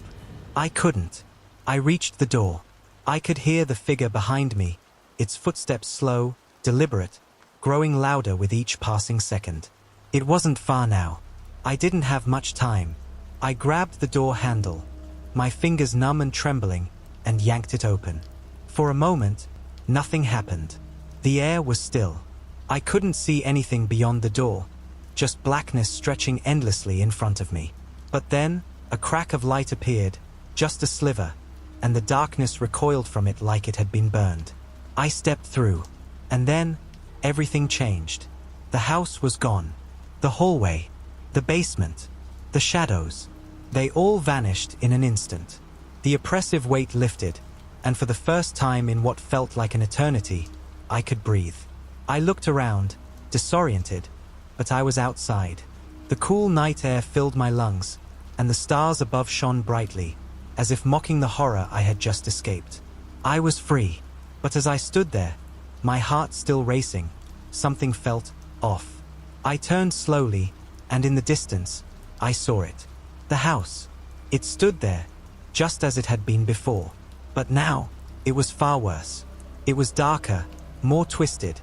I couldn't. I reached the door. I could hear the figure behind me, its footsteps slow, deliberate, growing louder with each passing second. It wasn't far now. I didn't have much time. I grabbed the door handle, my fingers numb and trembling, and yanked it open. For a moment, nothing happened. The air was still. I couldn't see anything beyond the door, just blackness stretching endlessly in front of me. But then, a crack of light appeared, just a sliver, and the darkness recoiled from it like it had been burned. I stepped through, and then, everything changed. The house was gone. The hallway, the basement, the shadows, they all vanished in an instant. The oppressive weight lifted, and for the first time in what felt like an eternity, I could breathe. I looked around, disoriented, but I was outside. The cool night air filled my lungs, and the stars above shone brightly, as if mocking the horror I had just escaped. I was free, but as I stood there, my heart still racing, something felt off. I turned slowly, and in the distance, I saw it. The house. It stood there, just as it had been before. But now, it was far worse. It was darker, more twisted,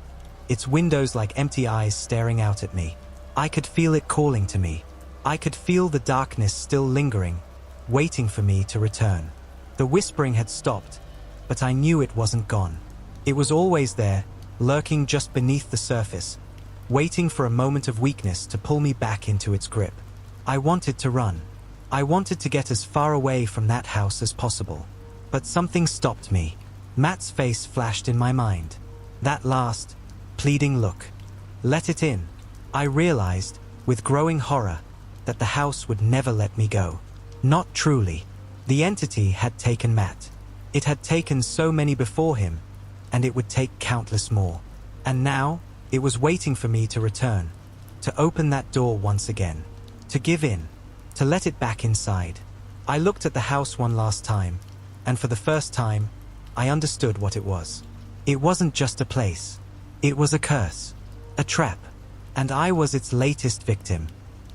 its windows like empty eyes staring out at me. I could feel it calling to me. I could feel the darkness still lingering, waiting for me to return. The whispering had stopped, but I knew it wasn't gone. It was always there, lurking just beneath the surface, waiting for a moment of weakness to pull me back into its grip. I wanted to run. I wanted to get as far away from that house as possible. But something stopped me. Matt's face flashed in my mind. That last, pleading look. Let it in. I realized, with growing horror, that the house would never let me go. Not truly. The entity had taken Matt. It had taken so many before him, and it would take countless more. And now, it was waiting for me to return, to open that door once again, to give in, to let it back inside. I looked at the house one last time, and for the first time, I understood what it was. It wasn't just a place. It was a curse, a trap, and I was its latest victim.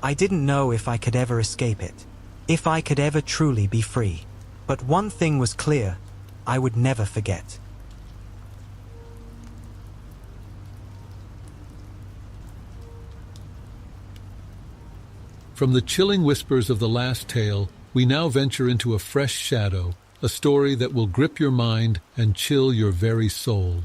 I didn't know if I could ever escape it, if I could ever truly be free. But one thing was clear, I would never forget. From the chilling whispers of the last tale, we now venture into a fresh shadow, a story that will grip your mind and chill your very soul.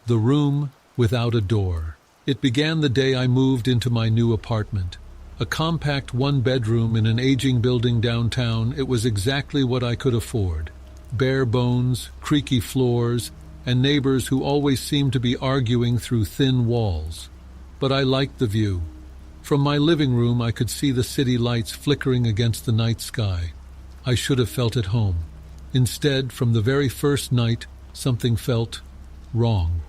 The Room Without a Door. It began the day I moved into my new apartment. A compact one-bedroom in an aging building downtown, it was exactly what I could afford. Bare bones, creaky floors, and neighbors who always seemed to be arguing through thin walls. But I liked the view. From my living room I could see the city lights flickering against the night sky. I should have felt at home. Instead, from the very first night, something felt wrong.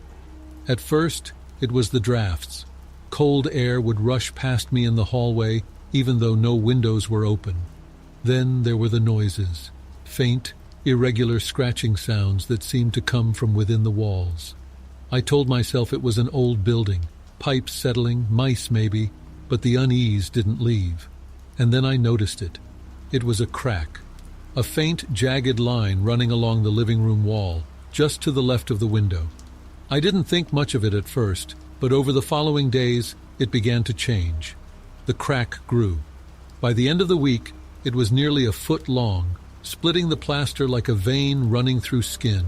At first, it was the drafts. Cold air would rush past me in the hallway, even though no windows were open. Then there were the noises, faint, irregular scratching sounds that seemed to come from within the walls. I told myself it was an old building, pipes settling, mice maybe, but the unease didn't leave. And then I noticed it. It was a crack, a faint, jagged line running along the living room wall, just to the left of the window. I didn't think much of it at first, but over the following days, it began to change. The crack grew. By the end of the week, it was nearly a foot long, splitting the plaster like a vein running through skin.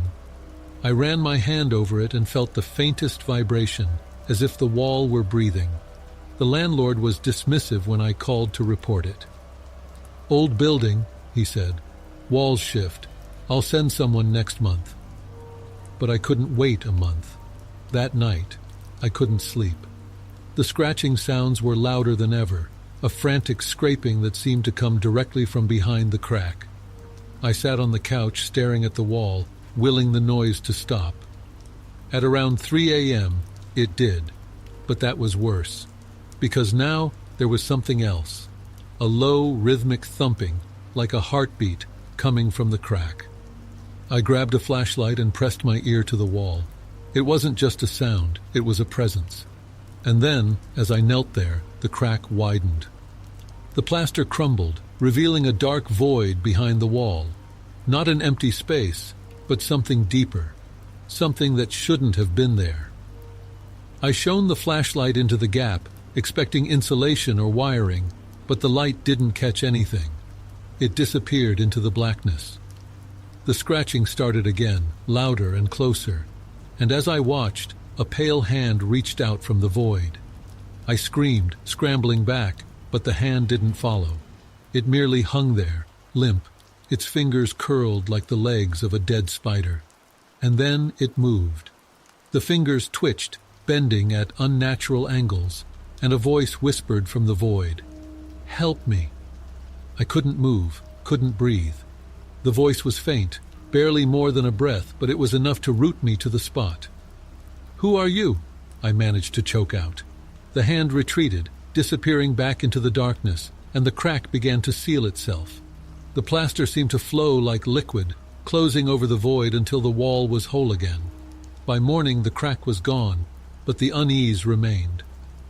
I ran my hand over it and felt the faintest vibration, as if the wall were breathing. The landlord was dismissive when I called to report it. "Old building," he said. "Walls shift. I'll send someone next month." But I couldn't wait a month. That night, I couldn't sleep. The scratching sounds were louder than ever, a frantic scraping that seemed to come directly from behind the crack. I sat on the couch staring at the wall, willing the noise to stop. At around 3 a.m., it did, but that was worse, because now there was something else, a low, rhythmic thumping, like a heartbeat, coming from the crack. I grabbed a flashlight and pressed my ear to the wall. It wasn't just a sound, it was a presence. And then, as I knelt there, the crack widened. The plaster crumbled, revealing a dark void behind the wall. Not an empty space, but something deeper, something that shouldn't have been there. I shone the flashlight into the gap, expecting insulation or wiring, but the light didn't catch anything. It disappeared into the blackness. The scratching started again, louder and closer, and as I watched, a pale hand reached out from the void. I screamed, scrambling back, but the hand didn't follow. It merely hung there, limp, its fingers curled like the legs of a dead spider. And then it moved. The fingers twitched, bending at unnatural angles, and a voice whispered from the void, "Help me." I couldn't move, couldn't breathe. The voice was faint, barely more than a breath, but it was enough to root me to the spot. "Who are you?" I managed to choke out. The hand retreated, disappearing back into the darkness, and the crack began to seal itself. The plaster seemed to flow like liquid, closing over the void until the wall was whole again. By morning, the crack was gone, but the unease remained.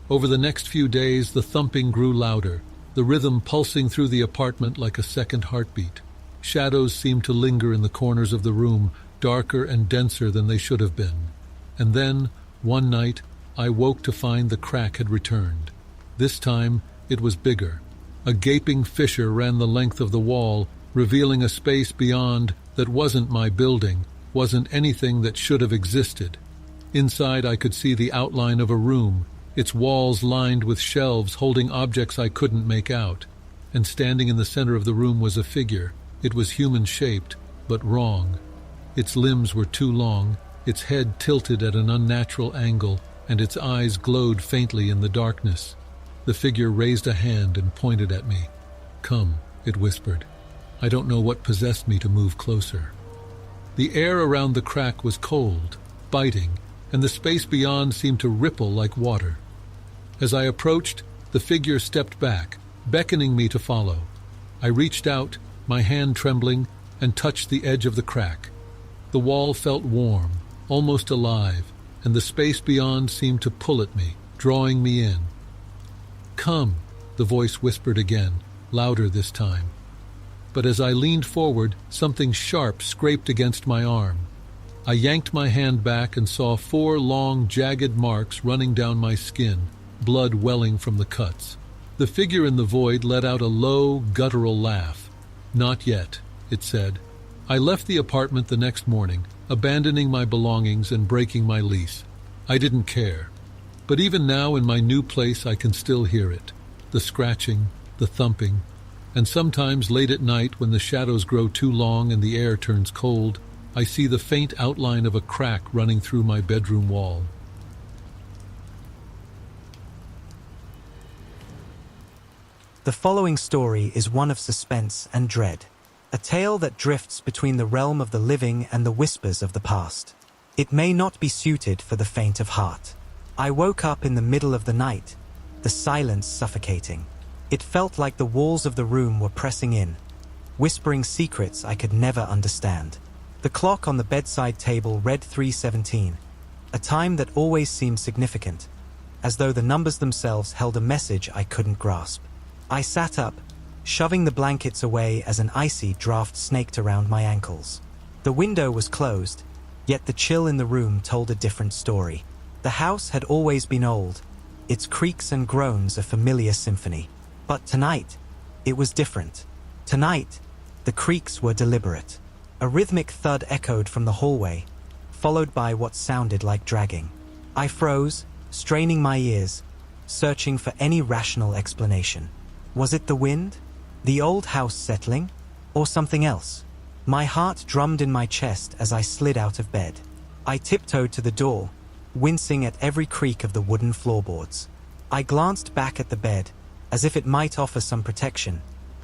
Over the next few days, the thumping grew louder, the rhythm pulsing through the apartment like a second heartbeat. Shadows seemed to linger in the corners of the room, darker and denser than they should have been. And then, one night, I woke to find the crack had returned. This time, it was bigger. A gaping fissure ran the length of the wall, revealing a space beyond that wasn't my building, wasn't anything that should have existed. Inside, I could see the outline of a room, its walls lined with shelves holding objects I couldn't make out. And standing in the center of the room was a figure. It was human-shaped, but wrong. Its limbs were too long, its head tilted at an unnatural angle, and its eyes glowed faintly in the darkness. The figure raised a hand and pointed at me. "Come," it whispered. I don't know what possessed me to move closer. The air around the crack was cold, biting, and the space beyond seemed to ripple like water. As I approached, the figure stepped back, beckoning me to follow. I reached out, my hand trembling, and touched the edge of the crack. The wall felt warm, almost alive, and the space beyond seemed to pull at me, drawing me in. "Come," the voice whispered again, louder this time. But as I leaned forward, something sharp scraped against my arm. I yanked my hand back and saw 4 long, jagged marks running down my skin, blood welling from the cuts. The figure in the void let out a low, guttural laugh. "Not yet," it said. I left the apartment the next morning, abandoning my belongings and breaking my lease. I didn't care. But even now in my new place I can still hear it. The scratching, the thumping, and sometimes late at night when the shadows grow too long and the air turns cold, I see the faint outline of a crack running through my bedroom wall. The following story is one of suspense and dread, a tale that drifts between the realm of the living and the whispers of the past. It may not be suited for the faint of heart. I woke up in the middle of the night, the silence suffocating. It felt like the walls of the room were pressing in, whispering secrets I could never understand. The clock on the bedside table read 3:17, a time that always seemed significant, as though the numbers themselves held a message I couldn't grasp. I sat up, shoving the blankets away as an icy draft snaked around my ankles. The window was closed, yet the chill in the room told a different story. The house had always been old, its creaks and groans a familiar symphony. But tonight, it was different. Tonight, the creaks were deliberate. A rhythmic thud echoed from the hallway, followed by what sounded like dragging. I froze, straining my ears, searching for any rational explanation. Was it the wind? The old house settling? Or something else? My heart drummed in my chest as I slid out of bed. I tiptoed to the door, wincing at every creak of the wooden floorboards. I glanced back at the bed, as if it might offer some protection,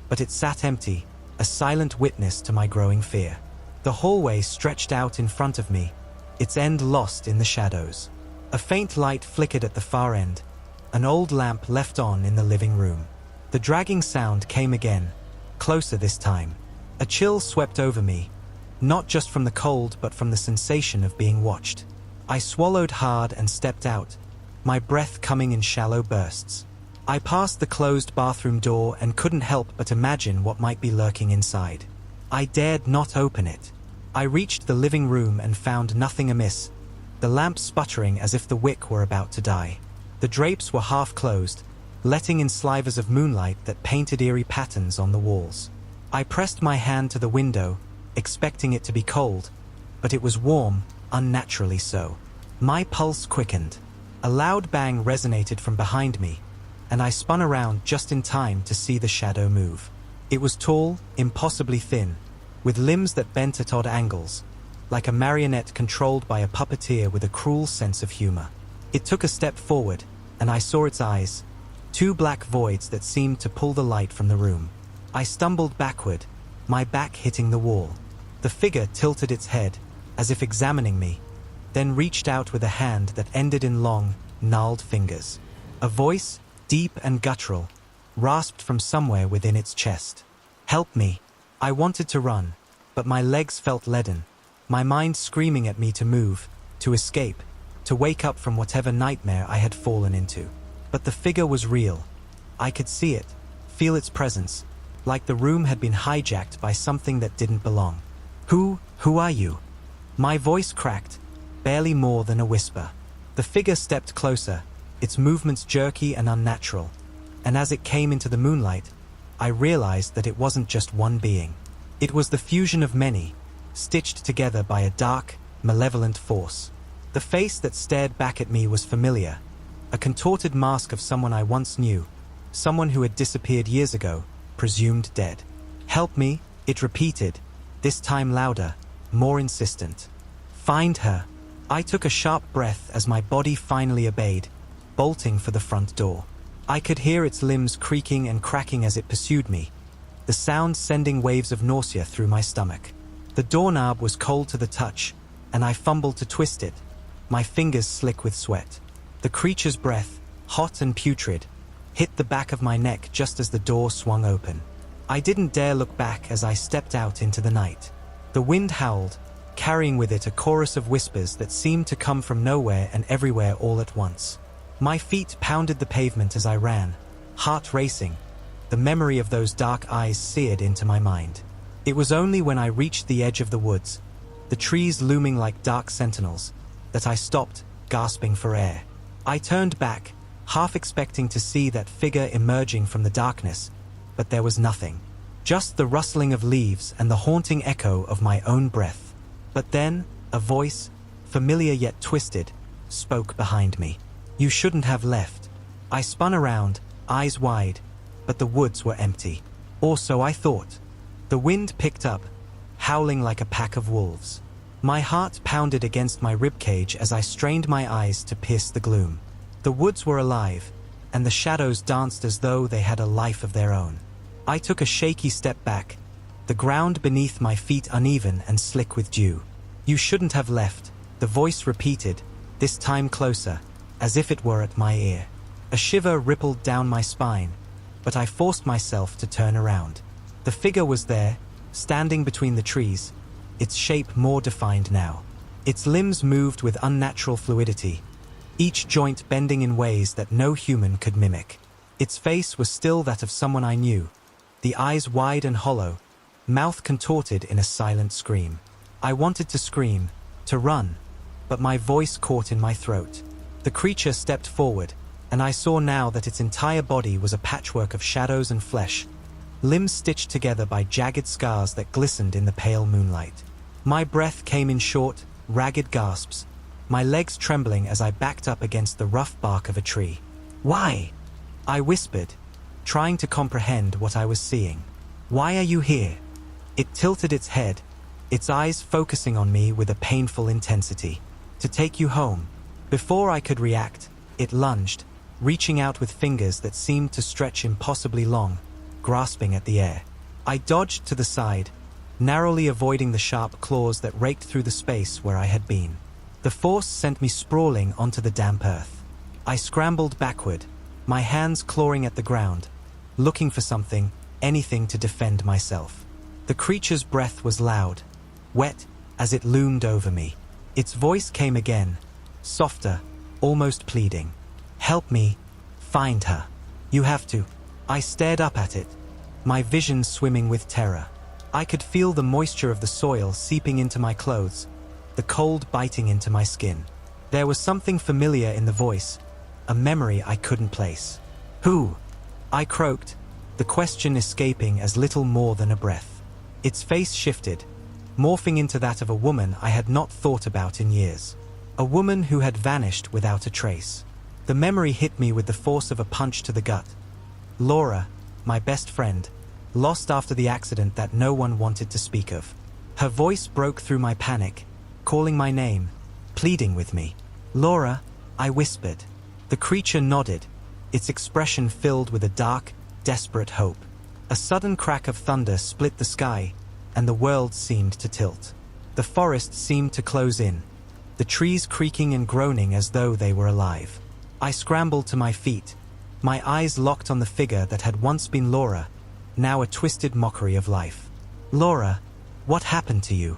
but it sat empty, a silent witness to my growing fear. The hallway stretched out in front of me, its end lost in the shadows. A faint light flickered at the far end, an old lamp left on in the living room. The dragging sound came again, closer this time. A chill swept over me, not just from the cold but from the sensation of being watched. I swallowed hard and stepped out, my breath coming in shallow bursts. I passed the closed bathroom door and couldn't help but imagine what might be lurking inside. I dared not open it. I reached the living room and found nothing amiss, the lamp sputtering as if the wick were about to die. The drapes were half closed, letting in slivers of moonlight that painted eerie patterns on the walls. I pressed my hand to the window, expecting it to be cold, but it was warm, unnaturally so. My pulse quickened. A loud bang resonated from behind me, and I spun around just in time to see the shadow move. It was tall, impossibly thin, with limbs that bent at odd angles, like a marionette controlled by a puppeteer with a cruel sense of humor. It took a step forward, and I saw its eyes, 2 black voids that seemed to pull the light from the room. I stumbled backward, my back hitting the wall. The figure tilted its head, as if examining me, then reached out with a hand that ended in long, gnarled fingers. A voice, deep and guttural, rasped from somewhere within its chest. "Help me." I wanted to run, but my legs felt leaden, my mind screaming at me to move, to escape, to wake up from whatever nightmare I had fallen into. But the figure was real. I could see it, feel its presence, like the room had been hijacked by something that didn't belong. Who are you?" My voice cracked, barely more than a whisper. The figure stepped closer, its movements jerky and unnatural, and as it came into the moonlight, I realized that it wasn't just one being. It was the fusion of many, stitched together by a dark, malevolent force. The face that stared back at me was familiar, a contorted mask of someone I once knew, someone who had disappeared years ago, presumed dead. "Help me," it repeated, this time louder, more insistent. "Find her." I took a sharp breath as my body finally obeyed, bolting for the front door. I could hear its limbs creaking and cracking as it pursued me, the sound sending waves of nausea through my stomach. The doorknob was cold to the touch, and I fumbled to twist it, my fingers slick with sweat. The creature's breath, hot and putrid, hit the back of my neck just as the door swung open. I didn't dare look back as I stepped out into the night. The wind howled, carrying with it a chorus of whispers that seemed to come from nowhere and everywhere all at once. My feet pounded the pavement as I ran, heart racing, the memory of those dark eyes seared into my mind. It was only when I reached the edge of the woods, the trees looming like dark sentinels, that I stopped, gasping for air. I turned back, half expecting to see that figure emerging from the darkness, but there was nothing. Just the rustling of leaves and the haunting echo of my own breath. But then, a voice, familiar yet twisted, spoke behind me. "You shouldn't have left." I spun around, eyes wide, but the woods were empty. Or so I thought. The wind picked up, howling like a pack of wolves. My heart pounded against my ribcage as I strained my eyes to pierce the gloom. The woods were alive, and the shadows danced as though they had a life of their own. I took a shaky step back, the ground beneath my feet uneven and slick with dew. "You shouldn't have left," the voice repeated, this time closer, as if it were at my ear. A shiver rippled down my spine, but I forced myself to turn around. The figure was there, standing between the trees, its shape more defined now. Its limbs moved with unnatural fluidity, each joint bending in ways that no human could mimic. Its face was still that of someone I knew, the eyes wide and hollow, mouth contorted in a silent scream. I wanted to scream, to run, but my voice caught in my throat. The creature stepped forward, and I saw now that its entire body was a patchwork of shadows and flesh, limbs stitched together by jagged scars that glistened in the pale moonlight. My breath came in short, ragged gasps, my legs trembling as I backed up against the rough bark of a tree. "Why?" I whispered, trying to comprehend what I was seeing. "Why are you here?" It tilted its head, its eyes focusing on me with a painful intensity. "To take you home." Before I could react, it lunged, reaching out with fingers that seemed to stretch impossibly long, grasping at the air. I dodged to the side, narrowly avoiding the sharp claws that raked through the space where I had been. The force sent me sprawling onto the damp earth. I scrambled backward, my hands clawing at the ground, looking for something, anything to defend myself. The creature's breath was loud, wet, as it loomed over me. Its voice came again, softer, almost pleading. "Help me, find her. You have to." I stared up at it, my vision swimming with terror. I could feel the moisture of the soil seeping into my clothes, the cold biting into my skin. There was something familiar in the voice, a memory I couldn't place. "Who?" I croaked, the question escaping as little more than a breath. Its face shifted, morphing into that of a woman I had not thought about in years. A woman who had vanished without a trace. The memory hit me with the force of a punch to the gut. Laura, my best friend, lost after the accident that no one wanted to speak of. Her voice broke through my panic, calling my name, pleading with me. "Laura," I whispered. The creature nodded, its expression filled with a dark, desperate hope. A sudden crack of thunder split the sky, and the world seemed to tilt. The forest seemed to close in, the trees creaking and groaning as though they were alive. I scrambled to my feet, my eyes locked on the figure that had once been Laura, now a twisted mockery of life. "Laura, what happened to you?"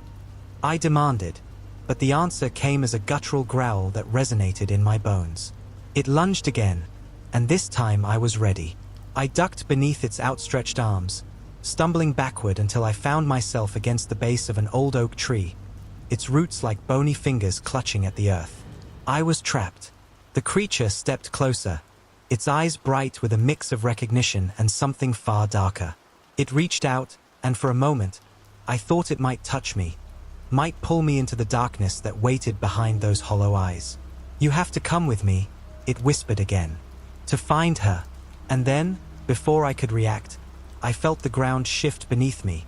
I demanded, but the answer came as a guttural growl that resonated in my bones. It lunged again, and this time I was ready. I ducked beneath its outstretched arms, stumbling backward until I found myself against the base of an old oak tree, its roots like bony fingers clutching at the earth. I was trapped. The creature stepped closer, its eyes bright with a mix of recognition and something far darker. It reached out, and for a moment, I thought it might touch me, might pull me into the darkness that waited behind those hollow eyes. "You have to come with me," it whispered again. "To find her." And then, before I could react, I felt the ground shift beneath me,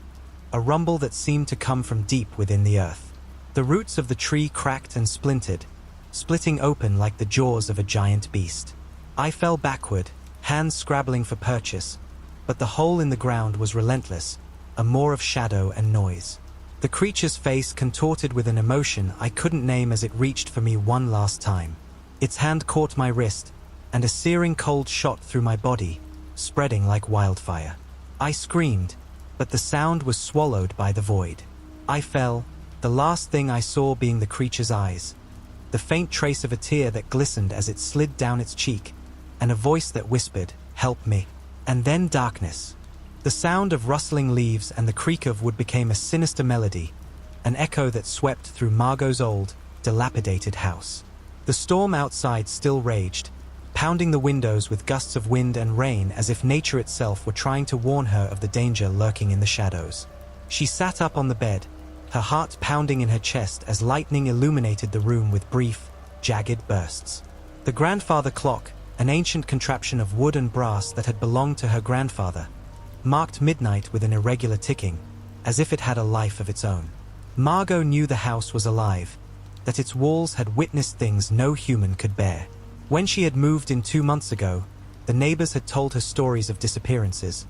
a rumble that seemed to come from deep within the earth. The roots of the tree cracked and splintered, splitting open like the jaws of a giant beast. I fell backward, hands scrabbling for purchase, but the hole in the ground was relentless, a moor of shadow and noise. The creature's face contorted with an emotion I couldn't name as it reached for me one last time. Its hand caught my wrist, and a searing cold shot through my body, spreading like wildfire. I screamed, but the sound was swallowed by the void. I fell, the last thing I saw being the creature's eyes, the faint trace of a tear that glistened as it slid down its cheek, and a voice that whispered, help me. And then darkness. The sound of rustling leaves and the creak of wood became a sinister melody, an echo that swept through Margot's old, dilapidated house. The storm outside still raged, pounding the windows with gusts of wind and rain as if nature itself were trying to warn her of the danger lurking in the shadows. She sat up on the bed, her heart pounding in her chest as lightning illuminated the room with brief, jagged bursts. The grandfather clock, an ancient contraption of wood and brass that had belonged to her grandfather, marked midnight with an irregular ticking, as if it had a life of its own. Margot knew the house was alive, that its walls had witnessed things no human could bear. When she had moved in 2 months ago, the neighbors had told her stories of disappearances,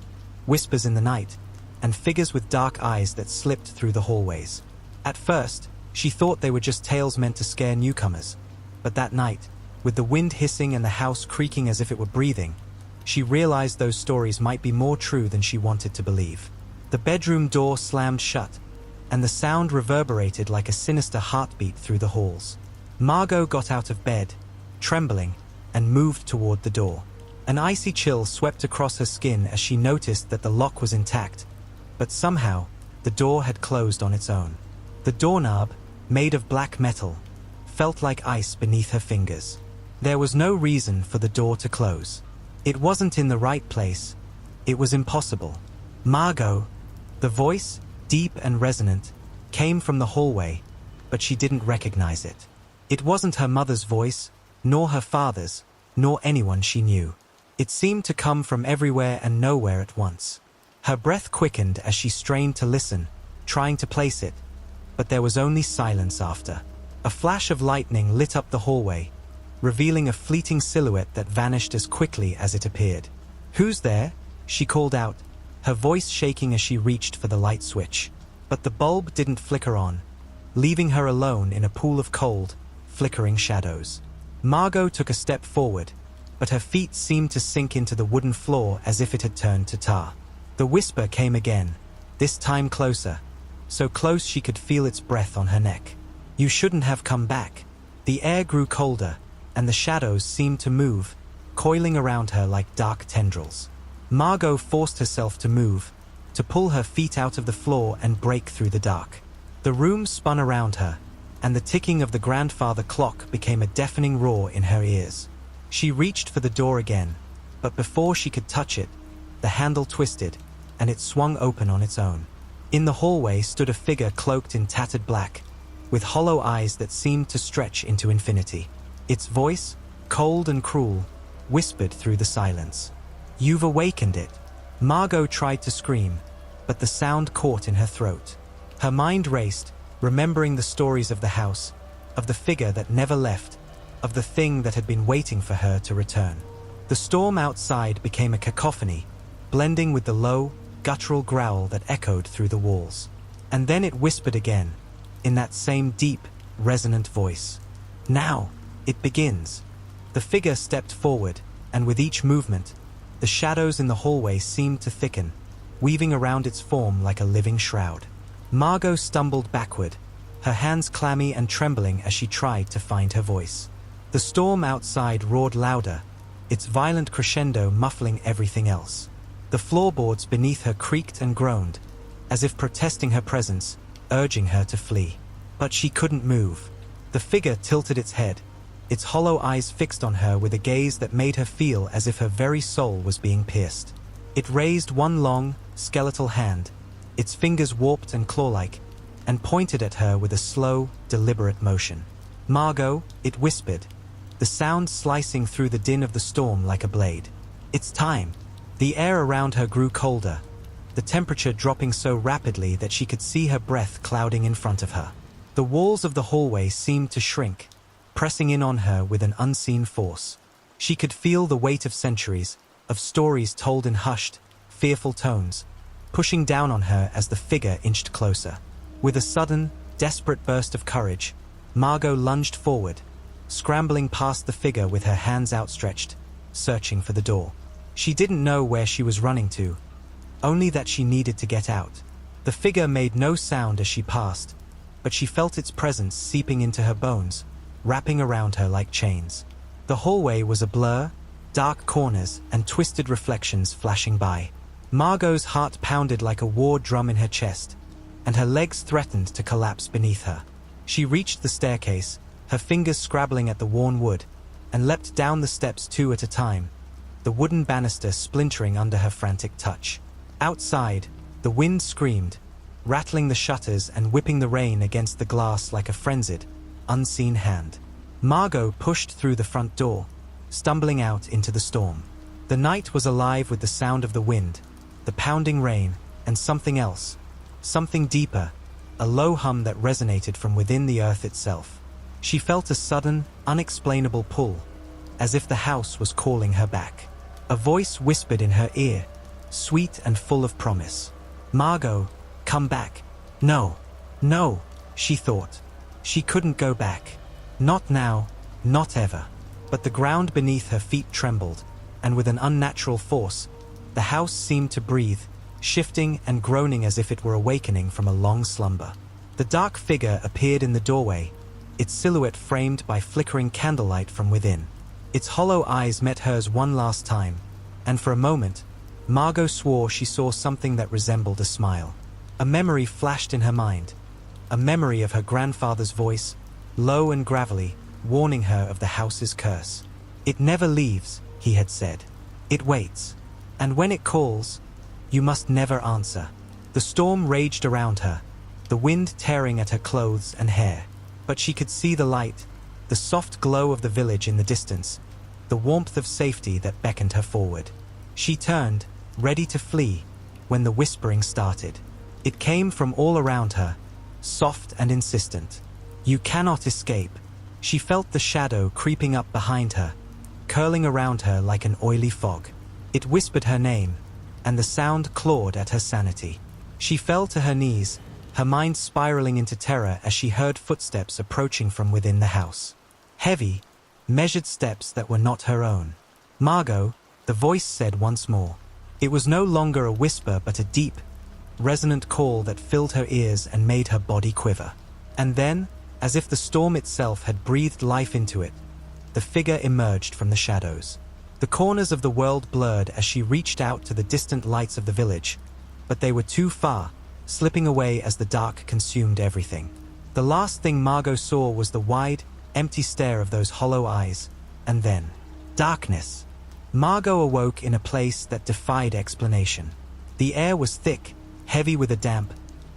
whispers in the night, and figures with dark eyes that slipped through the hallways. At first, she thought they were just tales meant to scare newcomers, but that night, with the wind hissing and the house creaking as if it were breathing, she realized those stories might be more true than she wanted to believe. The bedroom door slammed shut, and the sound reverberated like a sinister heartbeat through the halls. Margot got out of bed, trembling, and moved toward the door. An icy chill swept across her skin as she noticed that the lock was intact, but somehow, the door had closed on its own. The doorknob, made of black metal, felt like ice beneath her fingers. There was no reason for the door to close. It wasn't in the right place. It was impossible. Margot, the voice, deep and resonant, came from the hallway, but she didn't recognize it. It wasn't her mother's voice, nor her father's, nor anyone she knew. It seemed to come from everywhere and nowhere at once. Her breath quickened as she strained to listen, trying to place it, but there was only silence after. A flash of lightning lit up the hallway, revealing a fleeting silhouette that vanished as quickly as it appeared. "Who's there?" she called out, her voice shaking as she reached for the light switch. But the bulb didn't flicker on, leaving her alone in a pool of cold, flickering shadows. Margot took a step forward, but her feet seemed to sink into the wooden floor as if it had turned to tar. The whisper came again, this time closer, so close she could feel its breath on her neck. "You shouldn't have come back." The air grew colder, and the shadows seemed to move, coiling around her like dark tendrils. Margot forced herself to move, to pull her feet out of the floor and break through the dark. The room spun around her, and the ticking of the grandfather clock became a deafening roar in her ears. She reached for the door again, but before she could touch it, the handle twisted, and it swung open on its own. In the hallway stood a figure cloaked in tattered black, with hollow eyes that seemed to stretch into infinity. Its voice, cold and cruel, whispered through the silence. "You've awakened it." Margot tried to scream, but the sound caught in her throat. Her mind raced, remembering the stories of the house, of the figure that never left, of the thing that had been waiting for her to return. The storm outside became a cacophony, blending with the low, guttural growl that echoed through the walls. And then it whispered again, in that same deep, resonant voice. "Now, it begins." The figure stepped forward, and with each movement, the shadows in the hallway seemed to thicken, weaving around its form like a living shroud. Margot stumbled backward, her hands clammy and trembling as she tried to find her voice. The storm outside roared louder, its violent crescendo muffling everything else. The floorboards beneath her creaked and groaned, as if protesting her presence, urging her to flee. But she couldn't move. The figure tilted its head, its hollow eyes fixed on her with a gaze that made her feel as if her very soul was being pierced. It raised one long, skeletal hand, its fingers warped and claw-like, and pointed at her with a slow, deliberate motion. "Margot," it whispered, the sound slicing through the din of the storm like a blade. "It's time." The air around her grew colder, the temperature dropping so rapidly that she could see her breath clouding in front of her. The walls of the hallway seemed to shrink, pressing in on her with an unseen force. She could feel the weight of centuries, of stories told in hushed, fearful tones, pushing down on her as the figure inched closer. With a sudden, desperate burst of courage, Margot lunged forward, scrambling past the figure with her hands outstretched, searching for the door. She didn't know where she was running to, only that she needed to get out. The figure made no sound as she passed, but she felt its presence seeping into her bones, wrapping around her like chains. The hallway was a blur, dark corners, and twisted reflections flashing by. Margot's heart pounded like a war drum in her chest, and her legs threatened to collapse beneath her. She reached the staircase, her fingers scrabbling at the worn wood, and leapt down the steps 2 at a time, the wooden banister splintering under her frantic touch. Outside, the wind screamed, rattling the shutters and whipping the rain against the glass like a frenzied, unseen hand. Margot pushed through the front door, stumbling out into the storm. The night was alive with the sound of the wind, the pounding rain, and something else, something deeper, a low hum that resonated from within the earth itself. She felt a sudden, unexplainable pull, as if the house was calling her back. A voice whispered in her ear, sweet and full of promise. "Margot, come back." No, no, she thought. She couldn't go back. Not now, not ever. But the ground beneath her feet trembled, and with an unnatural force, the house seemed to breathe, shifting and groaning as if it were awakening from a long slumber. The dark figure appeared in the doorway, its silhouette framed by flickering candlelight from within. Its hollow eyes met hers one last time, and for a moment, Margot swore she saw something that resembled a smile. A memory flashed in her mind, a memory of her grandfather's voice, low and gravelly, warning her of the house's curse. "It never leaves," he had said. "It waits. And when it calls, you must never answer." The storm raged around her, the wind tearing at her clothes and hair. But she could see the light, the soft glow of the village in the distance, the warmth of safety that beckoned her forward. She turned, ready to flee, when the whispering started. It came from all around her, soft and insistent. "You cannot escape." She felt the shadow creeping up behind her, curling around her like an oily fog. It whispered her name, and the sound clawed at her sanity. She fell to her knees, her mind spiraling into terror as she heard footsteps approaching from within the house. Heavy, measured steps that were not her own. "Margot," the voice said once more. It was no longer a whisper but a deep, resonant call that filled her ears and made her body quiver. And then, as if the storm itself had breathed life into it, the figure emerged from the shadows. The corners of the world blurred as she reached out to the distant lights of the village, but they were too far, slipping away as the dark consumed everything. The last thing Margot saw was the wide, empty stare of those hollow eyes, and then darkness. Margot awoke in a place that defied explanation. The air was thick, heavy with a damp,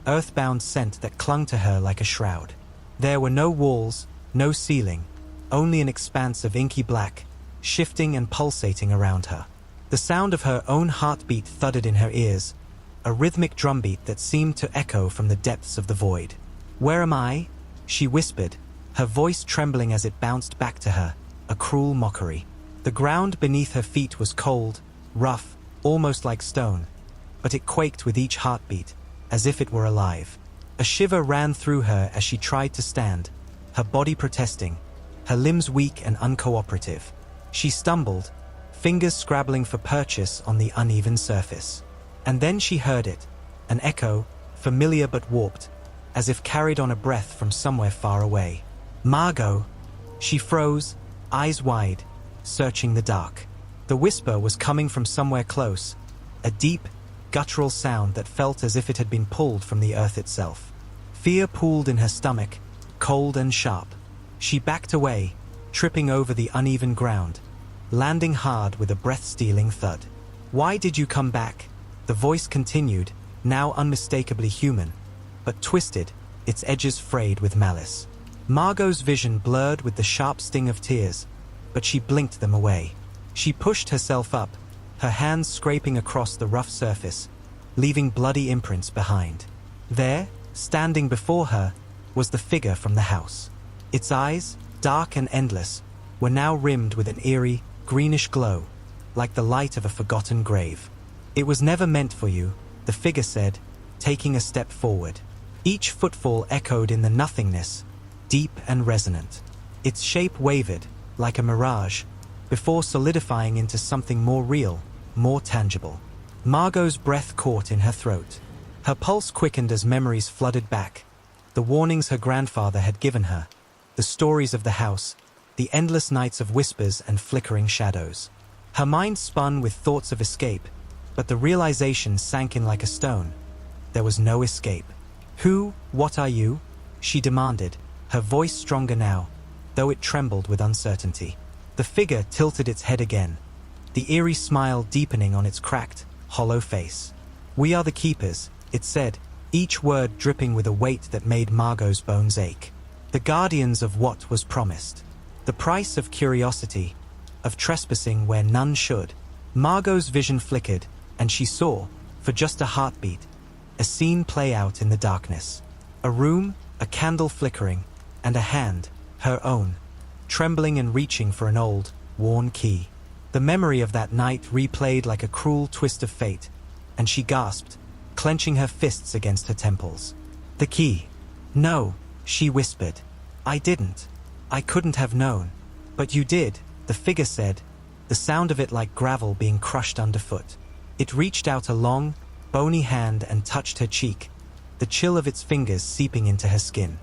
earthbound scent that clung to her like a shroud. There were no walls, no ceiling, only an expanse of inky black, shifting and pulsating around her. The sound of her own heartbeat thudded in her ears, a rhythmic drumbeat that seemed to echo from the depths of the void. "Where am I?" she whispered, her voice trembling as it bounced back to her, a cruel mockery. The ground beneath her feet was cold, rough, almost like stone, but it quaked with each heartbeat, as if it were alive. A shiver ran through her as she tried to stand, her body protesting, her limbs weak and uncooperative. She stumbled, fingers scrabbling for purchase on the uneven surface. And then she heard it, an echo, familiar but warped, as if carried on a breath from somewhere far away. "Margot!" She froze, eyes wide, searching the dark. The whisper was coming from somewhere close, a deep, guttural sound that felt as if it had been pulled from the earth itself. Fear pooled in her stomach, cold and sharp. She backed away, tripping over the uneven ground, landing hard with a breath-stealing thud. "Why did you come back?" The voice continued, now unmistakably human, but twisted, its edges frayed with malice. Margot's vision blurred with the sharp sting of tears, but she blinked them away. She pushed herself up, her hands scraping across the rough surface, leaving bloody imprints behind. There, standing before her, was the figure from the house. Its eyes, dark and endless, were now rimmed with an eerie, greenish glow, like the light of a forgotten grave. "It was never meant for you," the figure said, taking a step forward. Each footfall echoed in the nothingness, deep and resonant. Its shape wavered, like a mirage, before solidifying into something more real, more tangible. Margot's breath caught in her throat. Her pulse quickened as memories flooded back, the warnings her grandfather had given her, the stories of the house, the endless nights of whispers and flickering shadows. Her mind spun with thoughts of escape, but the realization sank in like a stone. There was no escape. What are you? She demanded, her voice stronger now, though it trembled with uncertainty. The figure tilted its head again, the eerie smile deepening on its cracked, hollow face. We are the keepers, it said, each word dripping with a weight that made Margot's bones ache. The guardians of what was promised. The price of curiosity, of trespassing where none should. Margot's vision flickered, and she saw, for just a heartbeat, a scene play out in the darkness. A room, a candle flickering, and a hand, her own, trembling and reaching for an old, worn key. The memory of that night replayed like a cruel twist of fate, and she gasped, clenching her fists against her temples. The key. No, she whispered. I didn't. I couldn't have known. But you did, the figure said, the sound of it like gravel being crushed underfoot. It reached out a long, bony hand and touched her cheek, the chill of its fingers seeping into her skin.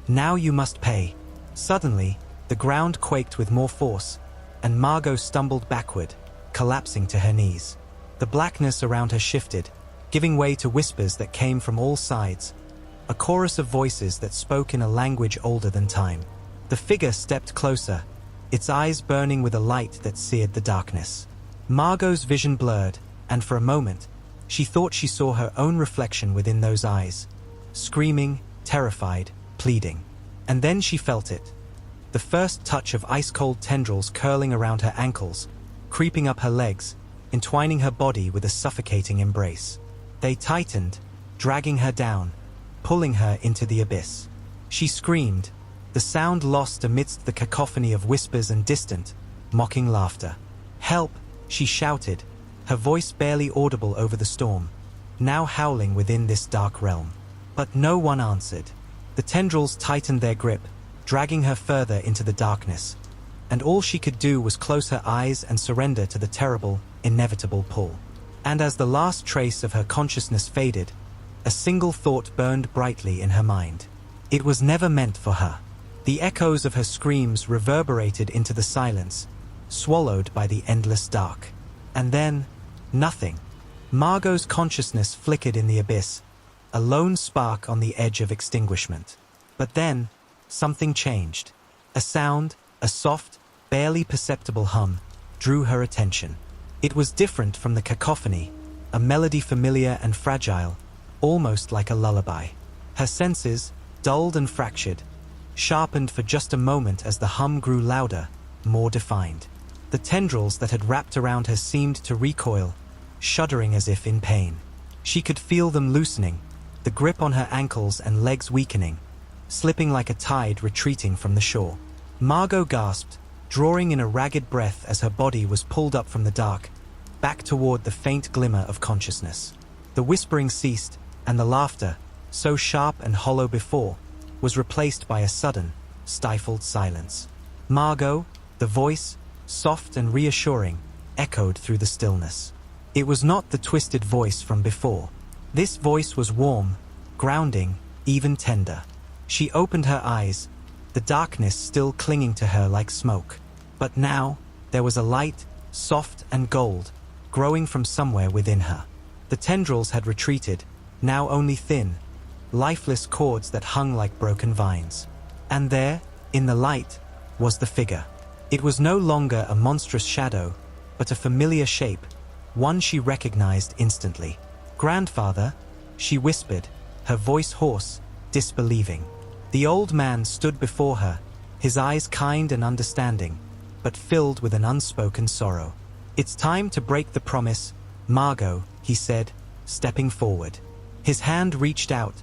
Now you must pay. Suddenly, the ground quaked with more force, and Margot stumbled backward, collapsing to her knees. The blackness around her shifted, giving way to whispers that came from all sides, a chorus of voices that spoke in a language older than time. The figure stepped closer, its eyes burning with a light that seared the darkness. Margot's vision blurred, and for a moment, she thought she saw her own reflection within those eyes, screaming, terrified, pleading. And then she felt it. The first touch of ice-cold tendrils curling around her ankles, creeping up her legs, entwining her body with a suffocating embrace. They tightened, dragging her down, pulling her into the abyss. She screamed, the sound lost amidst the cacophony of whispers and distant, mocking laughter. Help, she shouted, her voice barely audible over the storm, now howling within this dark realm. But no one answered. The tendrils tightened their grip, dragging her further into the darkness, and all she could do was close her eyes and surrender to the terrible, inevitable pull. And as the last trace of her consciousness faded, a single thought burned brightly in her mind. It was never meant for her. The echoes of her screams reverberated into the silence, swallowed by the endless dark. And then, nothing. Margot's consciousness flickered in the abyss, a lone spark on the edge of extinguishment. But then, something changed. A sound, a soft, barely perceptible hum, drew her attention. It was different from the cacophony, a melody familiar and fragile, almost like a lullaby. Her senses, dulled and fractured, sharpened for just a moment as the hum grew louder, more defined. The tendrils that had wrapped around her seemed to recoil, shuddering as if in pain. She could feel them loosening, the grip on her ankles and legs weakening, slipping like a tide retreating from the shore. Margot gasped, drawing in a ragged breath as her body was pulled up from the dark, back toward the faint glimmer of consciousness. The whispering ceased, and the laughter, so sharp and hollow before, was replaced by a sudden, stifled silence. Margot, the voice, soft and reassuring, echoed through the stillness. It was not the twisted voice from before. This voice was warm, grounding, even tender. She opened her eyes, the darkness still clinging to her like smoke. But now, there was a light, soft and gold, growing from somewhere within her. The tendrils had retreated, now only thin, lifeless cords that hung like broken vines. And there, in the light, was the figure. It was no longer a monstrous shadow, but a familiar shape, one she recognized instantly. "Grandfather," she whispered, her voice hoarse, disbelieving. The old man stood before her, his eyes kind and understanding, but filled with an unspoken sorrow. "It's time to break the promise, Margot," he said, stepping forward. His hand reached out,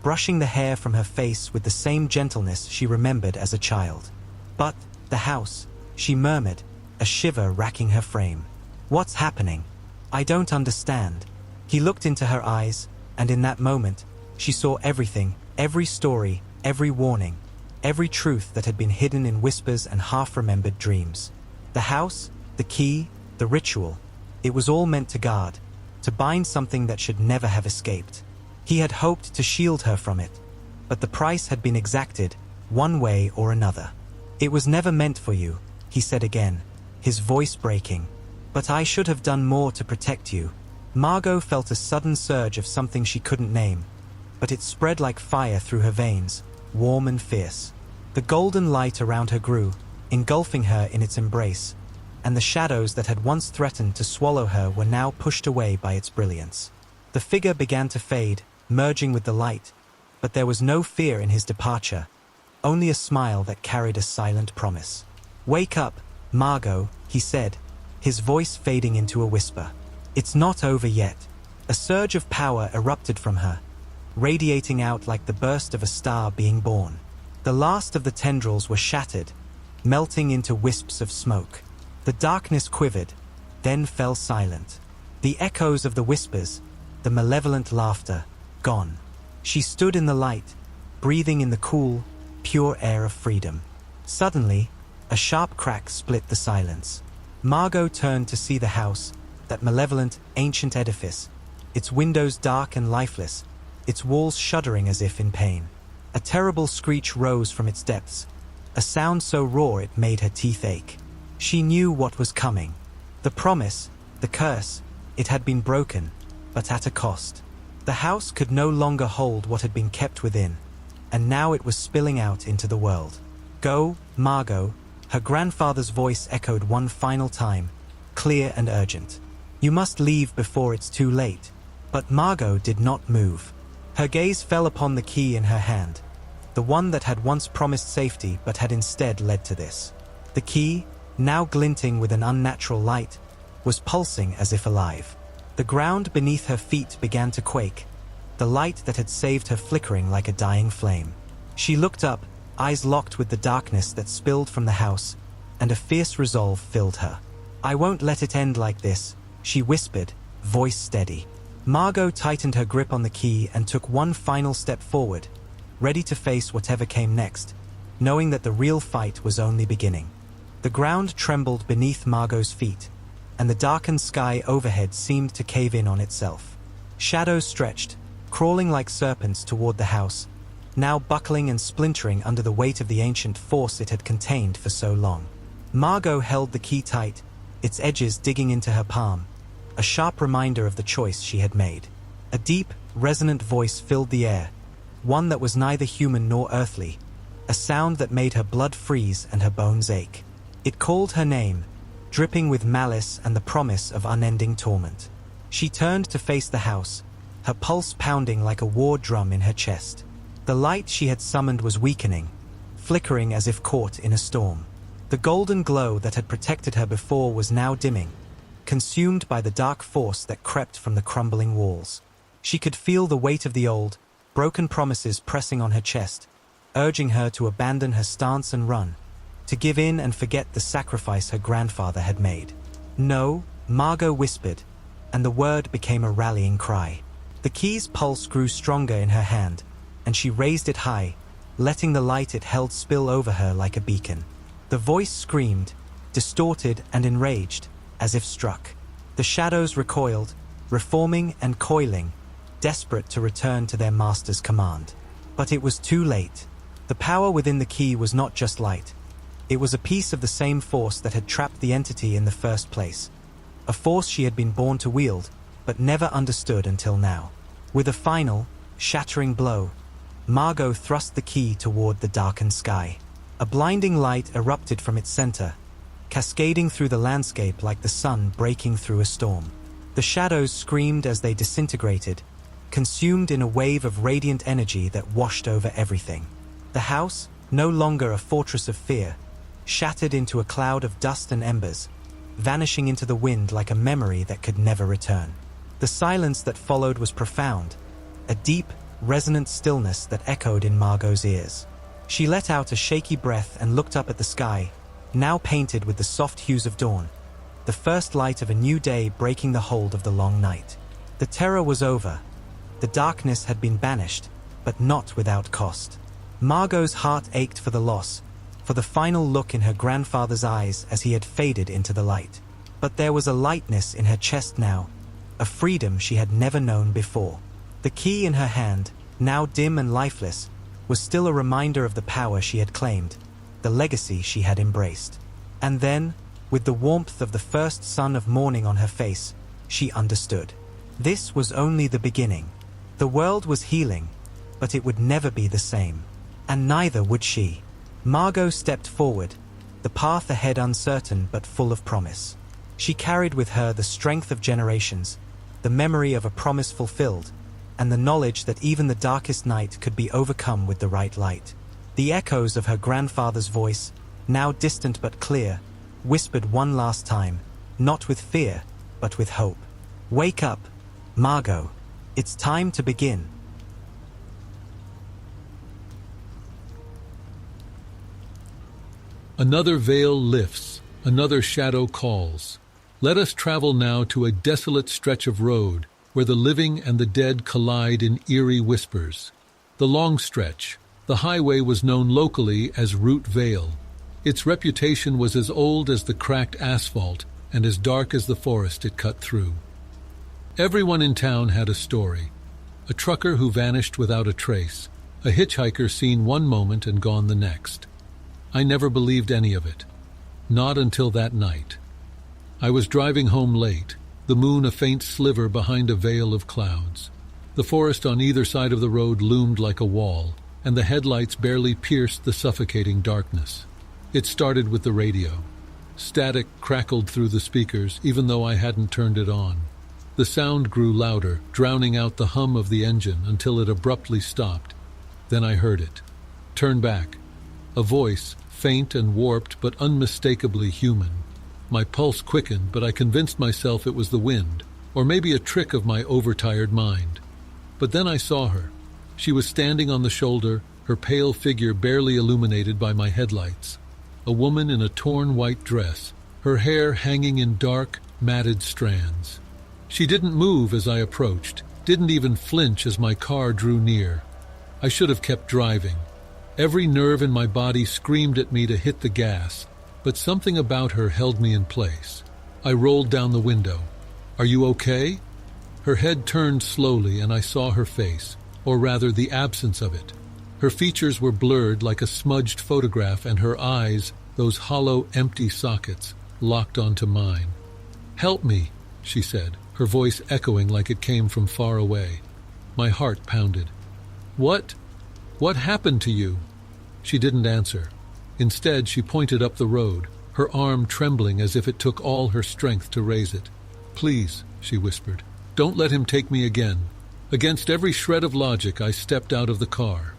brushing the hair from her face with the same gentleness she remembered as a child. "But, the house," she murmured, a shiver racking her frame. "What's happening? I don't understand." He looked into her eyes, and in that moment, she saw everything, every story, every warning, every truth that had been hidden in whispers and half-remembered dreams. The house, the key, the ritual, it was all meant to guard, to bind something that should never have escaped. He had hoped to shield her from it, but the price had been exacted, one way or another. "It was never meant for you," he said again, his voice breaking. But I should have done more to protect you. Margot felt a sudden surge of something she couldn't name, but it spread like fire through her veins, warm and fierce. The golden light around her grew, engulfing her in its embrace, and the shadows that had once threatened to swallow her were now pushed away by its brilliance. The figure began to fade, merging with the light, but there was no fear in his departure, only a smile that carried a silent promise. "Wake up, Margot," he said, his voice fading into a whisper. "It's not over yet." A surge of power erupted from her, radiating out like the burst of a star being born. The last of the tendrils were shattered, melting into wisps of smoke. The darkness quivered, then fell silent. The echoes of the whispers, the malevolent laughter, gone. She stood in the light, breathing in the cool, pure air of freedom. Suddenly, a sharp crack split the silence. Margot turned to see the house, that malevolent, ancient edifice, its windows dark and lifeless, its walls shuddering as if in pain. A terrible screech rose from its depths, a sound so raw it made her teeth ache. She knew what was coming. The promise, the curse, it had been broken, but at a cost. The house could no longer hold what had been kept within, and now it was spilling out into the world. "Go, Margot," her grandfather's voice echoed one final time, clear and urgent. "You must leave before it's too late." But Margot did not move. Her gaze fell upon the key in her hand, the one that had once promised safety but had instead led to this. The key, now glinting with an unnatural light, was pulsing as if alive. The ground beneath her feet began to quake, the light that had saved her flickering like a dying flame. She looked up, eyes locked with the darkness that spilled from the house, and a fierce resolve filled her. "I won't let it end like this," she whispered, voice steady. Margot tightened her grip on the key and took one final step forward, ready to face whatever came next, knowing that the real fight was only beginning. The ground trembled beneath Margot's feet, and the darkened sky overhead seemed to cave in on itself. Shadows stretched, crawling like serpents toward the house, now buckling and splintering under the weight of the ancient force it had contained for so long. Margot held the key tight, its edges digging into her palm, a sharp reminder of the choice she had made. A deep, resonant voice filled the air, one that was neither human nor earthly, a sound that made her blood freeze and her bones ache. It called her name, dripping with malice and the promise of unending torment. She turned to face the house, her pulse pounding like a war drum in her chest. The light she had summoned was weakening, flickering as if caught in a storm. The golden glow that had protected her before was now dimming, consumed by the dark force that crept from the crumbling walls. She could feel the weight of the old, broken promises pressing on her chest, urging her to abandon her stance and run, to give in and forget the sacrifice her grandfather had made. "No," Margot whispered, and the word became a rallying cry. The key's pulse grew stronger in her hand, and she raised it high, letting the light it held spill over her like a beacon. The voice screamed, distorted and enraged, as if struck. The shadows recoiled, reforming and coiling, desperate to return to their master's command. But it was too late. The power within the key was not just light. It was a piece of the same force that had trapped the entity in the first place. A force she had been born to wield, but never understood until now. With a final, shattering blow, Margot thrust the key toward the darkened sky. A blinding light erupted from its center, cascading through the landscape like the sun breaking through a storm. The shadows screamed as they disintegrated, consumed in a wave of radiant energy that washed over everything. The house, no longer a fortress of fear, shattered into a cloud of dust and embers, vanishing into the wind like a memory that could never return. The silence that followed was profound, a deep, resonant stillness that echoed in Margot's ears. She let out a shaky breath and looked up at the sky, now painted with the soft hues of dawn, the first light of a new day breaking the hold of the long night. The terror was over. The darkness had been banished, but not without cost. Margot's heart ached for the loss, for the final look in her grandfather's eyes as he had faded into the light. But there was a lightness in her chest now, a freedom she had never known before. The key in her hand, now dim and lifeless, was still a reminder of the power she had claimed, the legacy she had embraced. And then, With the warmth of the first sun of morning on her face, she understood. This was only the beginning. The world was healing, but it would never be the same. And neither would she. Margot stepped forward, the path ahead uncertain but full of promise. She carried with her the strength of generations, the memory of a promise fulfilled, and the knowledge that even the darkest night could be overcome with the right light. The echoes of her grandfather's voice, now distant but clear, whispered one last time, not with fear, but with hope. Wake up, Margot. It's time to begin. Another veil lifts, another shadow calls. Let us travel now to a desolate stretch of road where the living and the dead collide in eerie whispers. The long stretch, the highway was known locally as Root Vale. Its reputation was as old as the cracked asphalt and as dark as the forest it cut through. Everyone in town had a story. A trucker who vanished without a trace, a hitchhiker seen one moment and gone the next. I never believed any of it. Not until that night. I was driving home late, the moon a faint sliver behind a veil of clouds. The forest on either side of the road loomed like a wall, and the headlights barely pierced the suffocating darkness. It started with the radio. Static crackled through the speakers, even though I hadn't turned it on. The sound grew louder, drowning out the hum of the engine until it abruptly stopped. Then I heard it. Turn back. A voice, faint and warped but unmistakably human. My pulse quickened, but I convinced myself it was the wind, or maybe a trick of my overtired mind. But then I saw her. She was standing on the shoulder, her pale figure barely illuminated by my headlights. A woman in a torn white dress, her hair hanging in dark, matted strands. She didn't move as I approached, didn't even flinch as my car drew near. I should have kept driving. Every nerve in my body screamed at me to hit the gas, but something about her held me in place. I rolled down the window. "Are you okay?" Her head turned slowly and I saw her face, or rather the absence of it. Her features were blurred like a smudged photograph, and her eyes, those hollow, empty sockets, locked onto mine. "Help me," she said, her voice echoing like it came from far away. My heart pounded. What happened to you?" She didn't answer. Instead, she pointed up the road, her arm trembling as if it took all her strength to raise it. "Please," she whispered, "don't let him take me again." Against every shred of logic, I stepped out of the car.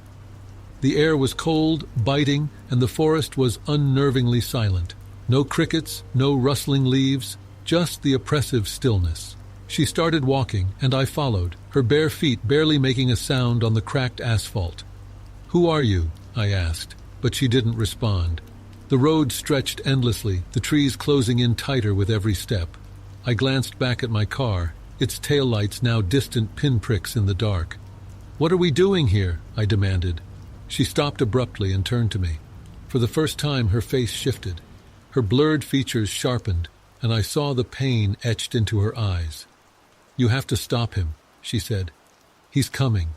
The air was cold, biting, and the forest was unnervingly silent. No crickets, no rustling leaves, just the oppressive stillness. She started walking, and I followed, her bare feet barely making a sound on the cracked asphalt. "Who are you?" I asked, but she didn't respond. The road stretched endlessly, the trees closing in tighter with every step. I glanced back at my car, its taillights now distant pinpricks in the dark. "What are we doing here?" I demanded. She stopped abruptly and turned to me. For the first time, her face shifted. Her blurred features sharpened, and I saw the pain etched into her eyes. "You have to stop him," she said. "He's coming."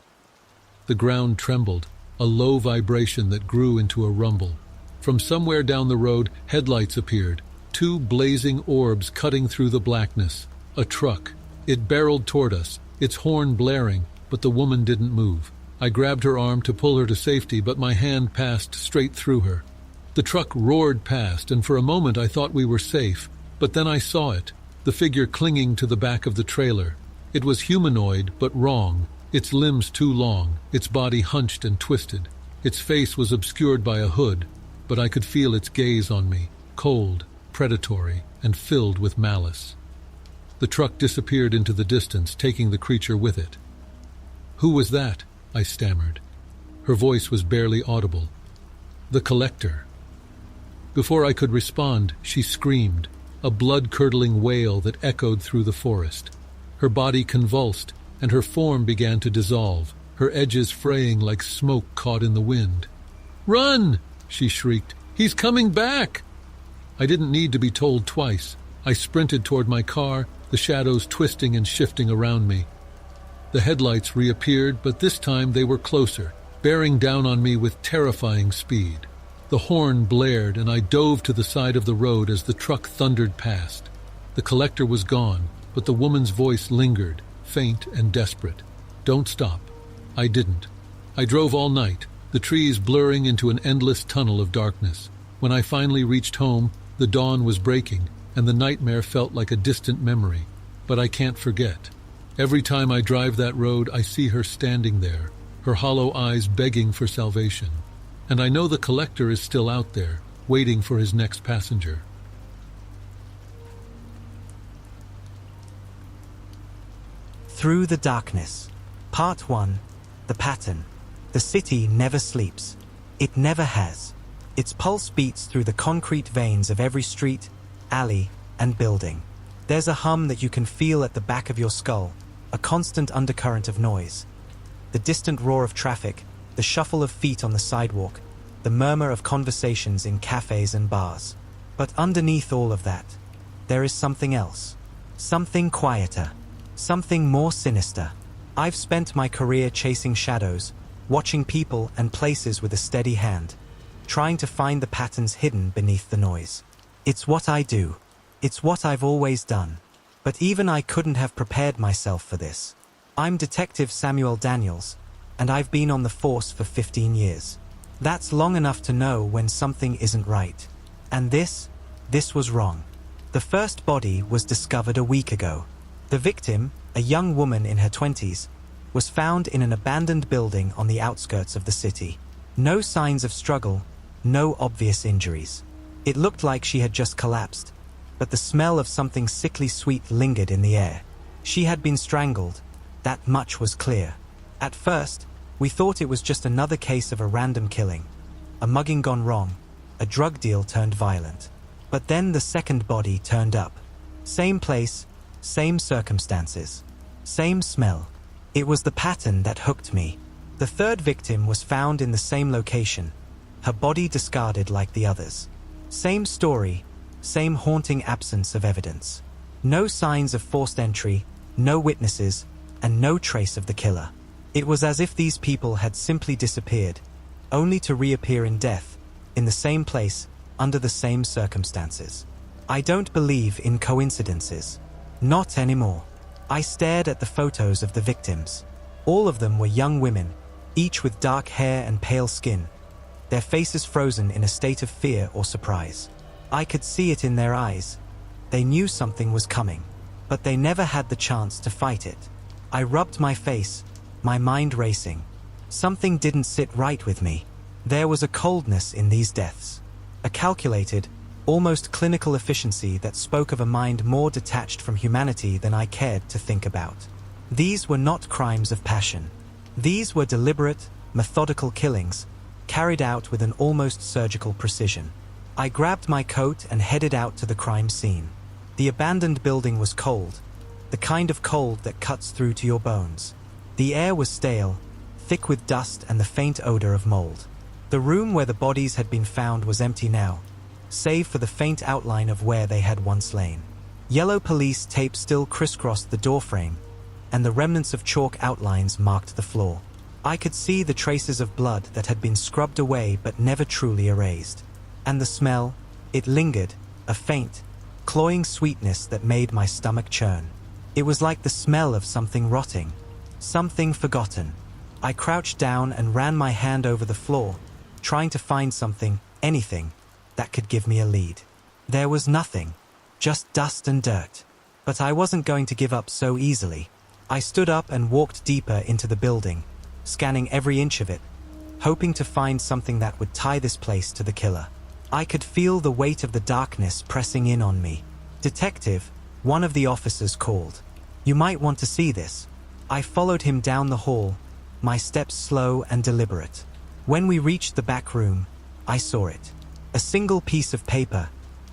The ground trembled, a low vibration that grew into a rumble. From somewhere down the road, headlights appeared, two blazing orbs cutting through the blackness. A truck. It barreled toward us, its horn blaring, but the woman didn't move. I grabbed her arm to pull her to safety, but my hand passed straight through her. The truck roared past, and for a moment I thought we were safe, but then I saw it, the figure clinging to the back of the trailer. It was humanoid, but wrong, its limbs too long, its body hunched and twisted. Its face was obscured by a hood, but I could feel its gaze on me, cold, predatory, and filled with malice. The truck disappeared into the distance, taking the creature with it. "Who was that?" I stammered. Her voice was barely audible. "The collector." Before I could respond, she screamed, a blood-curdling wail that echoed through the forest. Her body convulsed, and her form began to dissolve, her edges fraying like smoke caught in the wind. "Run!" she shrieked. "He's coming back!" I didn't need to be told twice. I sprinted toward my car, the shadows twisting and shifting around me. The headlights reappeared, but this time they were closer, bearing down on me with terrifying speed. The horn blared, and I dove to the side of the road as the truck thundered past. The collector was gone, but the woman's voice lingered, faint and desperate. "Don't stop." I didn't. I drove all night, the trees blurring into an endless tunnel of darkness. When I finally reached home, the dawn was breaking, and the nightmare felt like a distant memory. But I can't forget. Every time I drive that road, I see her standing there, her hollow eyes begging for salvation. And I know the collector is still out there, waiting for his next passenger. Through the Darkness. Part 1. The Pattern. The city never sleeps. It never has. Its pulse beats through the concrete veins of every street, alley, and building. There's a hum that you can feel at the back of your skull, a constant undercurrent of noise. The distant roar of traffic, the shuffle of feet on the sidewalk, the murmur of conversations in cafes and bars. But underneath all of that, there is something else. Something quieter. Something more sinister. I've spent my career chasing shadows, watching people and places with a steady hand, trying to find the patterns hidden beneath the noise. It's what I do. It's what I've always done. But even I couldn't have prepared myself for this. I'm Detective Samuel Daniels, and I've been on the force for 15 years. That's long enough to know when something isn't right. And this was wrong. The first body was discovered a week ago. The victim, a young woman in her 20s, was found in an abandoned building on the outskirts of the city. No signs of struggle, no obvious injuries. It looked like she had just collapsed, but the smell of something sickly sweet lingered in the air. She had been strangled, that much was clear. At first, we thought it was just another case of a random killing, a mugging gone wrong, a drug deal turned violent. But then the second body turned up. Same place, same circumstances, same smell. It was the pattern that hooked me. The third victim was found in the same location, her body discarded like the others. Same story, same haunting absence of evidence. No signs of forced entry, no witnesses, and no trace of the killer. It was as if these people had simply disappeared, only to reappear in death, in the same place, under the same circumstances. I don't believe in coincidences. Not anymore. I stared at the photos of the victims. All of them were young women, each with dark hair and pale skin, their faces frozen in a state of fear or surprise. I could see it in their eyes. They knew something was coming, but they never had the chance to fight it. I rubbed my face, my mind racing. Something didn't sit right with me. There was a coldness in these deaths, a calculated, almost clinical efficiency that spoke of a mind more detached from humanity than I cared to think about. These were not crimes of passion. These were deliberate, methodical killings, carried out with an almost surgical precision. I grabbed my coat and headed out to the crime scene. The abandoned building was cold, the kind of cold that cuts through to your bones. The air was stale, thick with dust and the faint odor of mold. The room where the bodies had been found was empty now, save for the faint outline of where they had once lain. Yellow police tape still crisscrossed the doorframe, and the remnants of chalk outlines marked the floor. I could see the traces of blood that had been scrubbed away but never truly erased. And the smell, it lingered, a faint, cloying sweetness that made my stomach churn. It was like the smell of something rotting, something forgotten. I crouched down and ran my hand over the floor, trying to find something, anything, that could give me a lead. There was nothing, just dust and dirt. But I wasn't going to give up so easily. I stood up and walked deeper into the building, scanning every inch of it, hoping to find something that would tie this place to the killer. I could feel the weight of the darkness pressing in on me. "Detective," one of the officers called. "You might want to see this." I followed him down the hall, my steps slow and deliberate. When we reached the back room, I saw it. A single piece of paper,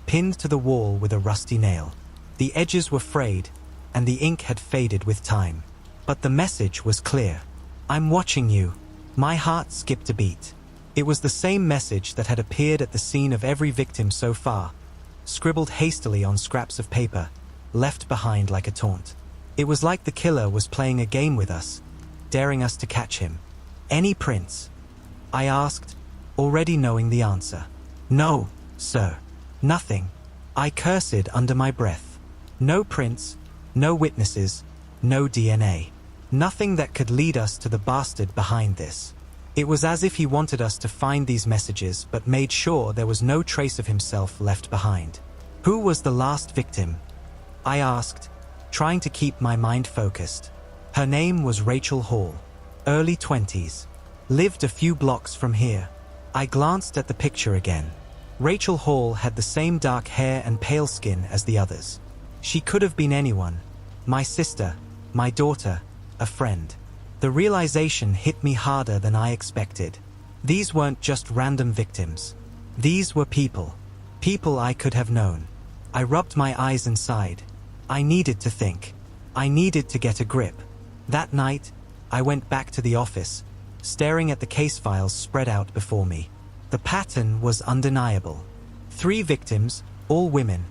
pinned to the wall with a rusty nail. The edges were frayed, and the ink had faded with time. But the message was clear. "I'm watching you." My heart skipped a beat. It was the same message that had appeared at the scene of every victim so far, scribbled hastily on scraps of paper, left behind like a taunt. It was like the killer was playing a game with us, daring us to catch him. "Any prints?" I asked, already knowing the answer. "No, sir. Nothing," I cursed under my breath. "No prints, no witnesses, no DNA. Nothing that could lead us to the bastard behind this." It was as if he wanted us to find these messages but made sure there was no trace of himself left behind. "Who was the last victim?" I asked, trying to keep my mind focused. Her name was Rachel Hall. Early 20s. Lived a few blocks from here. I glanced at the picture again. Rachel Hall had the same dark hair and pale skin as the others. She could have been anyone. My sister, my daughter, a friend. The realization hit me harder than I expected. These weren't just random victims. These were people. People I could have known. I rubbed my eyes and sighed. I needed to think. I needed to get a grip. That night, I went back to the office, staring at the case files spread out before me. The pattern was undeniable. 3 victims, all women,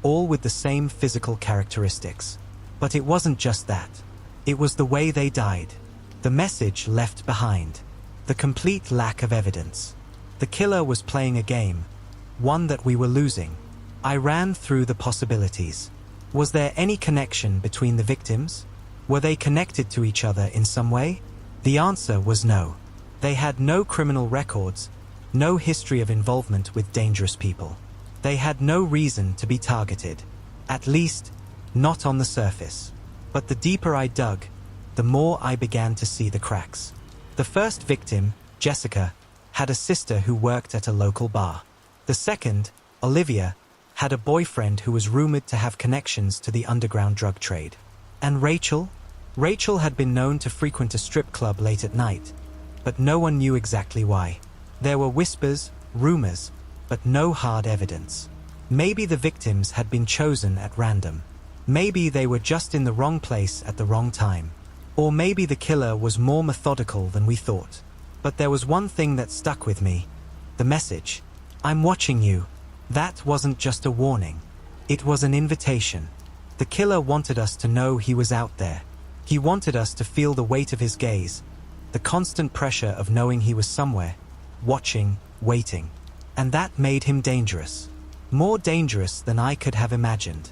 all with the same physical characteristics. But it wasn't just that. It was the way they died. The message left behind. The complete lack of evidence. The killer was playing a game, one that we were losing. I ran through the possibilities. Was there any connection between the victims? Were they connected to each other in some way? The answer was no. They had no criminal records, no history of involvement with dangerous people. They had no reason to be targeted. At least, not on the surface. But the deeper I dug, the more I began to see the cracks. The first victim, Jessica, had a sister who worked at a local bar. The second, Olivia, had a boyfriend who was rumored to have connections to the underground drug trade. And Rachel? Rachel had been known to frequent a strip club late at night, but no one knew exactly why. There were whispers, rumors, but no hard evidence. Maybe the victims had been chosen at random. Maybe they were just in the wrong place at the wrong time. Or maybe the killer was more methodical than we thought. But there was one thing that stuck with me. The message. "I'm watching you." That wasn't just a warning. It was an invitation. The killer wanted us to know he was out there. He wanted us to feel the weight of his gaze, the constant pressure of knowing he was somewhere, watching, waiting. And that made him dangerous. More dangerous than I could have imagined.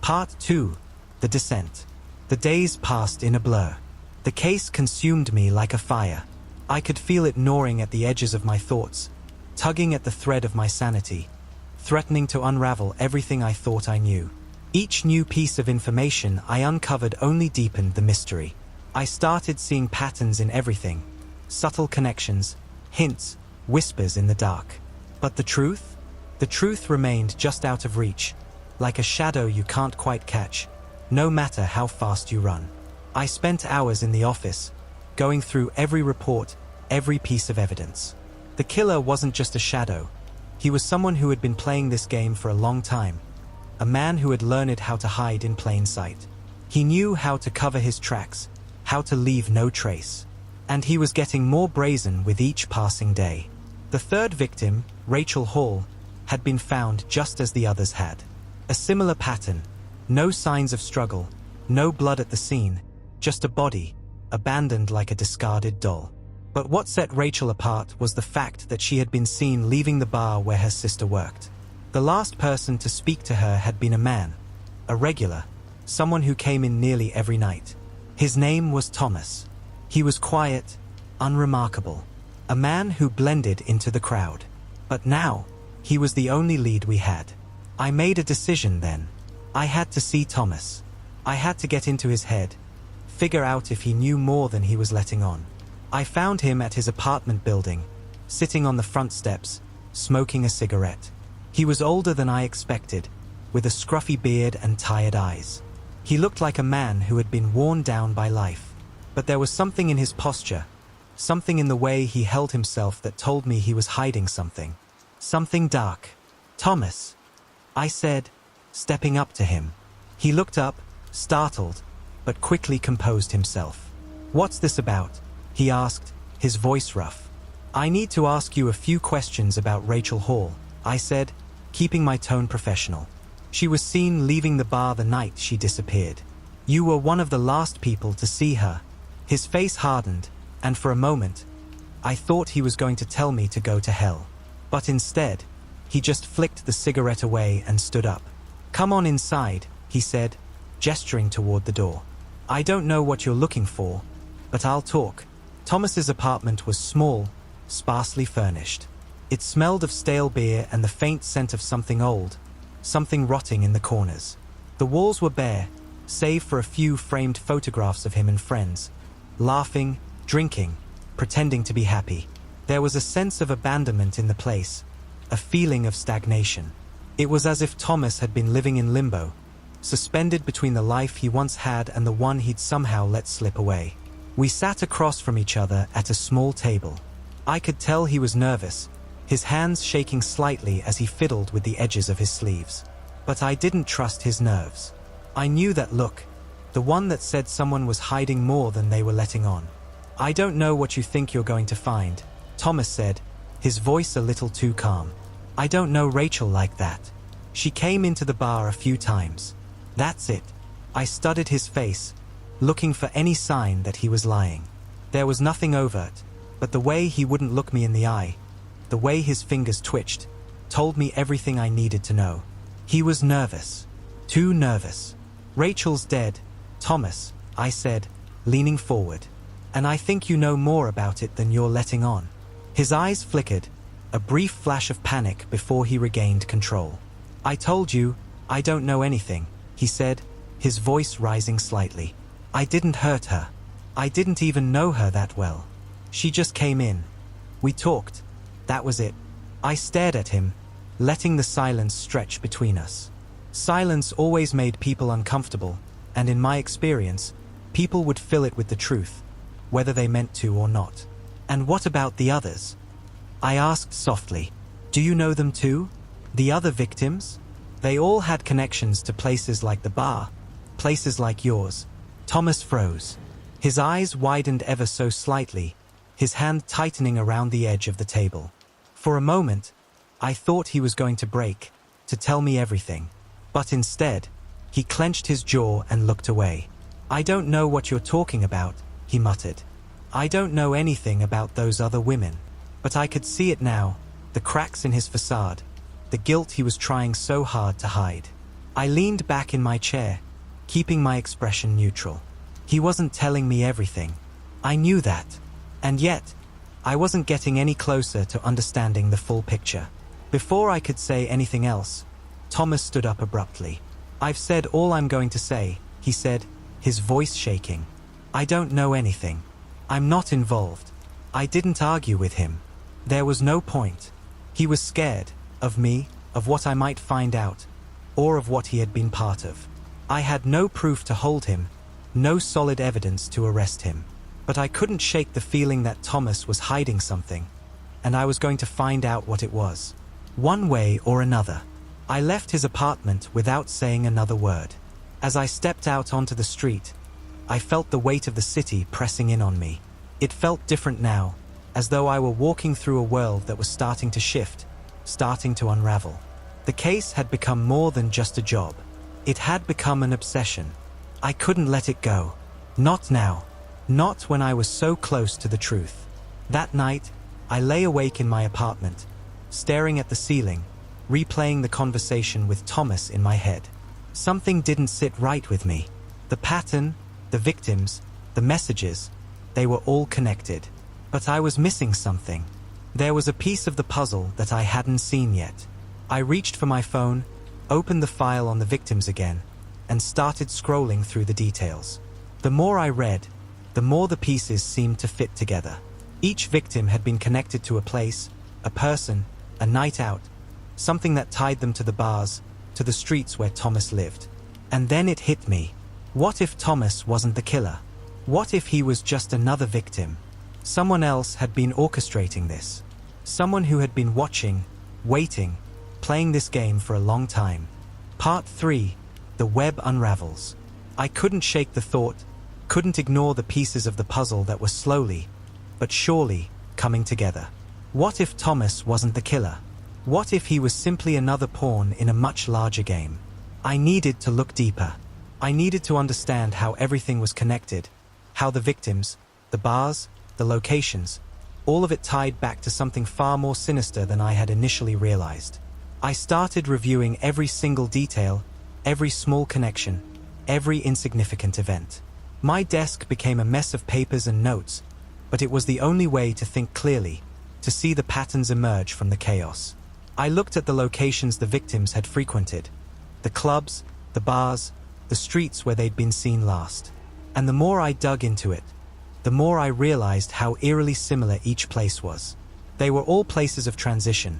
Part 2. The Descent. The days passed in a blur. The case consumed me like a fire. I could feel it gnawing at the edges of my thoughts, tugging at the thread of my sanity, threatening to unravel everything I thought I knew. Each new piece of information I uncovered only deepened the mystery. I started seeing patterns in everything, subtle connections, hints, whispers in the dark. But the truth? The truth remained just out of reach, like a shadow you can't quite catch, no matter how fast you run. I spent hours in the office, going through every report, every piece of evidence. The killer wasn't just a shadow. He was someone who had been playing this game for a long time. A man who had learned how to hide in plain sight. He knew how to cover his tracks, how to leave no trace. And he was getting more brazen with each passing day. The third victim, Rachel Hall, had been found just as the others had. A similar pattern. No signs of struggle, no blood at the scene, just a body, abandoned like a discarded doll. But what set Rachel apart was the fact that she had been seen leaving the bar where her sister worked. The last person to speak to her had been a man, a regular, someone who came in nearly every night. His name was Thomas. He was quiet, unremarkable, a man who blended into the crowd. But now, he was the only lead we had. I made a decision then. I had to see Thomas. I had to get into his head, figure out if he knew more than he was letting on. I found him at his apartment building, sitting on the front steps, smoking a cigarette. He was older than I expected, with a scruffy beard and tired eyes. He looked like a man who had been worn down by life. But there was something in his posture, something in the way he held himself that told me he was hiding something. Something dark. "Thomas," I said, stepping up to him. He looked up, startled, but quickly composed himself. "What's this about?" he asked, his voice rough. "I need to ask you a few questions about Rachel Hall," I said, keeping my tone professional. "She was seen leaving the bar the night she disappeared. You were one of the last people to see her." His face hardened, and for a moment, I thought he was going to tell me to go to hell. But instead, he just flicked the cigarette away and stood up. "Come on inside," he said, gesturing toward the door. "I don't know what you're looking for, but I'll talk." Thomas's apartment was small, sparsely furnished. It smelled of stale beer and the faint scent of something old, something rotting in the corners. The walls were bare, save for a few framed photographs of him and friends, laughing, drinking, pretending to be happy. There was a sense of abandonment in the place, a feeling of stagnation. It was as if Thomas had been living in limbo, suspended between the life he once had and the one he'd somehow let slip away. We sat across from each other at a small table. I could tell he was nervous, his hands shaking slightly as he fiddled with the edges of his sleeves. But I didn't trust his nerves. I knew that look, the one that said someone was hiding more than they were letting on. "I don't know what you think you're going to find," Thomas said, his voice a little too calm. "I don't know Rachel like that. She came into the bar a few times. That's it." I studied his face, looking for any sign that he was lying. There was nothing overt, but the way he wouldn't look me in the eye, the way his fingers twitched, told me everything I needed to know. He was nervous. Too nervous. "Rachel's dead, Thomas," I said, leaning forward. "And I think you know more about it than you're letting on." His eyes flickered, a brief flash of panic before he regained control. "I told you, I don't know anything," he said, his voice rising slightly. "I didn't hurt her. I didn't even know her that well. She just came in. We talked. That was it." I stared at him, letting the silence stretch between us. Silence always made people uncomfortable, and in my experience, people would fill it with the truth, whether they meant to or not. "And what about the others?" I asked softly. "Do you know them too? The other victims? They all had connections to places like the bar, places like yours." Thomas froze. His eyes widened ever so slightly, his hand tightening around the edge of the table. For a moment, I thought he was going to break, to tell me everything. But instead, he clenched his jaw and looked away. "I don't know what you're talking about," he muttered. "I don't know anything about those other women." But I could see it now, the cracks in his facade, the guilt he was trying so hard to hide. I leaned back in my chair, keeping my expression neutral. He wasn't telling me everything. I knew that. And yet, I wasn't getting any closer to understanding the full picture. Before I could say anything else, Thomas stood up abruptly. "I've said all I'm going to say," he said, his voice shaking. "I don't know anything. I'm not involved." I didn't argue with him. There was no point. He was scared, of me, of what I might find out, or of what he had been part of. I had no proof to hold him, no solid evidence to arrest him. But I couldn't shake the feeling that Thomas was hiding something, and I was going to find out what it was. One way or another. I left his apartment without saying another word. As I stepped out onto the street, I felt the weight of the city pressing in on me. It felt different now, as though I were walking through a world that was starting to shift, starting to unravel. The case had become more than just a job. It had become an obsession. I couldn't let it go. Not now. Not when I was so close to the truth. That night, I lay awake in my apartment, staring at the ceiling, replaying the conversation with Thomas in my head. Something didn't sit right with me. The pattern, the victims, the messages, they were all connected. But I was missing something. There was a piece of the puzzle that I hadn't seen yet. I reached for my phone, opened the file on the victims again, and started scrolling through the details. The more I read, the more the pieces seemed to fit together. Each victim had been connected to a place, a person, a night out, something that tied them to the bars, to the streets where Thomas lived. And then it hit me. What if Thomas wasn't the killer? What if he was just another victim? Someone else had been orchestrating this. Someone who had been watching, waiting, playing this game for a long time. Part 3. The web unravels. I couldn't shake the thought, couldn't ignore the pieces of the puzzle that were slowly, but surely, coming together. What if Thomas wasn't the killer? What if he was simply another pawn in a much larger game? I needed to look deeper. I needed to understand how everything was connected, how the victims, the bars, the locations, all of it tied back to something far more sinister than I had initially realized. I started reviewing every single detail, every small connection, every insignificant event. My desk became a mess of papers and notes, but it was the only way to think clearly, to see the patterns emerge from the chaos. I looked at the locations the victims had frequented, the clubs, the bars, the streets where they'd been seen last. And the more I dug into it, the more I realized how eerily similar each place was. They were all places of transition,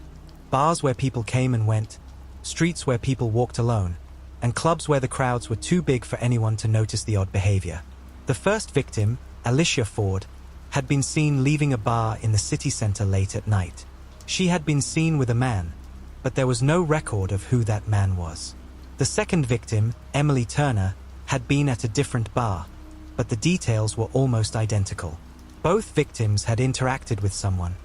bars where people came and went, streets where people walked alone, and clubs where the crowds were too big for anyone to notice the odd behavior. The first victim, Alicia Ford, had been seen leaving a bar in the city center late at night. She had been seen with a man, but there was no record of who that man was. The second victim, Emily Turner, had been at a different bar, but the details were almost identical. Both victims had interacted with someone,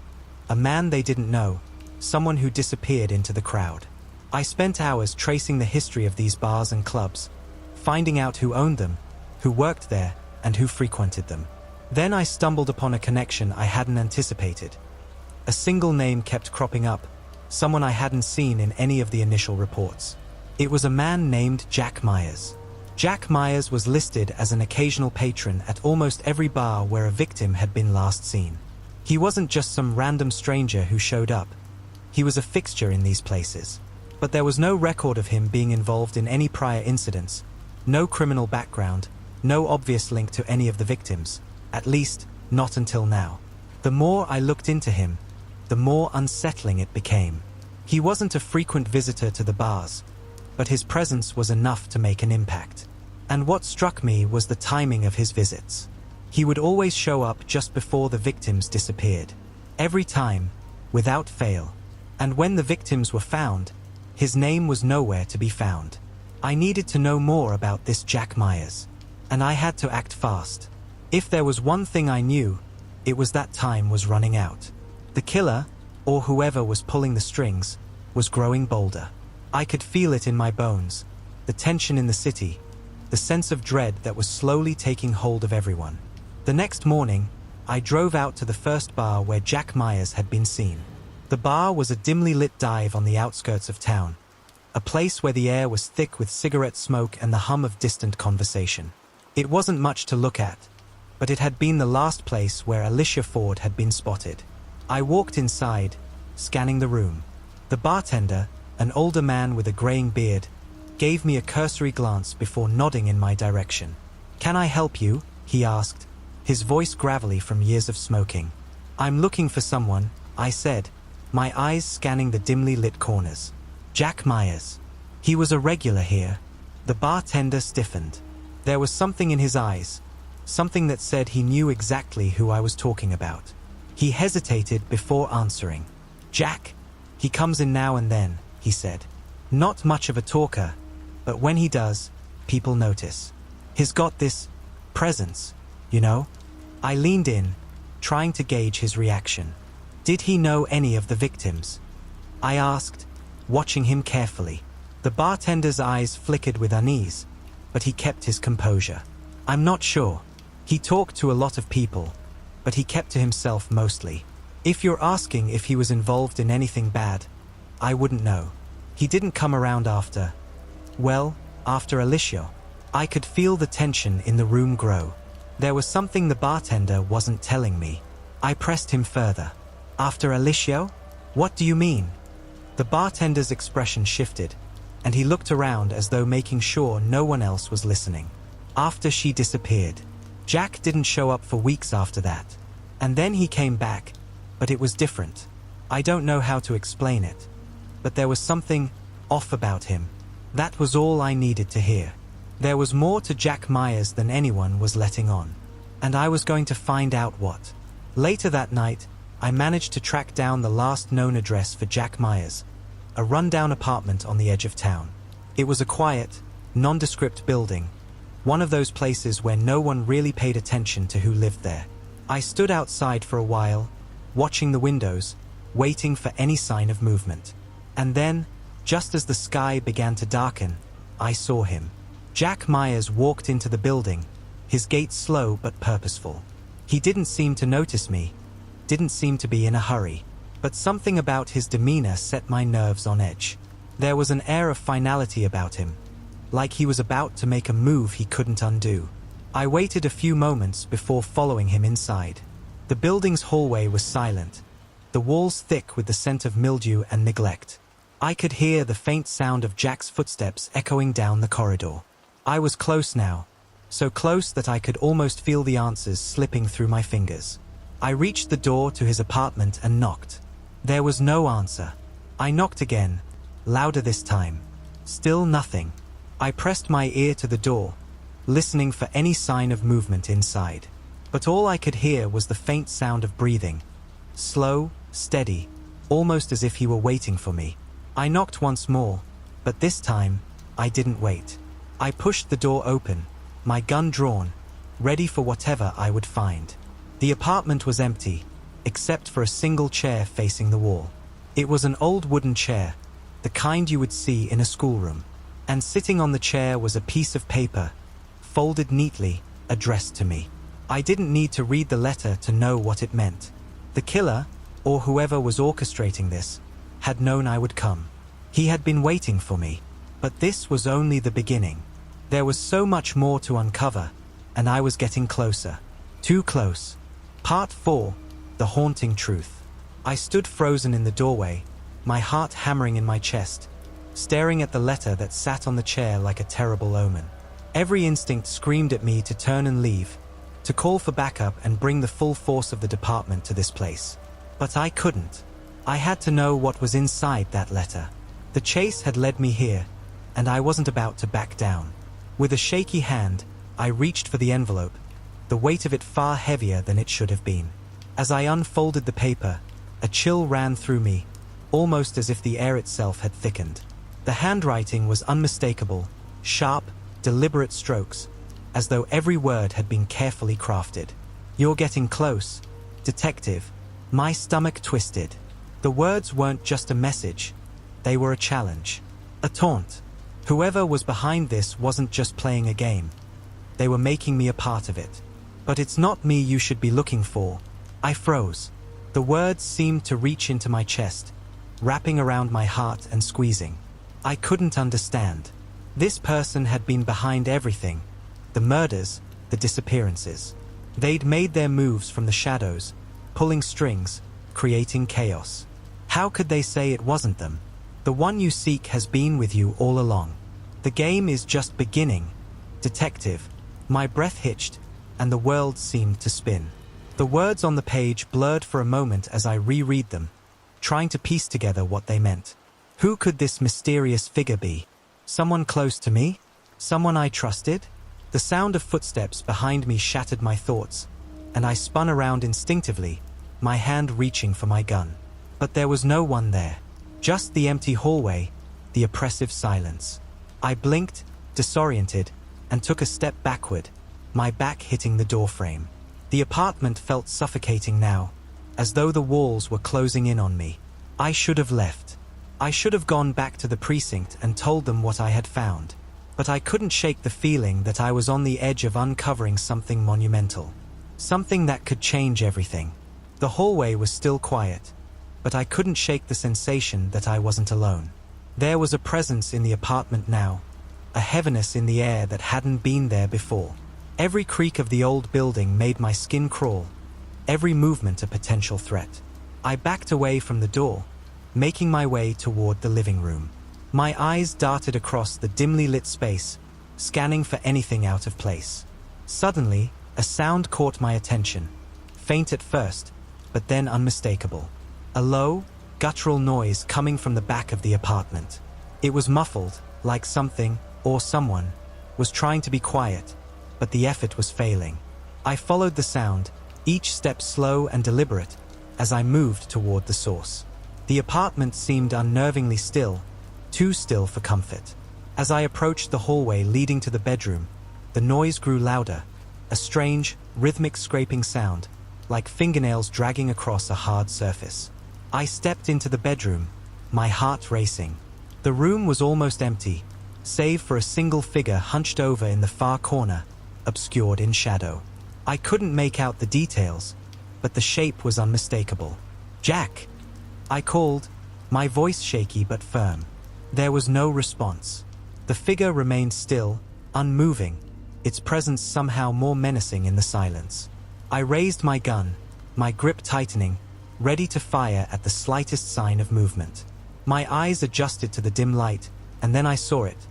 a man they didn't know, someone who disappeared into the crowd. I spent hours tracing the history of these bars and clubs, finding out who owned them, who worked there, and who frequented them. Then I stumbled upon a connection I hadn't anticipated. A single name kept cropping up, someone I hadn't seen in any of the initial reports. It was a man named Jack Myers. Jack Myers was listed as an occasional patron at almost every bar where a victim had been last seen. He wasn't just some random stranger who showed up. He was a fixture in these places. But there was no record of him being involved in any prior incidents, no criminal background, no obvious link to any of the victims, at least not until now. The more I looked into him, the more unsettling it became. He wasn't a frequent visitor to the bars, but his presence was enough to make an impact. And what struck me was the timing of his visits. He would always show up just before the victims disappeared. Every time, without fail. And when the victims were found, his name was nowhere to be found. I needed to know more about this Jack Myers, and I had to act fast. If there was one thing I knew, it was that time was running out. The killer, or whoever was pulling the strings, was growing bolder. I could feel it in my bones, the tension in the city, the sense of dread that was slowly taking hold of everyone. The next morning, I drove out to the first bar where Jack Myers had been seen. The bar was a dimly lit dive on the outskirts of town, a place where the air was thick with cigarette smoke and the hum of distant conversation. It wasn't much to look at, but it had been the last place where Alicia Ford had been spotted. I walked inside, scanning the room. The bartender, an older man with a graying beard, gave me a cursory glance before nodding in my direction. "Can I help you?" he asked, his voice gravelly from years of smoking. "I'm looking for someone," I said, my eyes scanning the dimly lit corners. "Jack Myers. He was a regular here." The bartender stiffened. There was something in his eyes, something that said he knew exactly who I was talking about. He hesitated before answering. "Jack? He comes in now and then," he said. "Not much of a talker, but when he does, people notice. He's got this presence, you know?" I leaned in, trying to gauge his reaction. "Did he know any of the victims?" I asked, watching him carefully. The bartender's eyes flickered with unease, but he kept his composure. "I'm not sure. He talked to a lot of people, but he kept to himself mostly. If you're asking if he was involved in anything bad, I wouldn't know. He didn't come around after Alicia." I could feel the tension in the room grow. There was something the bartender wasn't telling me. I pressed him further. "After Alicia? What do you mean?" The bartender's expression shifted, and he looked around as though making sure no one else was listening. "After she disappeared. Jack didn't show up for weeks after that. And then he came back, but it was different. I don't know how to explain it, but there was something off about him. That was all I needed to hear. There was more to Jack Myers than anyone was letting on, and I was going to find out what." Later that night, I managed to track down the last known address for Jack Myers, a rundown apartment on the edge of town. It was a quiet, nondescript building, one of those places where no one really paid attention to who lived there. I stood outside for a while, watching the windows, waiting for any sign of movement. And then, just as the sky began to darken, I saw him. Jack Myers walked into the building, his gait slow but purposeful. He didn't seem to notice me, didn't seem to be in a hurry. But something about his demeanor set my nerves on edge. There was an air of finality about him, like he was about to make a move he couldn't undo. I waited a few moments before following him inside. The building's hallway was silent, the walls thick with the scent of mildew and neglect. I could hear the faint sound of Jack's footsteps echoing down the corridor. I was close now, so close that I could almost feel the answers slipping through my fingers. I reached the door to his apartment and knocked. There was no answer. I knocked again, louder this time. Still nothing. I pressed my ear to the door, listening for any sign of movement inside. But all I could hear was the faint sound of breathing. Slow, steady, almost as if he were waiting for me. I knocked once more, but this time, I didn't wait. I pushed the door open, my gun drawn, ready for whatever I would find. The apartment was empty, except for a single chair facing the wall. It was an old wooden chair, the kind you would see in a schoolroom. And sitting on the chair was a piece of paper, folded neatly, addressed to me. I didn't need to read the letter to know what it meant. The killer, or whoever was orchestrating this, had known I would come. He had been waiting for me. But this was only the beginning. There was so much more to uncover, and I was getting closer. Too close. Part 4. The Haunting Truth. I stood frozen in the doorway, my heart hammering in my chest, staring at the letter that sat on the chair like a terrible omen. Every instinct screamed at me to turn and leave, to call for backup and bring the full force of the department to this place. But I couldn't. I had to know what was inside that letter. The chase had led me here, and I wasn't about to back down. With a shaky hand, I reached for the envelope, the weight of it far heavier than it should have been. As I unfolded the paper, a chill ran through me, almost as if the air itself had thickened. The handwriting was unmistakable, sharp, deliberate strokes, as though every word had been carefully crafted. "You're getting close, detective." My stomach twisted. The words weren't just a message, they were a challenge, a taunt. Whoever was behind this wasn't just playing a game. They were making me a part of it. "But it's not me you should be looking for." I froze. The words seemed to reach into my chest, wrapping around my heart and squeezing. I couldn't understand. This person had been behind everything. The murders, the disappearances. They'd made their moves from the shadows, pulling strings, creating chaos. How could they say it wasn't them? The one you seek has been with you all along. The game is just beginning, detective. My breath hitched, and the world seemed to spin. The words on the page blurred for a moment as I reread them, trying to piece together what they meant. Who could this mysterious figure be? Someone close to me? Someone I trusted? The sound of footsteps behind me shattered my thoughts, and I spun around instinctively, my hand reaching for my gun. But there was no one there. Just the empty hallway, the oppressive silence. I blinked, disoriented, and took a step backward, my back hitting the doorframe. The apartment felt suffocating now, as though the walls were closing in on me. I should have left. I should have gone back to the precinct and told them what I had found. But I couldn't shake the feeling that I was on the edge of uncovering something monumental. Something that could change everything. The hallway was still quiet, but I couldn't shake the sensation that I wasn't alone. There was a presence in the apartment now, a heaviness in the air that hadn't been there before. Every creak of the old building made my skin crawl, every movement a potential threat. I backed away from the door, making my way toward the living room. My eyes darted across the dimly lit space, scanning for anything out of place. Suddenly, a sound caught my attention, faint at first, but then unmistakable. A low, guttural noise coming from the back of the apartment. It was muffled, like something, or someone, was trying to be quiet, but the effort was failing. I followed the sound, each step slow and deliberate, as I moved toward the source. The apartment seemed unnervingly still, too still for comfort. As I approached the hallway leading to the bedroom, the noise grew louder, a strange, rhythmic scraping sound, like fingernails dragging across a hard surface. I stepped into the bedroom, my heart racing. The room was almost empty, save for a single figure hunched over in the far corner, obscured in shadow. I couldn't make out the details, but the shape was unmistakable. "Jack!" I called, my voice shaky but firm. There was no response. The figure remained still, unmoving, its presence somehow more menacing in the silence. I raised my gun, my grip tightening, ready to fire at the slightest sign of movement. My eyes adjusted to the dim light, and then I saw it.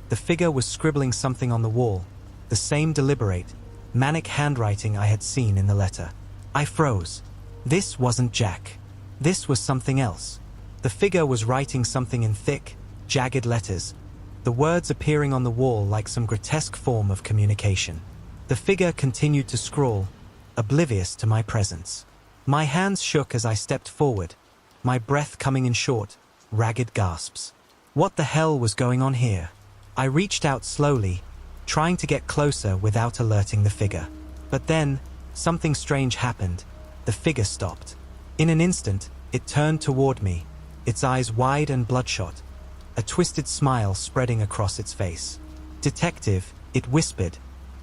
The figure was scribbling something on the wall, the same deliberate, manic handwriting I had seen in the letter. I froze. This wasn't Jack. This was something else. The figure was writing something in thick, jagged letters, the words appearing on the wall like some grotesque form of communication. The figure continued to scrawl, oblivious to my presence. My hands shook as I stepped forward, my breath coming in short, ragged gasps. What the hell was going on here? I reached out slowly, trying to get closer without alerting the figure. But then, something strange happened. The figure stopped. In an instant, it turned toward me, its eyes wide and bloodshot, a twisted smile spreading across its face. "Detective," it whispered,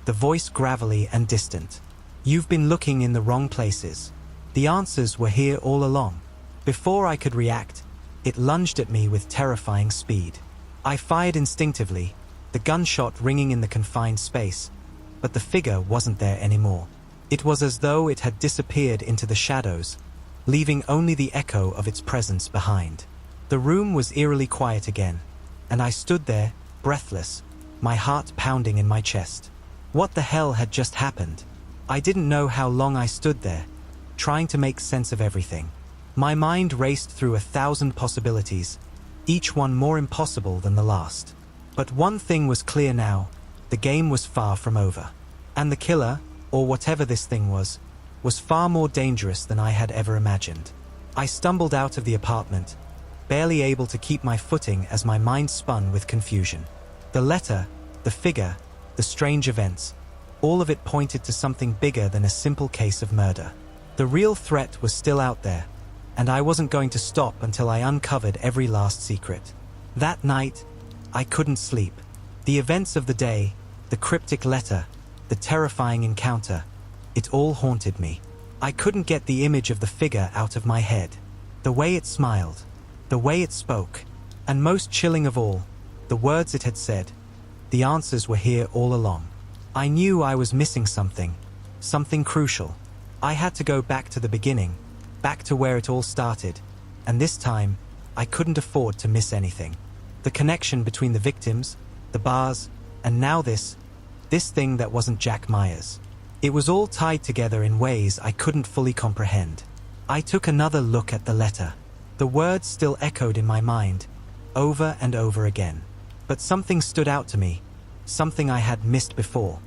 the voice gravelly and distant. "You've been looking in the wrong places. The answers were here all along." Before I could react, it lunged at me with terrifying speed. I fired instinctively, the gunshot ringing in the confined space, but the figure wasn't there anymore. It was as though it had disappeared into the shadows, leaving only the echo of its presence behind. The room was eerily quiet again, and I stood there, breathless, my heart pounding in my chest. What the hell had just happened? I didn't know how long I stood there, trying to make sense of everything. My mind raced through 1,000 possibilities, each one more impossible than the last. But one thing was clear now: the game was far from over. And the killer, or whatever this thing was far more dangerous than I had ever imagined. I stumbled out of the apartment, barely able to keep my footing as my mind spun with confusion. The letter, the figure, the strange events, all of it pointed to something bigger than a simple case of murder. The real threat was still out there, and I wasn't going to stop until I uncovered every last secret. That night, I couldn't sleep. The events of the day, the cryptic letter, the terrifying encounter, it all haunted me. I couldn't get the image of the figure out of my head. The way it smiled, the way it spoke, and most chilling of all, the words it had said. The answers were here all along. I knew I was missing something crucial. I had to go back to the beginning, back to where it all started, and this time, I couldn't afford to miss anything. The connection between the victims, the bars, and now this thing that wasn't Jack Myers. It was all tied together in ways I couldn't fully comprehend. I took another look at the letter. The words still echoed in my mind, over and over again. But something stood out to me, something I had missed before.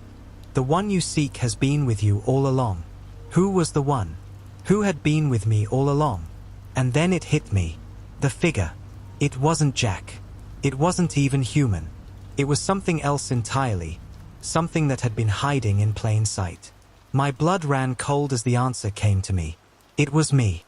"The one you seek has been with you all along." Who was the one? Who had been with me all along? And then it hit me. The figure. It wasn't Jack. It wasn't even human. It was something else entirely, something that had been hiding in plain sight. My blood ran cold as the answer came to me. It was me.